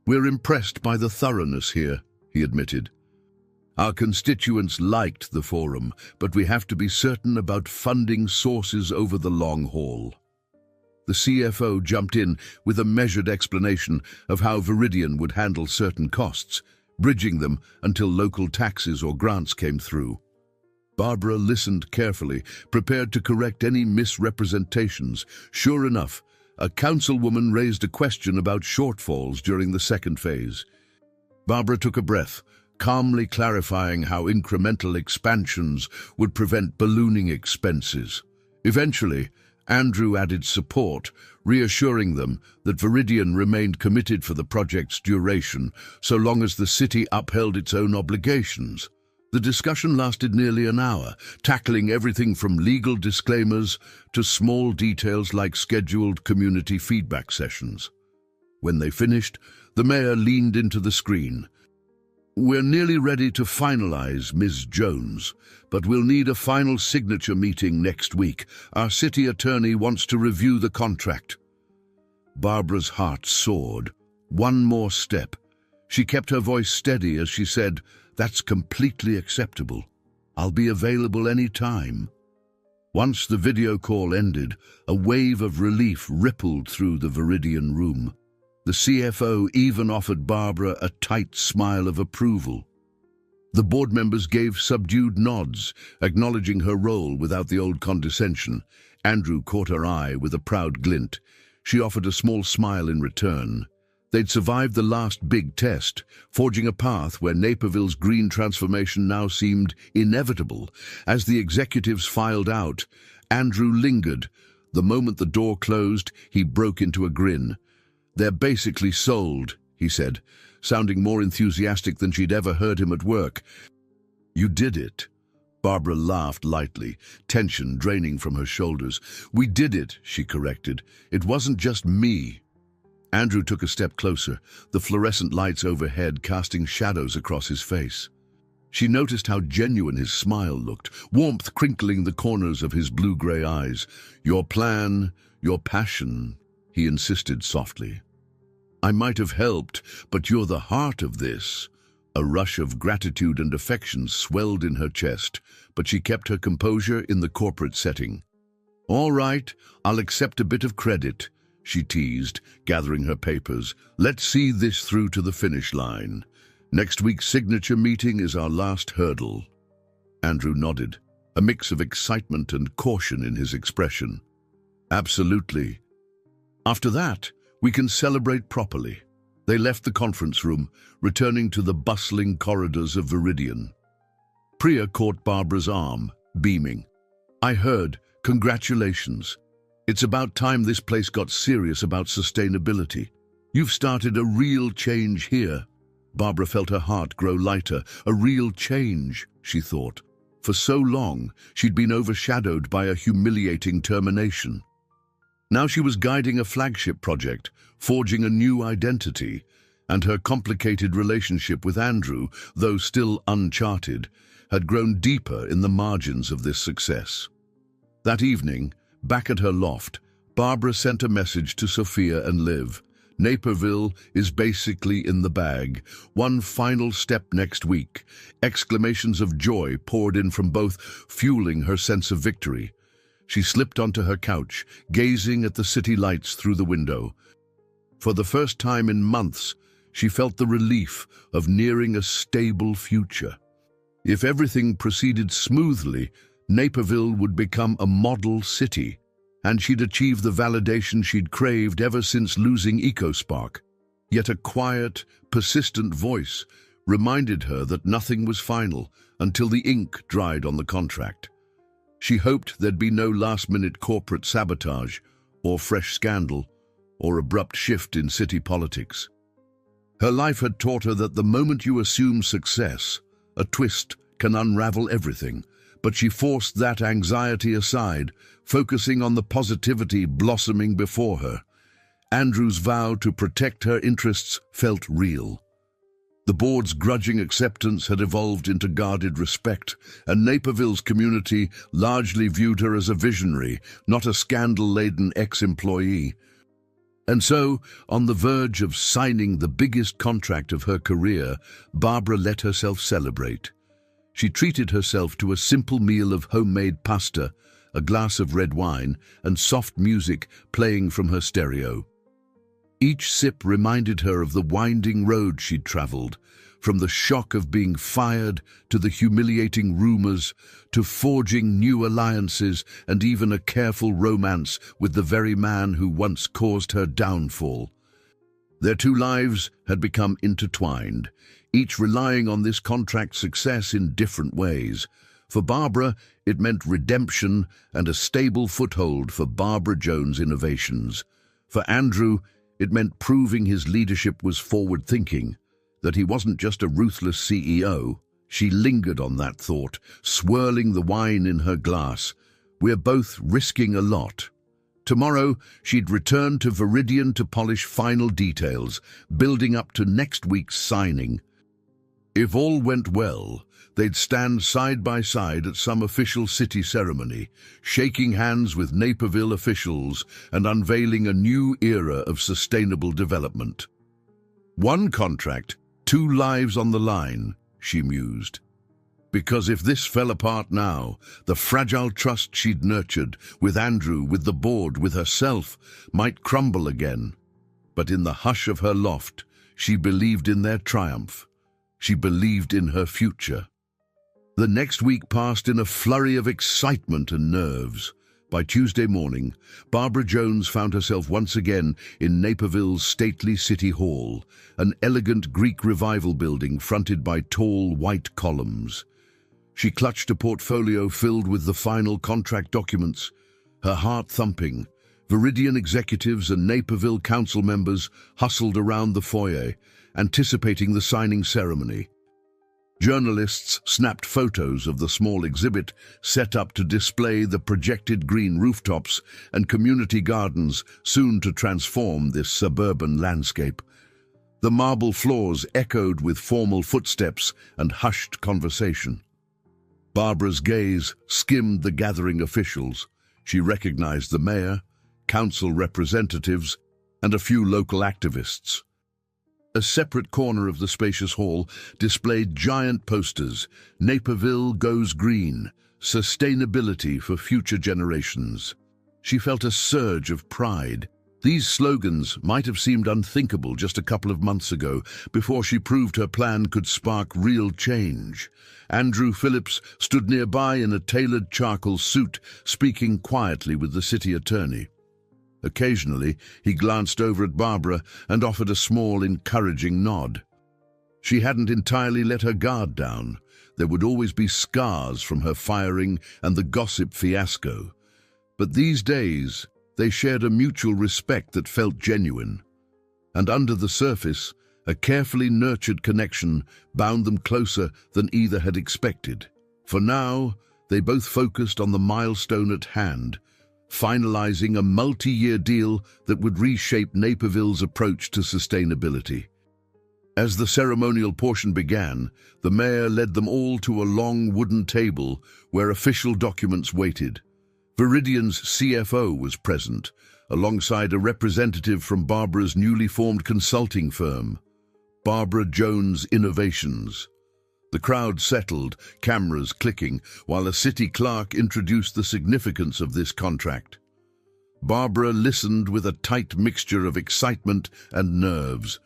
"We're impressed by the thoroughness here," he admitted. "Our constituents liked the forum, but we have to be certain about funding sources over the long haul." The CFO jumped in with a measured explanation of how Viridian would handle certain costs, bridging them until local taxes or grants came through. Barbara listened carefully, prepared to correct any misrepresentations. Sure enough, a councilwoman raised a question about shortfalls during the second phase. Barbara took a breath, calmly clarifying how incremental expansions would prevent ballooning expenses. Eventually, Andrew added support, reassuring them that Viridian remained committed for the project's duration, so long as the city upheld its own obligations. The discussion lasted nearly an hour, tackling everything from legal disclaimers to small details like scheduled community feedback sessions. When they finished, the mayor leaned into the screen. "We're nearly ready to finalize, Ms. Jones, but we'll need a final signature meeting next week. Our city attorney wants to review the contract." Barbara's heart soared. One more step. She kept her voice steady as she said, "That's completely acceptable. I'll be available any time." Once the video call ended, a wave of relief rippled through the Viridian room. The CFO even offered Barbara a tight smile of approval. The board members gave subdued nods, acknowledging her role without the old condescension. Andrew caught her eye with a proud glint. She offered a small smile in return. They'd survived the last big test, forging a path where Naperville's green transformation now seemed inevitable. As the executives filed out, Andrew lingered. The moment the door closed, he broke into a grin. "They're basically sold," he said, sounding more enthusiastic than she'd ever heard him at work. "You did it." Barbara laughed lightly, tension draining from her shoulders. "We did it," she corrected. "It wasn't just me." Andrew took a step closer, the fluorescent lights overhead casting shadows across his face. She noticed how genuine his smile looked, warmth crinkling the corners of his blue-gray eyes. "Your plan, your passion," he insisted softly. "I might have helped, but you're the heart of this." A rush of gratitude and affection swelled in her chest, but she kept her composure in the corporate setting. "All right, I'll accept a bit of credit," she teased, gathering her papers. "Let's see this through to the finish line. Next week's signature meeting is our last hurdle." Andrew nodded, a mix of excitement and caution in his expression. "Absolutely. After that, we can celebrate properly." They left the conference room, returning to the bustling corridors of Viridian. Priya caught Barbara's arm, beaming. "I heard. Congratulations. It's about time this place got serious about sustainability. You've started a real change here." Barbara felt her heart grow lighter. A real change, she thought. For so long, she'd been overshadowed by a humiliating termination. Now she was guiding a flagship project, forging a new identity, and her complicated relationship with Andrew, though still uncharted, had grown deeper in the margins of this success. That evening, back at her loft, Barbara sent a message to Sophia and Liv. "Naperville is basically in the bag. One final step next week." Exclamations of joy poured in from both, fueling her sense of victory. She slipped onto her couch, gazing at the city lights through the window. For the first time in months, she felt the relief of nearing a stable future. If everything proceeded smoothly, Naperville would become a model city, and she'd achieve the validation she'd craved ever since losing EcoSpark. Yet a quiet, persistent voice reminded her that nothing was final until the ink dried on the contract. She hoped there'd be no last-minute corporate sabotage, or fresh scandal, or abrupt shift in city politics. Her life had taught her that the moment you assume success, a twist can unravel everything, but she forced that anxiety aside, focusing on the positivity blossoming before her. Andrew's vow to protect her interests felt real. The board's grudging acceptance had evolved into guarded respect, and Naperville's community largely viewed her as a visionary, not a scandal-laden ex-employee. And so, on the verge of signing the biggest contract of her career, Barbara let herself celebrate. She treated herself to a simple meal of homemade pasta, a glass of red wine, and soft music playing from her stereo. Each sip reminded her of the winding road she'd traveled, from the shock of being fired to the humiliating rumors, to forging new alliances and even a careful romance with the very man who once caused her downfall. Their two lives had become intertwined, each relying on this contract's success in different ways. For Barbara, it meant redemption and a stable foothold for Barbara Jones Innovations. For Andrew, it meant proving his leadership was forward-thinking, that he wasn't just a ruthless CEO. She lingered on that thought, swirling the wine in her glass. We're both risking a lot. Tomorrow, she'd return to Viridian to polish final details, building up to next week's signing. If all went well, they'd stand side by side at some official city ceremony, shaking hands with Naperville officials and unveiling a new era of sustainable development. One contract, two lives on the line, she mused. Because if this fell apart now, the fragile trust she'd nurtured, with Andrew, with the board, with herself, might crumble again. But in the hush of her loft, she believed in their triumph. She believed in her future. The next week passed in a flurry of excitement and nerves. By Tuesday morning, Barbara Jones found herself once again in Naperville's stately City Hall, an elegant Greek revival building fronted by tall white columns. She clutched a portfolio filled with the final contract documents, her heart thumping. Viridian executives and Naperville council members hustled around the foyer, anticipating the signing ceremony. Journalists snapped photos of the small exhibit set up to display the projected green rooftops and community gardens soon to transform this suburban landscape. The marble floors echoed with formal footsteps and hushed conversation. Barbara's gaze skimmed the gathering officials. She recognized the mayor, council representatives, and a few local activists. A separate corner of the spacious hall displayed giant posters: Naperville Goes Green, Sustainability for Future Generations. She felt a surge of pride. These slogans might have seemed unthinkable just a couple of months ago, before she proved her plan could spark real change. Andrew Phillips stood nearby in a tailored charcoal suit, speaking quietly with the city attorney. Occasionally, he glanced over at Barbara and offered a small, encouraging nod. She hadn't entirely let her guard down. There would always be scars from her firing and the gossip fiasco. But these days, they shared a mutual respect that felt genuine. And under the surface, a carefully nurtured connection bound them closer than either had expected. For now, they both focused on the milestone at hand, finalizing a multi-year deal that would reshape Naperville's approach to sustainability. As the ceremonial portion began, the mayor led them all to a long wooden table where official documents waited. Viridian's CFO was present, alongside a representative from Barbara's newly formed consulting firm, Barbara Jones Innovations. The crowd settled, cameras clicking, while a city clerk introduced the significance of this contract. Barbara listened with a tight mixture of excitement and nerves.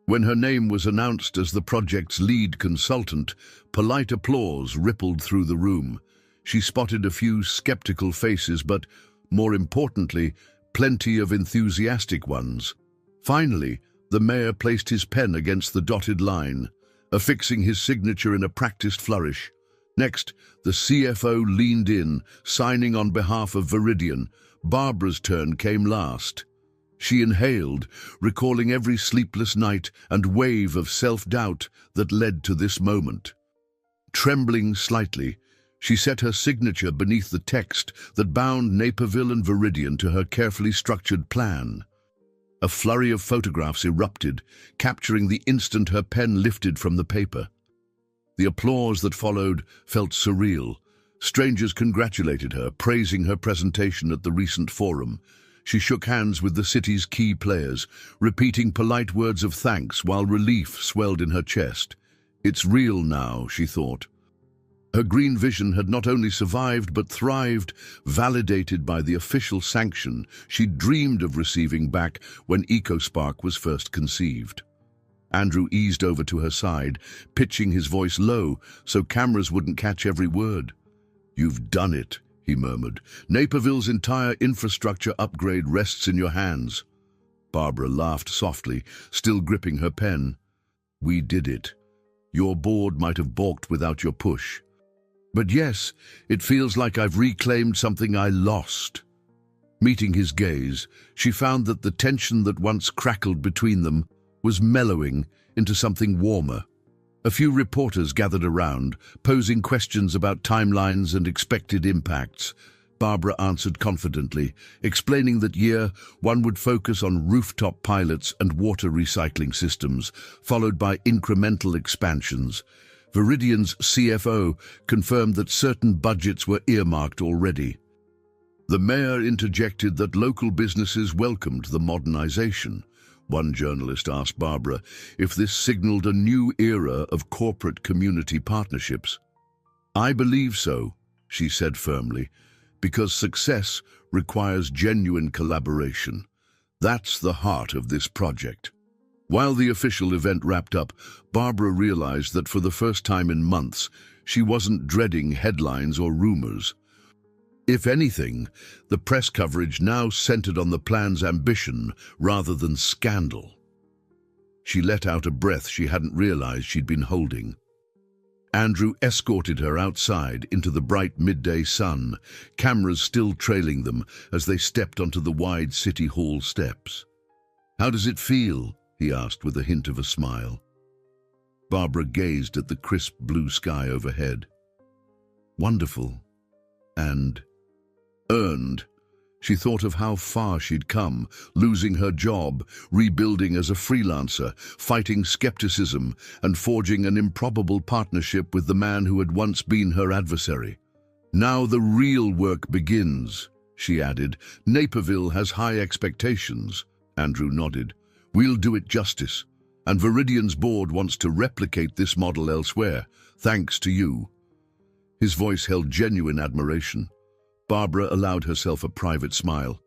When her name was announced as the project's lead consultant, polite applause rippled through the room. She spotted a few skeptical faces, but, more importantly, plenty of enthusiastic ones. Finally, the mayor placed his pen against the dotted line, affixing his signature in a practiced flourish. Next, the CFO leaned in, signing on behalf of Viridian. Barbara's turn came last. She inhaled, recalling every sleepless night and wave of self-doubt that led to this moment. Trembling slightly, she set her signature beneath the text that bound Naperville and Viridian to her carefully structured plan. A flurry of photographs erupted, capturing the instant her pen lifted from the paper. The applause that followed felt surreal. Strangers congratulated her, praising her presentation at the recent forum. She shook hands with the city's key players, repeating polite words of thanks while relief swelled in her chest. It's real now, she thought. Her green vision had not only survived but thrived, validated by the official sanction she'd dreamed of receiving back when EcoSpark was first conceived. Andrew eased over to her side, pitching his voice low so cameras wouldn't catch every word. "You've done it," he murmured. "Naperville's entire infrastructure upgrade rests in your hands." Barbara laughed softly, still gripping her pen. "We did it. Your board might have balked without your push. But yes, it feels like I've reclaimed something I lost." Meeting his gaze, she found that the tension that once crackled between them was mellowing into something warmer. A few reporters gathered around, posing questions about timelines and expected impacts. Barbara answered confidently, explaining that year one would focus on rooftop pilots and water recycling systems, followed by incremental expansions. Viridian's CFO confirmed that certain budgets were earmarked already. The mayor interjected that local businesses welcomed the modernization. One journalist asked Barbara if this signaled a new era of corporate-community partnerships. "I believe so," she said firmly, "because success requires genuine collaboration. That's the heart of this project." While the official event wrapped up, Barbara realized that for the first time in months, she wasn't dreading headlines or rumors. If anything, the press coverage now centered on the plan's ambition rather than scandal. She let out a breath she hadn't realized she'd been holding. Andrew escorted her outside into the bright midday sun, cameras still trailing them as they stepped onto the wide city hall steps. "How does it feel?" he asked with a hint of a smile. Barbara gazed at the crisp blue sky overhead. "Wonderful. And earned." She thought of how far she'd come, losing her job, rebuilding as a freelancer, fighting skepticism, and forging an improbable partnership with the man who had once been her adversary. "Now the real work begins," she added. "Naperville has high expectations." Andrew nodded. "We'll do it justice. And Viridian's board wants to replicate this model elsewhere, thanks to you." His voice held genuine admiration. Barbara allowed herself a private smile.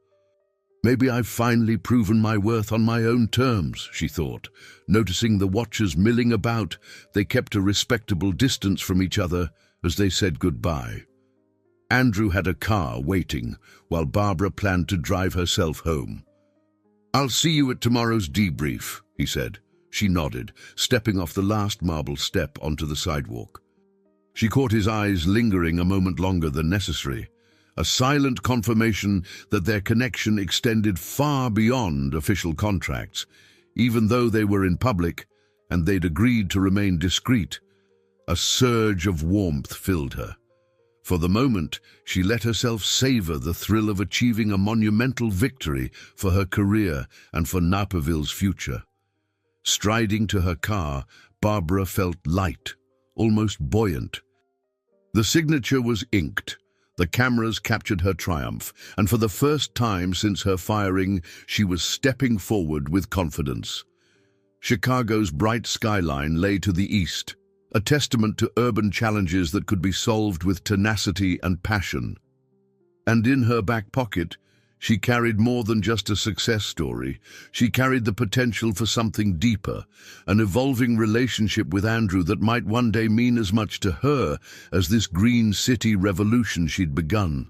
"Maybe I've finally proven my worth on my own terms," she thought. Noticing the watchers milling about, they kept a respectable distance from each other as they said goodbye. Andrew had a car waiting, while Barbara planned to drive herself home. "I'll see you at tomorrow's debrief," he said. She nodded, stepping off the last marble step onto the sidewalk. She caught his eyes lingering a moment longer than necessary, a silent confirmation that their connection extended far beyond official contracts, even though they were in public and they'd agreed to remain discreet. A surge of warmth filled her. For the moment, she let herself savor the thrill of achieving a monumental victory for her career and for Naperville's future. Striding to her car, Barbara felt light, almost buoyant. The signature was inked. The cameras captured her triumph, and for the first time since her firing, she was stepping forward with confidence. Chicago's bright skyline lay to the east, a testament to urban challenges that could be solved with tenacity and passion. And in her back pocket, she carried more than just a success story. She carried the potential for something deeper, an evolving relationship with Andrew that might one day mean as much to her as this green city revolution she'd begun.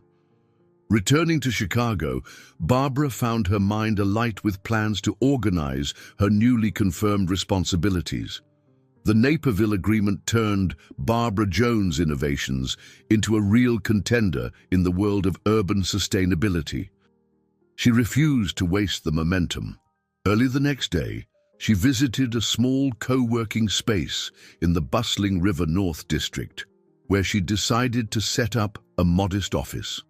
Returning to Chicago, Barbara found her mind alight with plans to organize her newly confirmed responsibilities. The Naperville Agreement turned Barbara Jones' innovations into a real contender in the world of urban sustainability. She refused to waste the momentum. Early the next day, she visited a small co-working space in the bustling River North district, where she decided to set up a modest office.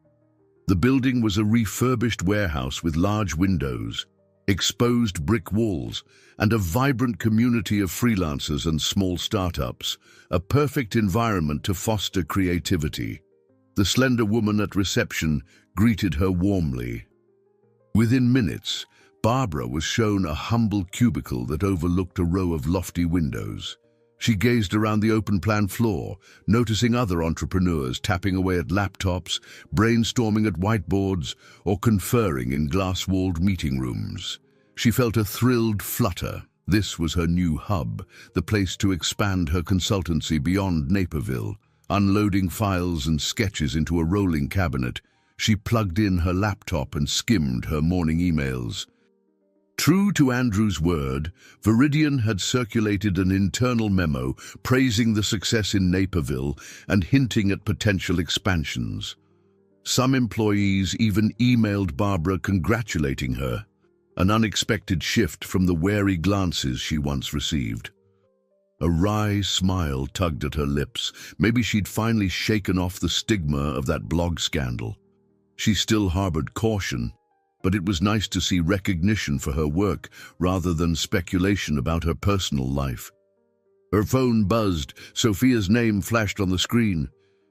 The building was a refurbished warehouse with large windows, exposed brick walls, and a vibrant community of freelancers and small startups, a perfect environment to foster creativity. The slender woman at reception greeted her warmly. Within minutes, Barbara was shown a humble cubicle that overlooked a row of lofty windows. She gazed around the open-plan floor, noticing other entrepreneurs tapping away at laptops, brainstorming at whiteboards, or conferring in glass-walled meeting rooms. She felt a thrilled flutter. This was her new hub, the place to expand her consultancy beyond Naperville. Unloading files and sketches into a rolling cabinet, she plugged in her laptop and skimmed her morning emails. True to Andrew's word, Viridian had circulated an internal memo praising the success in Naperville and hinting at potential expansions. Some employees even emailed Barbara congratulating her, an unexpected shift from the wary glances she once received. A wry smile tugged at her lips. Maybe she'd finally shaken off the stigma of that blog scandal. She still harbored caution, but it was nice to see recognition for her work rather than speculation about her personal life. Her phone buzzed. Sophia's name flashed on the screen.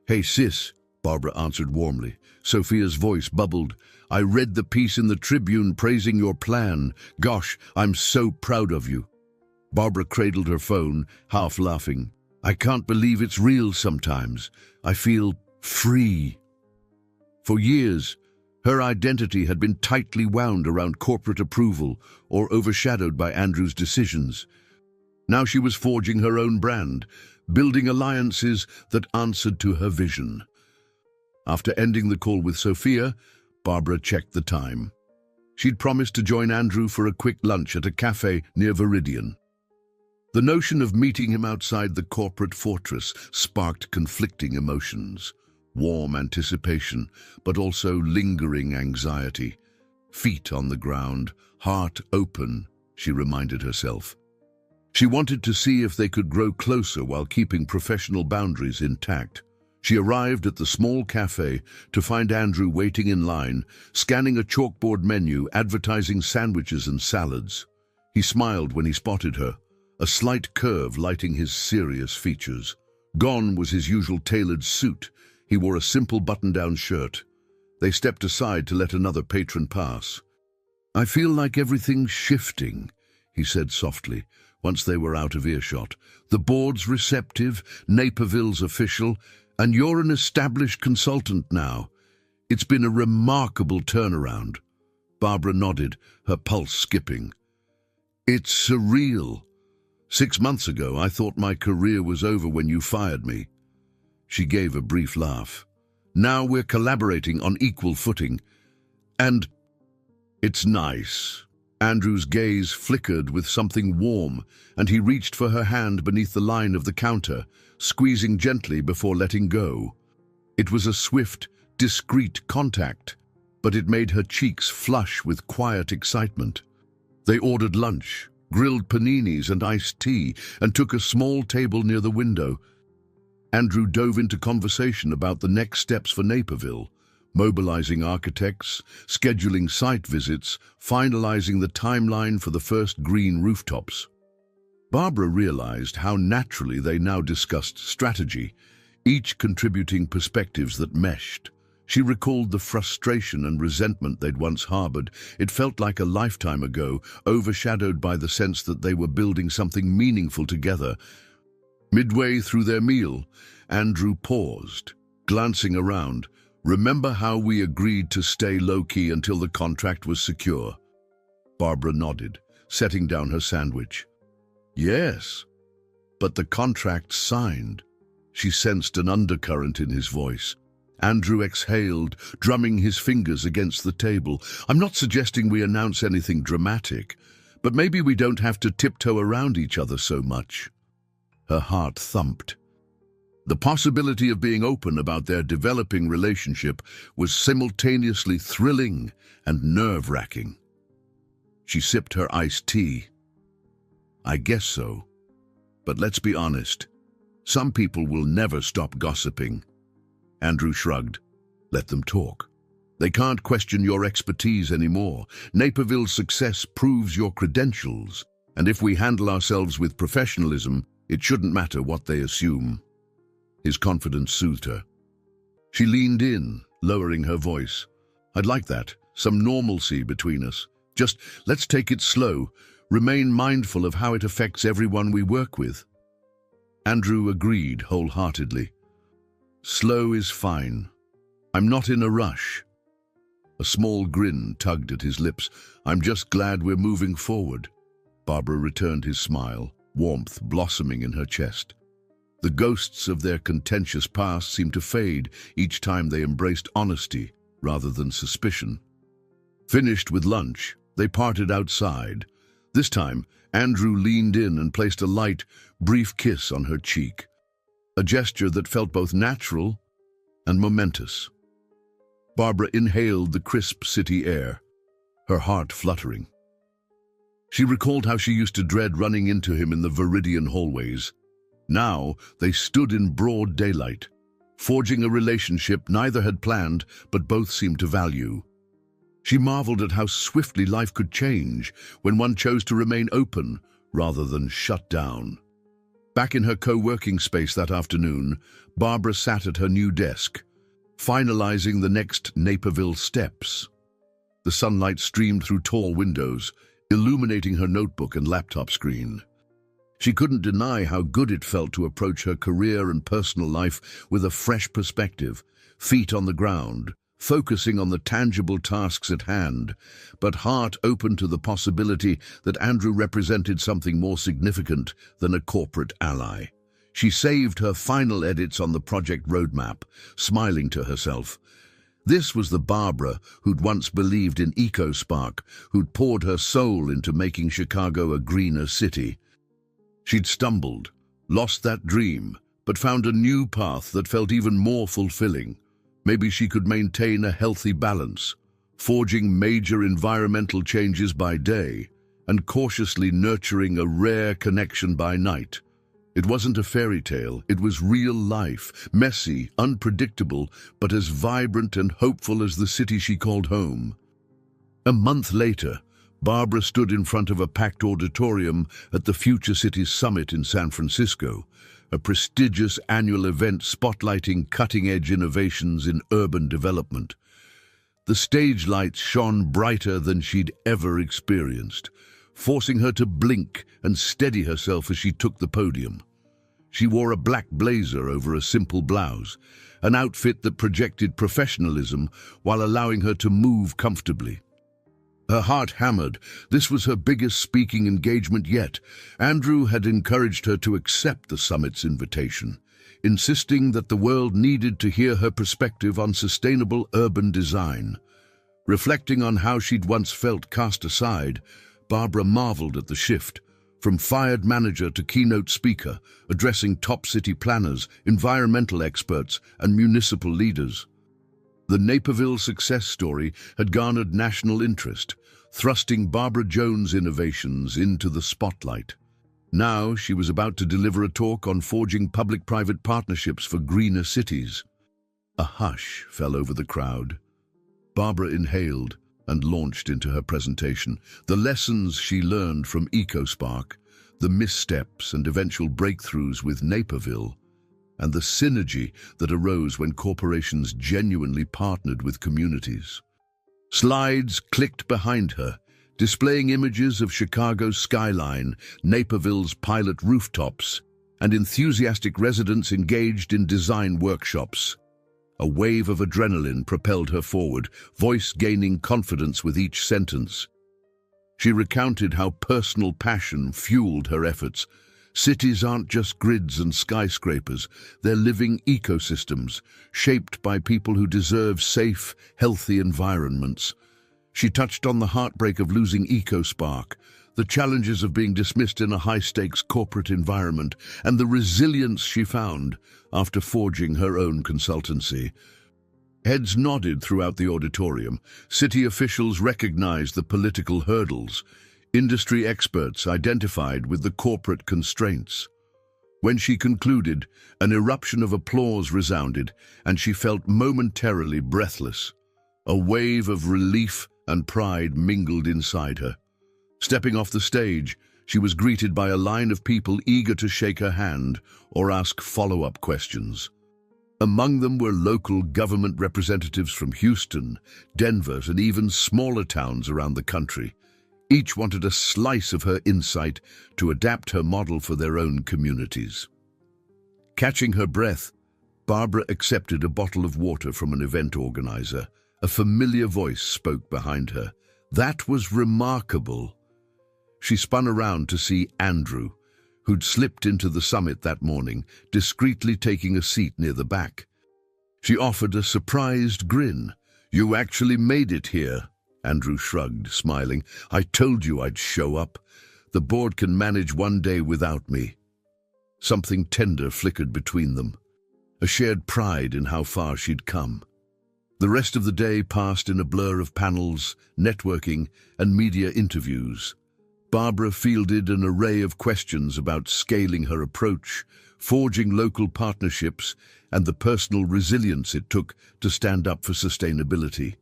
"Hey, sis," Barbara answered warmly. Sophia's voice bubbled. "I read the piece in the Tribune praising your plan. Gosh, I'm so proud of you." Barbara cradled her phone, half laughing. "I can't believe it's real sometimes. I feel free." For years, her identity had been tightly wound around corporate approval or overshadowed by Andrew's decisions. Now she was forging her own brand, building alliances that answered to her vision. After ending the call with Sophia, Barbara checked the time. She'd promised to join Andrew for a quick lunch at a cafe near Viridian. The notion of meeting him outside the corporate fortress sparked conflicting emotions. Warm anticipation, but also lingering anxiety. Feet on the ground, heart open, she reminded herself. She wanted to see if they could grow closer while keeping professional boundaries intact. She arrived at the small cafe to find Andrew waiting in line, scanning a chalkboard menu advertising sandwiches and salads. He smiled when he spotted her, a slight curve lighting his serious features. Gone was his usual tailored suit. He wore a simple button-down shirt. They stepped aside to let another patron pass. "I feel like everything's shifting," he said softly, once they were out of earshot. "The board's receptive, Naperville's official, and you're an established consultant now. It's been a remarkable turnaround." Barbara nodded, her pulse skipping. "It's surreal. 6 months ago, I thought my career was over when you fired me." She gave a brief laugh. "Now we're collaborating on equal footing. And it's nice." Andrew's gaze flickered with something warm, and he reached for her hand beneath the line of the counter, squeezing gently before letting go. It was a swift, discreet contact, but it made her cheeks flush with quiet excitement. They ordered lunch, grilled paninis and iced tea, and took a small table near the window. Andrew dove into conversation about the next steps for Naperville, mobilizing architects, scheduling site visits, finalizing the timeline for the first green rooftops. Barbara realized how naturally they now discussed strategy, each contributing perspectives that meshed. She recalled the frustration and resentment they'd once harbored. It felt like a lifetime ago, overshadowed by the sense that they were building something meaningful together. Midway through their meal, Andrew paused, glancing around. "Remember how we agreed to stay low-key until the contract was secure?" Barbara nodded, setting down her sandwich. "Yes, but the contract's signed." She sensed an undercurrent in his voice. Andrew exhaled, drumming his fingers against the table. "I'm not suggesting we announce anything dramatic, but maybe we don't have to tiptoe around each other so much." Her heart thumped. The possibility of being open about their developing relationship was simultaneously thrilling and nerve-wracking. She sipped her iced tea. "I guess so. But let's be honest. Some people will never stop gossiping." Andrew shrugged. "Let them talk. They can't question your expertise anymore. Naperville's success proves your credentials, and if we handle ourselves with professionalism, it shouldn't matter what they assume." His confidence soothed her. She leaned in, lowering her voice. "I'd like that, some normalcy between us. Just let's take it slow, remain mindful of how it affects everyone we work with." Andrew agreed wholeheartedly. "Slow is fine. I'm not in a rush." A small grin tugged at his lips. "I'm just glad we're moving forward." Barbara returned his smile, warmth blossoming in her chest. The ghosts of their contentious past seemed to fade each time they embraced honesty rather than suspicion. Finished with lunch, they parted outside. This time, Andrew leaned in and placed a light, brief kiss on her cheek, a gesture that felt both natural and momentous. Barbara inhaled the crisp city air, her heart fluttering. She recalled how she used to dread running into him in the Viridian hallways. Now they stood in broad daylight, forging a relationship neither had planned but both seemed to value. She marveled at how swiftly life could change when one chose to remain open rather than shut down. Back in her co-working space that afternoon, Barbara sat at her new desk, finalizing the next Naperville steps. The sunlight streamed through tall windows, illuminating her notebook and laptop screen. She couldn't deny how good it felt to approach her career and personal life with a fresh perspective, feet on the ground, focusing on the tangible tasks at hand, but heart open to the possibility that Andrew represented something more significant than a corporate ally. She saved her final edits on the project roadmap, smiling to herself. This was the Barbara who'd once believed in EcoSpark, who'd poured her soul into making Chicago a greener city. She'd stumbled, lost that dream, but found a new path that felt even more fulfilling. Maybe she could maintain a healthy balance, forging major environmental changes by day and cautiously nurturing a rare connection by night. It wasn't a fairy tale, it was real life, messy, unpredictable, but as vibrant and hopeful as the city she called home. A month later, Barbara stood in front of a packed auditorium at the Future Cities Summit in San Francisco, a prestigious annual event spotlighting cutting-edge innovations in urban development. The stage lights shone brighter than she'd ever experienced, forcing her to blink and steady herself as she took the podium. She wore a black blazer over a simple blouse, an outfit that projected professionalism while allowing her to move comfortably. Her heart hammered. This was her biggest speaking engagement yet. Andrew had encouraged her to accept the summit's invitation, insisting that the world needed to hear her perspective on sustainable urban design. Reflecting on how she'd once felt cast aside, Barbara marveled at the shift, from fired manager to keynote speaker, addressing top city planners, environmental experts, and municipal leaders. The Naperville success story had garnered national interest, thrusting Barbara Jones' innovations into the spotlight. Now she was about to deliver a talk on forging public-private partnerships for greener cities. A hush fell over the crowd. Barbara inhaled and launched into her presentation. The lessons she learned from EcoSpark, the missteps and eventual breakthroughs with Naperville, and the synergy that arose when corporations genuinely partnered with communities. Slides clicked behind her, displaying images of Chicago's skyline, Naperville's pilot rooftops, and enthusiastic residents engaged in design workshops. A wave of adrenaline propelled her forward, voice gaining confidence with each sentence. She recounted how personal passion fueled her efforts. Cities aren't just grids and skyscrapers, they're living ecosystems, shaped by people who deserve safe, healthy environments. She touched on the heartbreak of losing EcoSpark, the challenges of being dismissed in a high-stakes corporate environment, and the resilience she found after forging her own consultancy. Heads nodded throughout the auditorium. City officials recognized the political hurdles. Industry experts identified with the corporate constraints. When she concluded, an eruption of applause resounded, and she felt momentarily breathless. A wave of relief and pride mingled inside her. Stepping off the stage, she was greeted by a line of people eager to shake her hand or ask follow-up questions. Among them were local government representatives from Houston, Denver, and even smaller towns around the country. Each wanted a slice of her insight to adapt her model for their own communities. Catching her breath, Barbara accepted a bottle of water from an event organizer. A familiar voice spoke behind her. That was remarkable. She spun around to see Andrew, who'd slipped into the summit that morning, discreetly taking a seat near the back. She offered a surprised grin. "You actually made it here." Andrew shrugged, smiling. "I told you I'd show up. The board can manage one day without me." Something tender flickered between them, a shared pride in how far she'd come. The rest of the day passed in a blur of panels, networking, and media interviews. Barbara fielded an array of questions about scaling her approach, forging local partnerships, and the personal resilience it took to stand up for sustainability.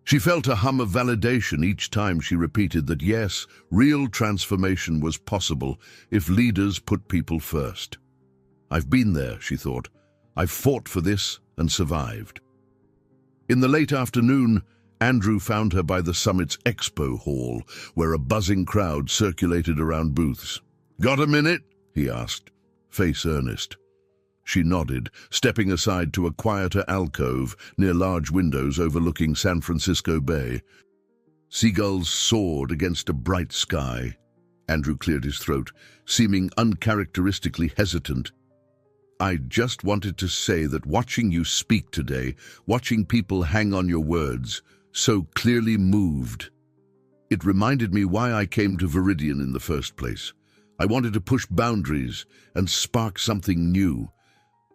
She felt a hum of validation each time she repeated that yes, real transformation was possible if leaders put people first. "I've been there," she thought. "I've fought for this and survived." In the late afternoon, Andrew found her by the summit's expo hall, where a buzzing crowd circulated around booths. "Got a minute?" he asked, face earnest. She nodded, stepping aside to a quieter alcove near large windows overlooking San Francisco Bay. Seagulls soared against a bright sky. Andrew cleared his throat, seeming uncharacteristically hesitant. "I just wanted to say that watching you speak today, watching people hang on your words, so clearly moved. It reminded me why I came to Viridian in the first place. I wanted to push boundaries and spark something new,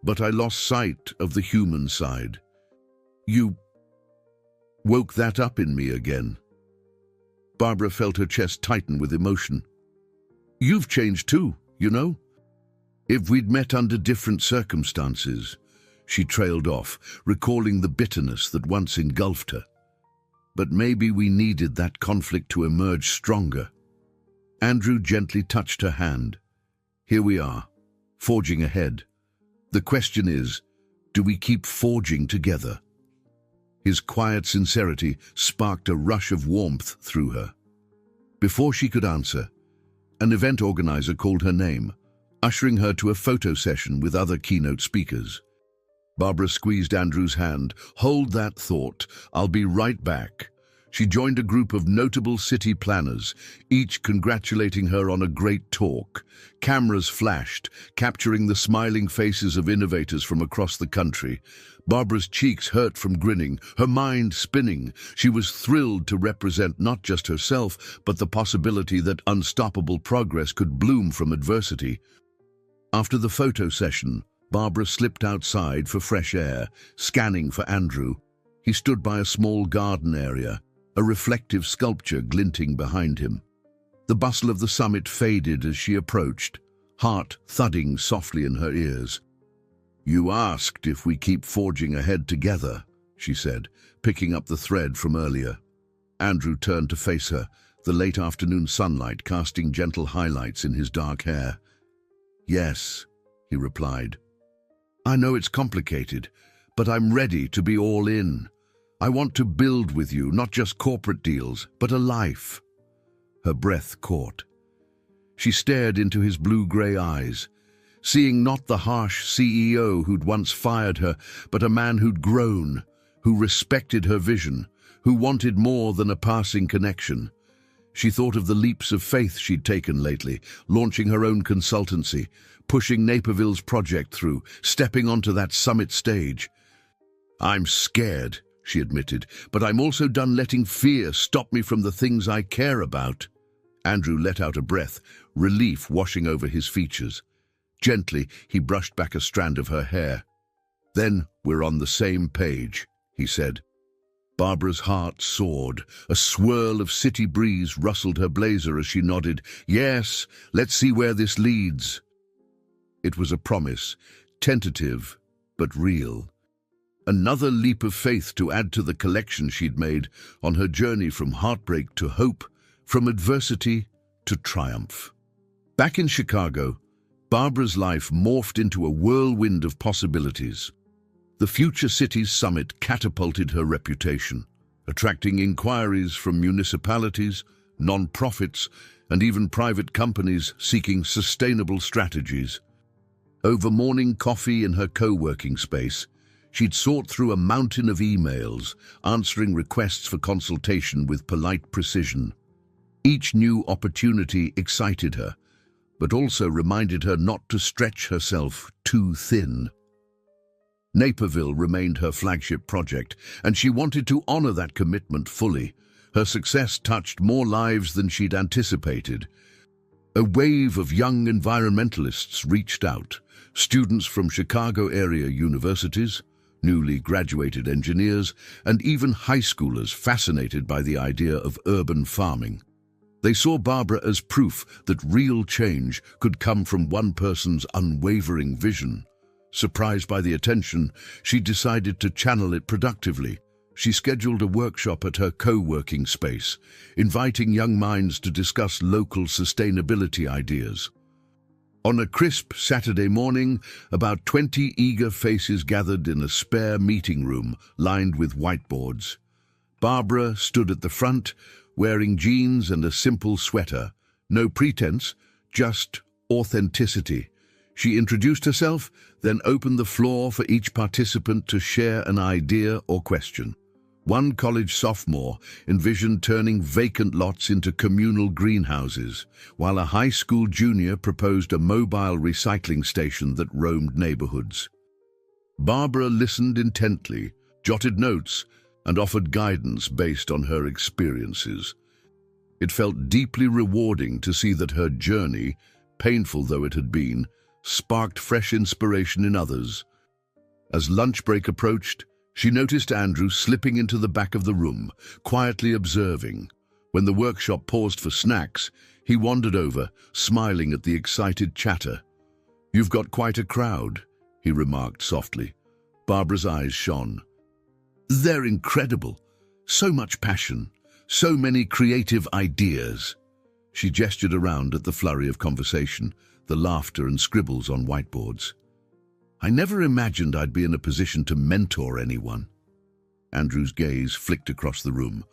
but I lost sight of the human side. You woke that up in me again." Barbara felt her chest tighten with emotion. "You've changed too, you know. If we'd met under different circumstances," she trailed off, recalling the bitterness that once engulfed her. "But maybe we needed that conflict to emerge stronger." Andrew gently touched her hand. "Here we are, forging ahead. The question is, do we keep forging together?" His quiet sincerity sparked a rush of warmth through her. Before she could answer, an event organizer called her name, ushering her to a photo session with other keynote speakers. Barbara squeezed Andrew's hand. "Hold that thought. I'll be right back." She joined a group of notable city planners, each congratulating her on a great talk. Cameras flashed, capturing the smiling faces of innovators from across the country. Barbara's cheeks hurt from grinning, her mind spinning. She was thrilled to represent not just herself, but the possibility that unstoppable progress could bloom from adversity. After the photo session, Barbara slipped outside for fresh air, scanning for Andrew. He stood by a small garden area, a reflective sculpture glinting behind him. The bustle of the summit faded as she approached, heart thudding softly in her ears. "You asked if we keep forging ahead together," she said, picking up the thread from earlier. Andrew turned to face her, the late afternoon sunlight casting gentle highlights in his dark hair. "Yes," he replied. "I know it's complicated, but I'm ready to be all in. I want to build with you, not just corporate deals, but a life." Her breath caught. She stared into his blue-gray eyes, seeing not the harsh CEO who'd once fired her, but a man who'd grown, who respected her vision, who wanted more than a passing connection. She thought of the leaps of faith she'd taken lately, launching her own consultancy, pushing Naperville's project through, stepping onto that summit stage. "I'm scared," she admitted, "but I'm also done letting fear stop me from the things I care about." Andrew let out a breath, relief washing over his features. Gently, he brushed back a strand of her hair. "Then we're on the same page," he said. Barbara's heart soared. A swirl of city breeze rustled her blazer as she nodded. "Yes, let's see where this leads." It was a promise, tentative but real. another leap of faith to add to the collection she'd made on her journey from heartbreak to hope, from adversity to triumph. Back in Chicago, Barbara's life morphed into a whirlwind of possibilities. The Future Cities Summit catapulted her reputation, attracting inquiries from municipalities, non-profits, and even private companies seeking sustainable strategies. Over morning coffee in her co-working space, she'd sort through a mountain of emails, answering requests for consultation with polite precision. Each new opportunity excited her, but also reminded her not to stretch herself too thin. Naperville remained her flagship project, and she wanted to honor that commitment fully. Her success touched more lives than she'd anticipated. A wave of young environmentalists reached out, students from Chicago area universities, newly graduated engineers, and even high schoolers fascinated by the idea of urban farming. They saw Barbara as proof that real change could come from one person's unwavering vision. Surprised by the attention, she decided to channel it productively. She scheduled a workshop at her co-working space, inviting young minds to discuss local sustainability ideas. On a crisp Saturday morning, about 20 eager faces gathered in a spare meeting room lined with whiteboards. Barbara stood at the front, wearing jeans and a simple sweater. No pretense, just authenticity. She introduced herself, then opened the floor for each participant to share an idea or question. One college sophomore envisioned turning vacant lots into communal greenhouses, while a high school junior proposed a mobile recycling station that roamed neighborhoods. Barbara listened intently, jotted notes, and offered guidance based on her experiences. It felt deeply rewarding to see that her journey, painful though it had been, sparked fresh inspiration in others. As lunch break approached, she noticed Andrew slipping into the back of the room, quietly observing. When the workshop paused for snacks, he wandered over, smiling at the excited chatter. "You've got quite a crowd," he remarked softly. Barbara's eyes shone. "They're incredible. So much passion, so many creative ideas." She gestured around at the flurry of conversation, the laughter and scribbles on whiteboards. "I never imagined I'd be in a position to mentor anyone." Andrew's gaze flicked across the room.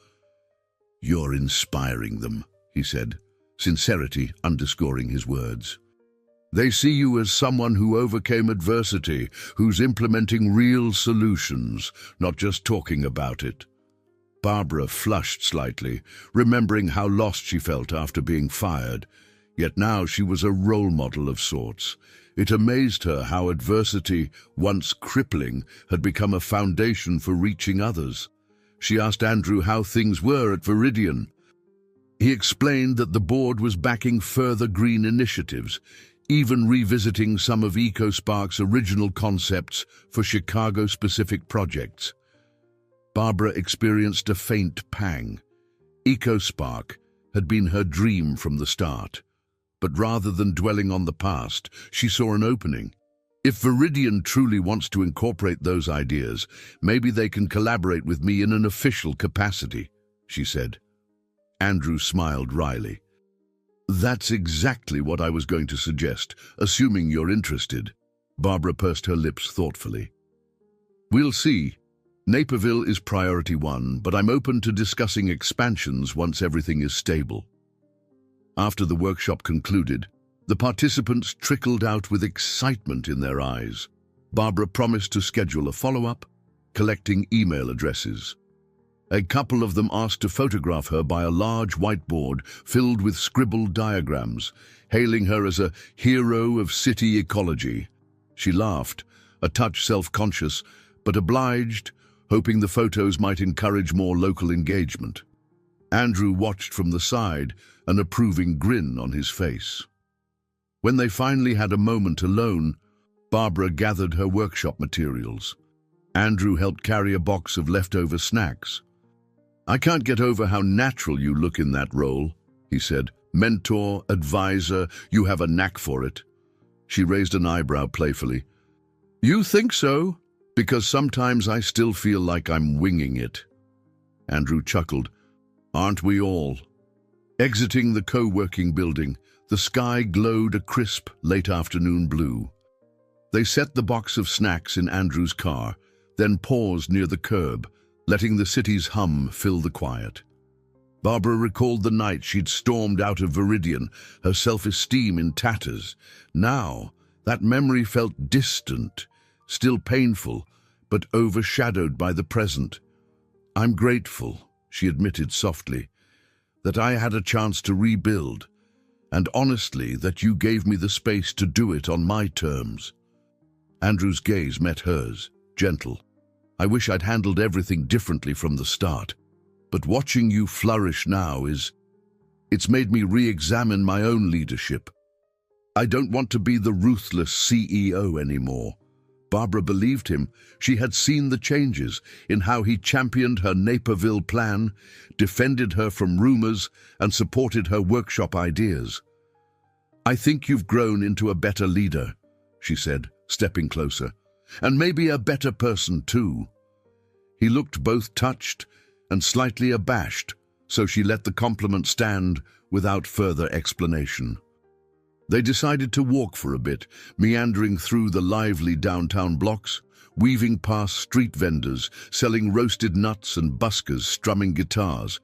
"You're inspiring them," he said, sincerity underscoring his words. "They see you as someone who overcame adversity, who's implementing real solutions, not just talking about it." Barbara flushed slightly, remembering how lost she felt after being fired. Yet now she was a role model of sorts. It amazed her how adversity, once crippling, had become a foundation for reaching others. She asked Andrew how things were at Viridian. He explained that the board was backing further green initiatives, even revisiting some of EcoSpark's original concepts for Chicago-specific projects. Barbara experienced a faint pang. EcoSpark had been her dream from the start. But rather than dwelling on the past, she saw an opening. If Viridian truly wants to incorporate those ideas, maybe they can collaborate with me in an official capacity, she said. Andrew smiled wryly. "That's exactly what I was going to suggest, assuming you're interested." Barbara pursed her lips thoughtfully. "We'll see. Naperville is priority one, but I'm open to discussing expansions once everything is stable." After the workshop concluded, the participants trickled out with excitement in their eyes. Barbara promised to schedule a follow-up, collecting email addresses. A couple of them asked to photograph her by a large whiteboard filled with scribbled diagrams, hailing her as a hero of city ecology. She laughed, a touch self-conscious, but obliged, hoping the photos might encourage more local engagement. Andrew watched from the side, an approving grin on his face. When they finally had a moment alone, Barbara gathered her workshop materials. Andrew helped carry a box of leftover snacks. "I can't get over how natural you look in that role," he said. "Mentor, advisor, you have a knack for it." She raised an eyebrow playfully. "You think so?" Because sometimes I still feel like I'm winging it. Andrew chuckled. Aren't we all? Exiting the co-working building, the sky glowed a crisp, late afternoon blue. They set the box of snacks in Andrew's car, then paused near the curb, letting the city's hum fill the quiet. Barbara recalled the night she'd stormed out of Viridian, her self-esteem in tatters. Now, that memory felt distant, still painful, but overshadowed by the present. I'm grateful, she admitted softly, that I had a chance to rebuild, and honestly that you gave me the space to do it on my terms. Andrew's gaze met hers, gentle. I wish I'd handled everything differently from the start, but watching you flourish now it's made me re-examine my own leadership. I don't want to be the ruthless CEO anymore. Barbara believed him. She had seen the changes in how he championed her Naperville plan, defended her from rumors, and supported her workshop ideas. I think you've grown into a better leader, she said, stepping closer, and maybe a better person too. He looked both touched and slightly abashed, so she let the compliment stand without further explanation. They decided to walk for a bit, meandering through the lively downtown blocks, weaving past street vendors, selling roasted nuts and buskers strumming guitars.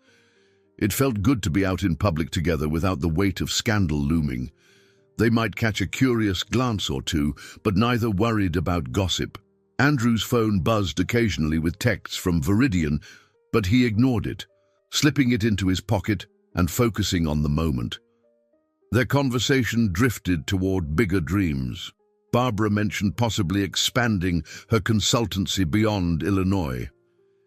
It felt good to be out in public together without the weight of scandal looming. They might catch a curious glance or two, but neither worried about gossip. Andrew's phone buzzed occasionally with texts from Viridian, but he ignored it, slipping it into his pocket and focusing on the moment. Their conversation drifted toward bigger dreams. Barbara mentioned possibly expanding her consultancy beyond Illinois.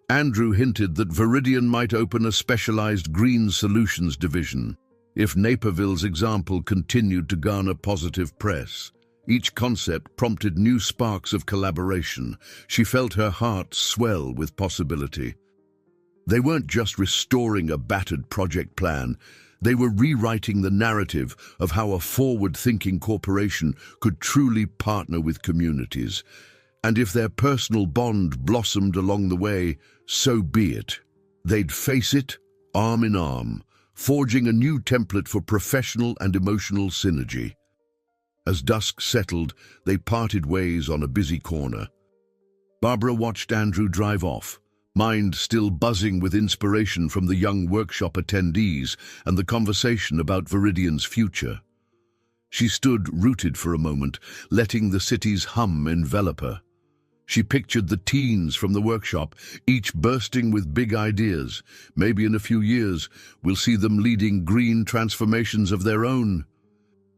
Andrew hinted that Viridian might open a specialized green solutions division if Naperville's example continued to garner positive press. Each concept prompted new sparks of collaboration. She felt her heart swell with possibility. They weren't just restoring a battered project plan. They were rewriting the narrative of how a forward-thinking corporation could truly partner with communities. And if their personal bond blossomed along the way, so be it. They'd face it, arm in arm, forging a new template for professional and emotional synergy. As dusk settled, they parted ways on a busy corner. Barbara watched Andrew drive off, mind still buzzing with inspiration from the young workshop attendees and the conversation about Viridian's future. She stood rooted for a moment, letting the city's hum envelop her. She pictured the teens from the workshop, each bursting with big ideas. Maybe in a few years, we'll see them leading green transformations of their own.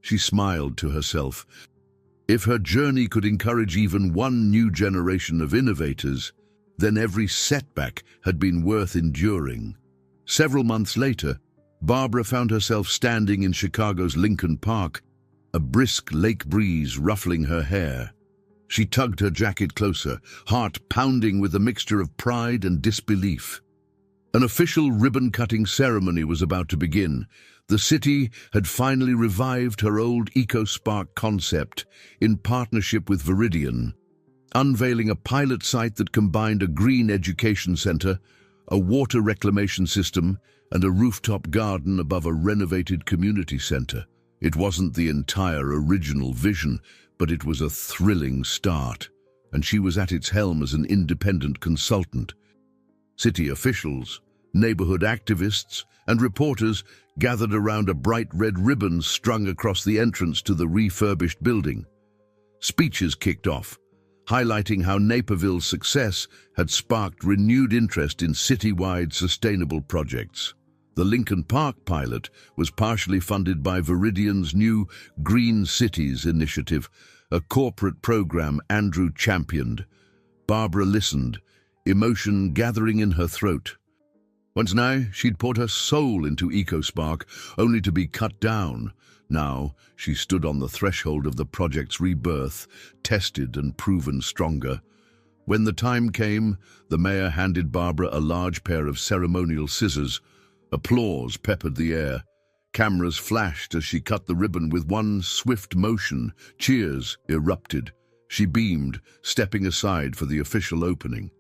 She smiled to herself. If her journey could encourage even one new generation of innovators, then every setback had been worth enduring. Several months later, Barbara found herself standing in Chicago's Lincoln Park, a brisk lake breeze ruffling her hair. She tugged her jacket closer, heart pounding with a mixture of pride and disbelief. An official ribbon-cutting ceremony was about to begin. The city had finally revived her old EcoSpark concept in partnership with Viridian, unveiling a pilot site that combined a green education center, a water reclamation system, and a rooftop garden above a renovated community center. It wasn't the entire original vision, but it was a thrilling start, and she was at its helm as an independent consultant. City officials, neighborhood activists, and reporters gathered around a bright red ribbon strung across the entrance to the refurbished building. Speeches kicked off, highlighting how Naperville's success had sparked renewed interest in citywide sustainable projects. The Lincoln Park pilot was partially funded by Viridian's new Green Cities initiative, a corporate program Andrew championed. Barbara listened, emotion gathering in her throat. Once now, she'd poured her soul into EcoSpark, only to be cut down. Now, she stood on the threshold of the project's rebirth, tested and proven stronger. When the time came, the mayor handed Barbara a large pair of ceremonial scissors. Applause peppered the air. Cameras flashed as she cut the ribbon with one swift motion. Cheers erupted. She beamed, stepping aside for the official opening.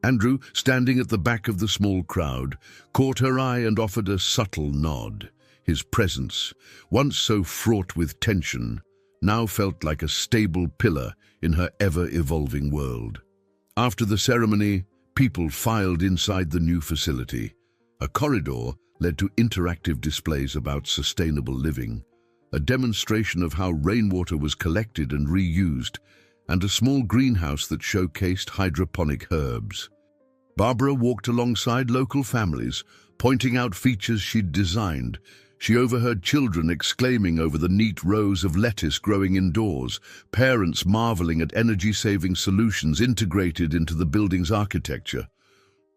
Andrew, standing at the back of the small crowd, caught her eye and offered a subtle nod. His presence, once so fraught with tension, now felt like a stable pillar in her ever-evolving world. After the ceremony, people filed inside the new facility. A corridor led to interactive displays about sustainable living, a demonstration of how rainwater was collected and reused, and a small greenhouse that showcased hydroponic herbs. Barbara walked alongside local families, pointing out features she'd designed. She overheard children exclaiming over the neat rows of lettuce growing indoors, parents marveling at energy-saving solutions integrated into the building's architecture.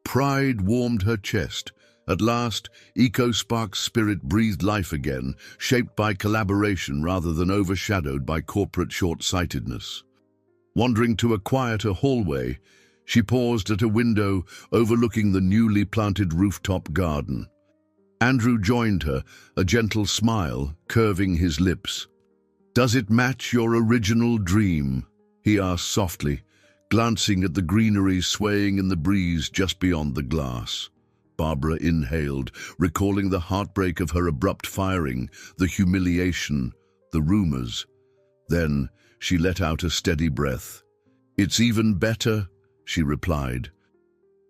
Pride warmed her chest. At last, EcoSpark's spirit breathed life again, shaped by collaboration rather than overshadowed by corporate short-sightedness. Wandering to a quieter hallway, she paused at a window overlooking the newly planted rooftop garden. Andrew joined her, a gentle smile curving his lips. "Does it match your original dream?" he asked softly, glancing at the greenery swaying in the breeze just beyond the glass. Barbara inhaled, recalling the heartbreak of her abrupt firing, the humiliation, the rumors. Then she let out a steady breath. "It's even better," she replied,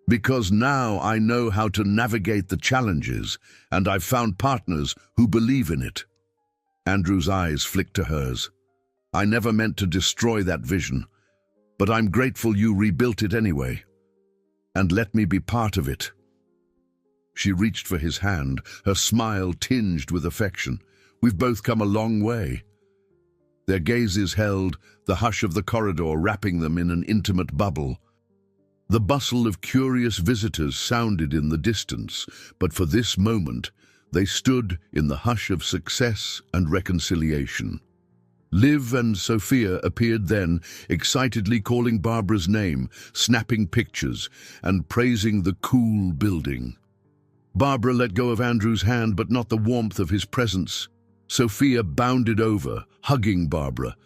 "because now I know how to navigate the challenges, and I've found partners who believe in it." Andrew's eyes flicked to hers. "I never meant to destroy that vision, but I'm grateful you rebuilt it anyway, and let me be part of it." She reached for his hand, her smile tinged with affection. "We've both come a long way." Their gazes held, the hush of the corridor wrapping them in an intimate bubble. The bustle of curious visitors sounded in the distance, but for this moment, they stood in the hush of success and reconciliation. Liv and Sophia appeared then, excitedly calling Barbara's name, snapping pictures, and praising the cool building. Barbara let go of Andrew's hand, but not the warmth of his presence. Sophia bounded over, hugging Barbara.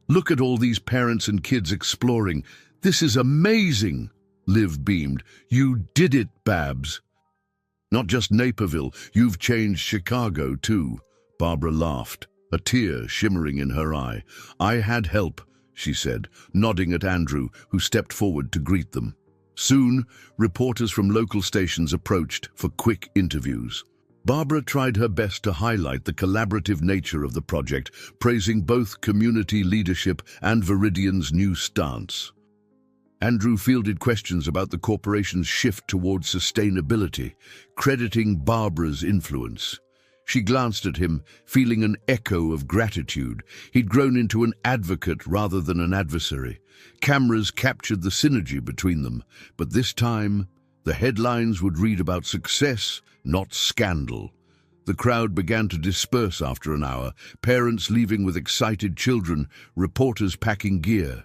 "Look at all these parents and kids exploring. This is amazing!" Liv beamed. "You did it, Babs." "Not just Naperville, you've changed Chicago too," Barbara laughed, a tear shimmering in her eye. "I had help," she said, nodding at Andrew, who stepped forward to greet them. Soon, reporters from local stations approached for quick interviews. Barbara tried her best to highlight the collaborative nature of the project, praising both community leadership and Viridian's new stance. Andrew fielded questions about the corporation's shift towards sustainability, crediting Barbara's influence. She glanced at him, feeling an echo of gratitude. He'd grown into an advocate rather than an adversary. Cameras captured the synergy between them, but this time, the headlines would read about success, not scandal. The crowd began to disperse after an hour, parents leaving with excited children, reporters packing gear.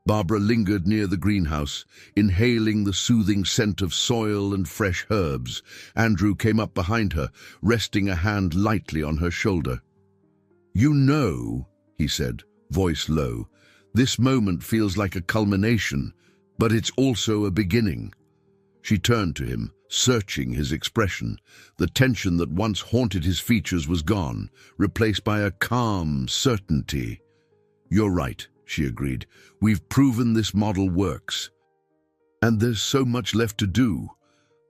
Barbara lingered near the greenhouse, inhaling the soothing scent of soil and fresh herbs. Andrew came up behind her, resting a hand lightly on her shoulder. "You know," he said, voice low, "this moment feels like a culmination, but it's also a beginning." She turned to him, searching his expression. The tension that once haunted his features was gone, replaced by a calm certainty. "You're right," she agreed. "We've proven this model works. And there's so much left to do."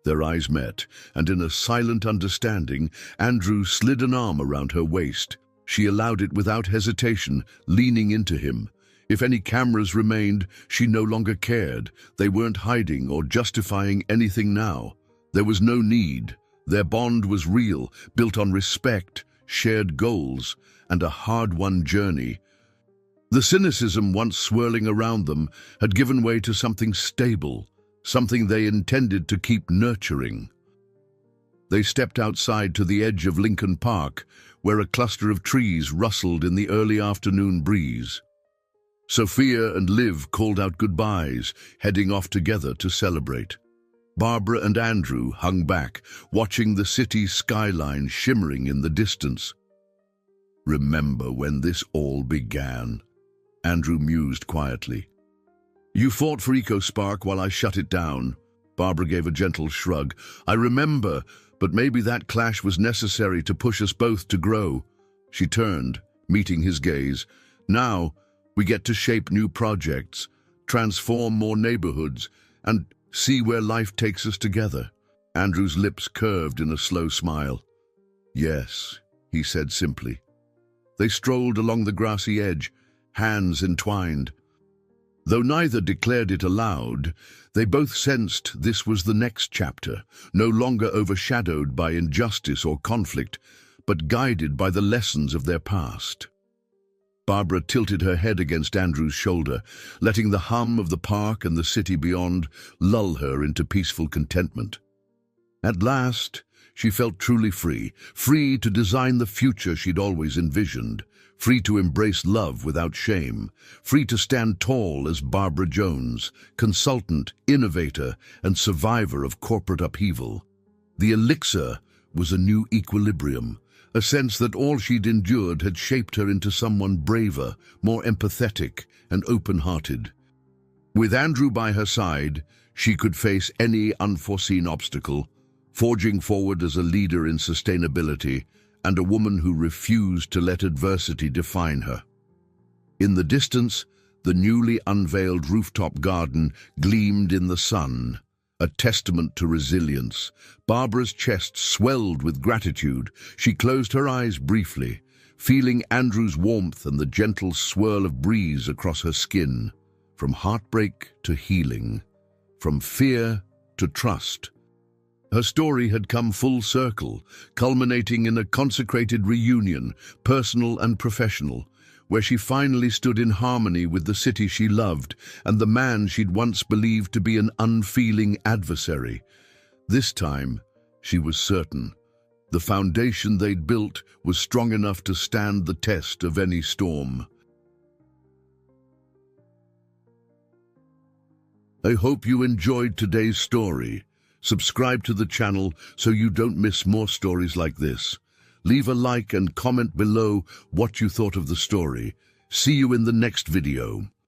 Their eyes met, and in a silent understanding, Andrew slid an arm around her waist. She allowed it without hesitation, leaning into him. If any cameras remained, she no longer cared. They weren't hiding or justifying anything now. There was no need. Their bond was real, built on respect, shared goals, and a hard-won journey. The cynicism once swirling around them had given way to something stable, something they intended to keep nurturing. They stepped outside to the edge of Lincoln Park, where a cluster of trees rustled in the early afternoon breeze. Sophia and Liv called out goodbyes, heading off together to celebrate. Barbara and Andrew hung back, watching the city skyline shimmering in the distance. "Remember when this all began?" Andrew mused quietly. You fought for EcoSpark while I shut it down. Barbara gave a gentle shrug. I remember, but maybe that clash was necessary to push us both to grow. She turned, meeting his gaze. Now, we get to shape new projects, transform more neighborhoods, and see where life takes us together. Andrew's lips curved in a slow smile. Yes, he said simply. They strolled along the grassy edge, hands entwined. Though neither declared it aloud, they both sensed this was the next chapter, no longer overshadowed by injustice or conflict, but guided by the lessons of their past. Barbara tilted her head against Andrew's shoulder, letting the hum of the park and the city beyond lull her into peaceful contentment. At last, she felt truly free, free to design the future she'd always envisioned, free to embrace love without shame, free to stand tall as Barbara Jones, consultant, innovator, and survivor of corporate upheaval. The elixir was a new equilibrium, a sense that all she'd endured had shaped her into someone braver, more empathetic, and open-hearted. With Andrew by her side, she could face any unforeseen obstacle, forging forward as a leader in sustainability and a woman who refused to let adversity define her. In the distance, the newly unveiled rooftop garden gleamed in the sun, a testament to resilience. Barbara's chest swelled with gratitude. She closed her eyes briefly, feeling Andrew's warmth and the gentle swirl of breeze across her skin. From heartbreak to healing, from fear to trust. Her story had come full circle, culminating in a consecrated reunion, personal and professional, where she finally stood in harmony with the city she loved and the man she'd once believed to be an unfeeling adversary. This time, she was certain. The foundation they'd built was strong enough to stand the test of any storm. I hope you enjoyed today's story. Subscribe to the channel so you don't miss more stories like this. Leave a like and comment below what you thought of the story. See you in the next video.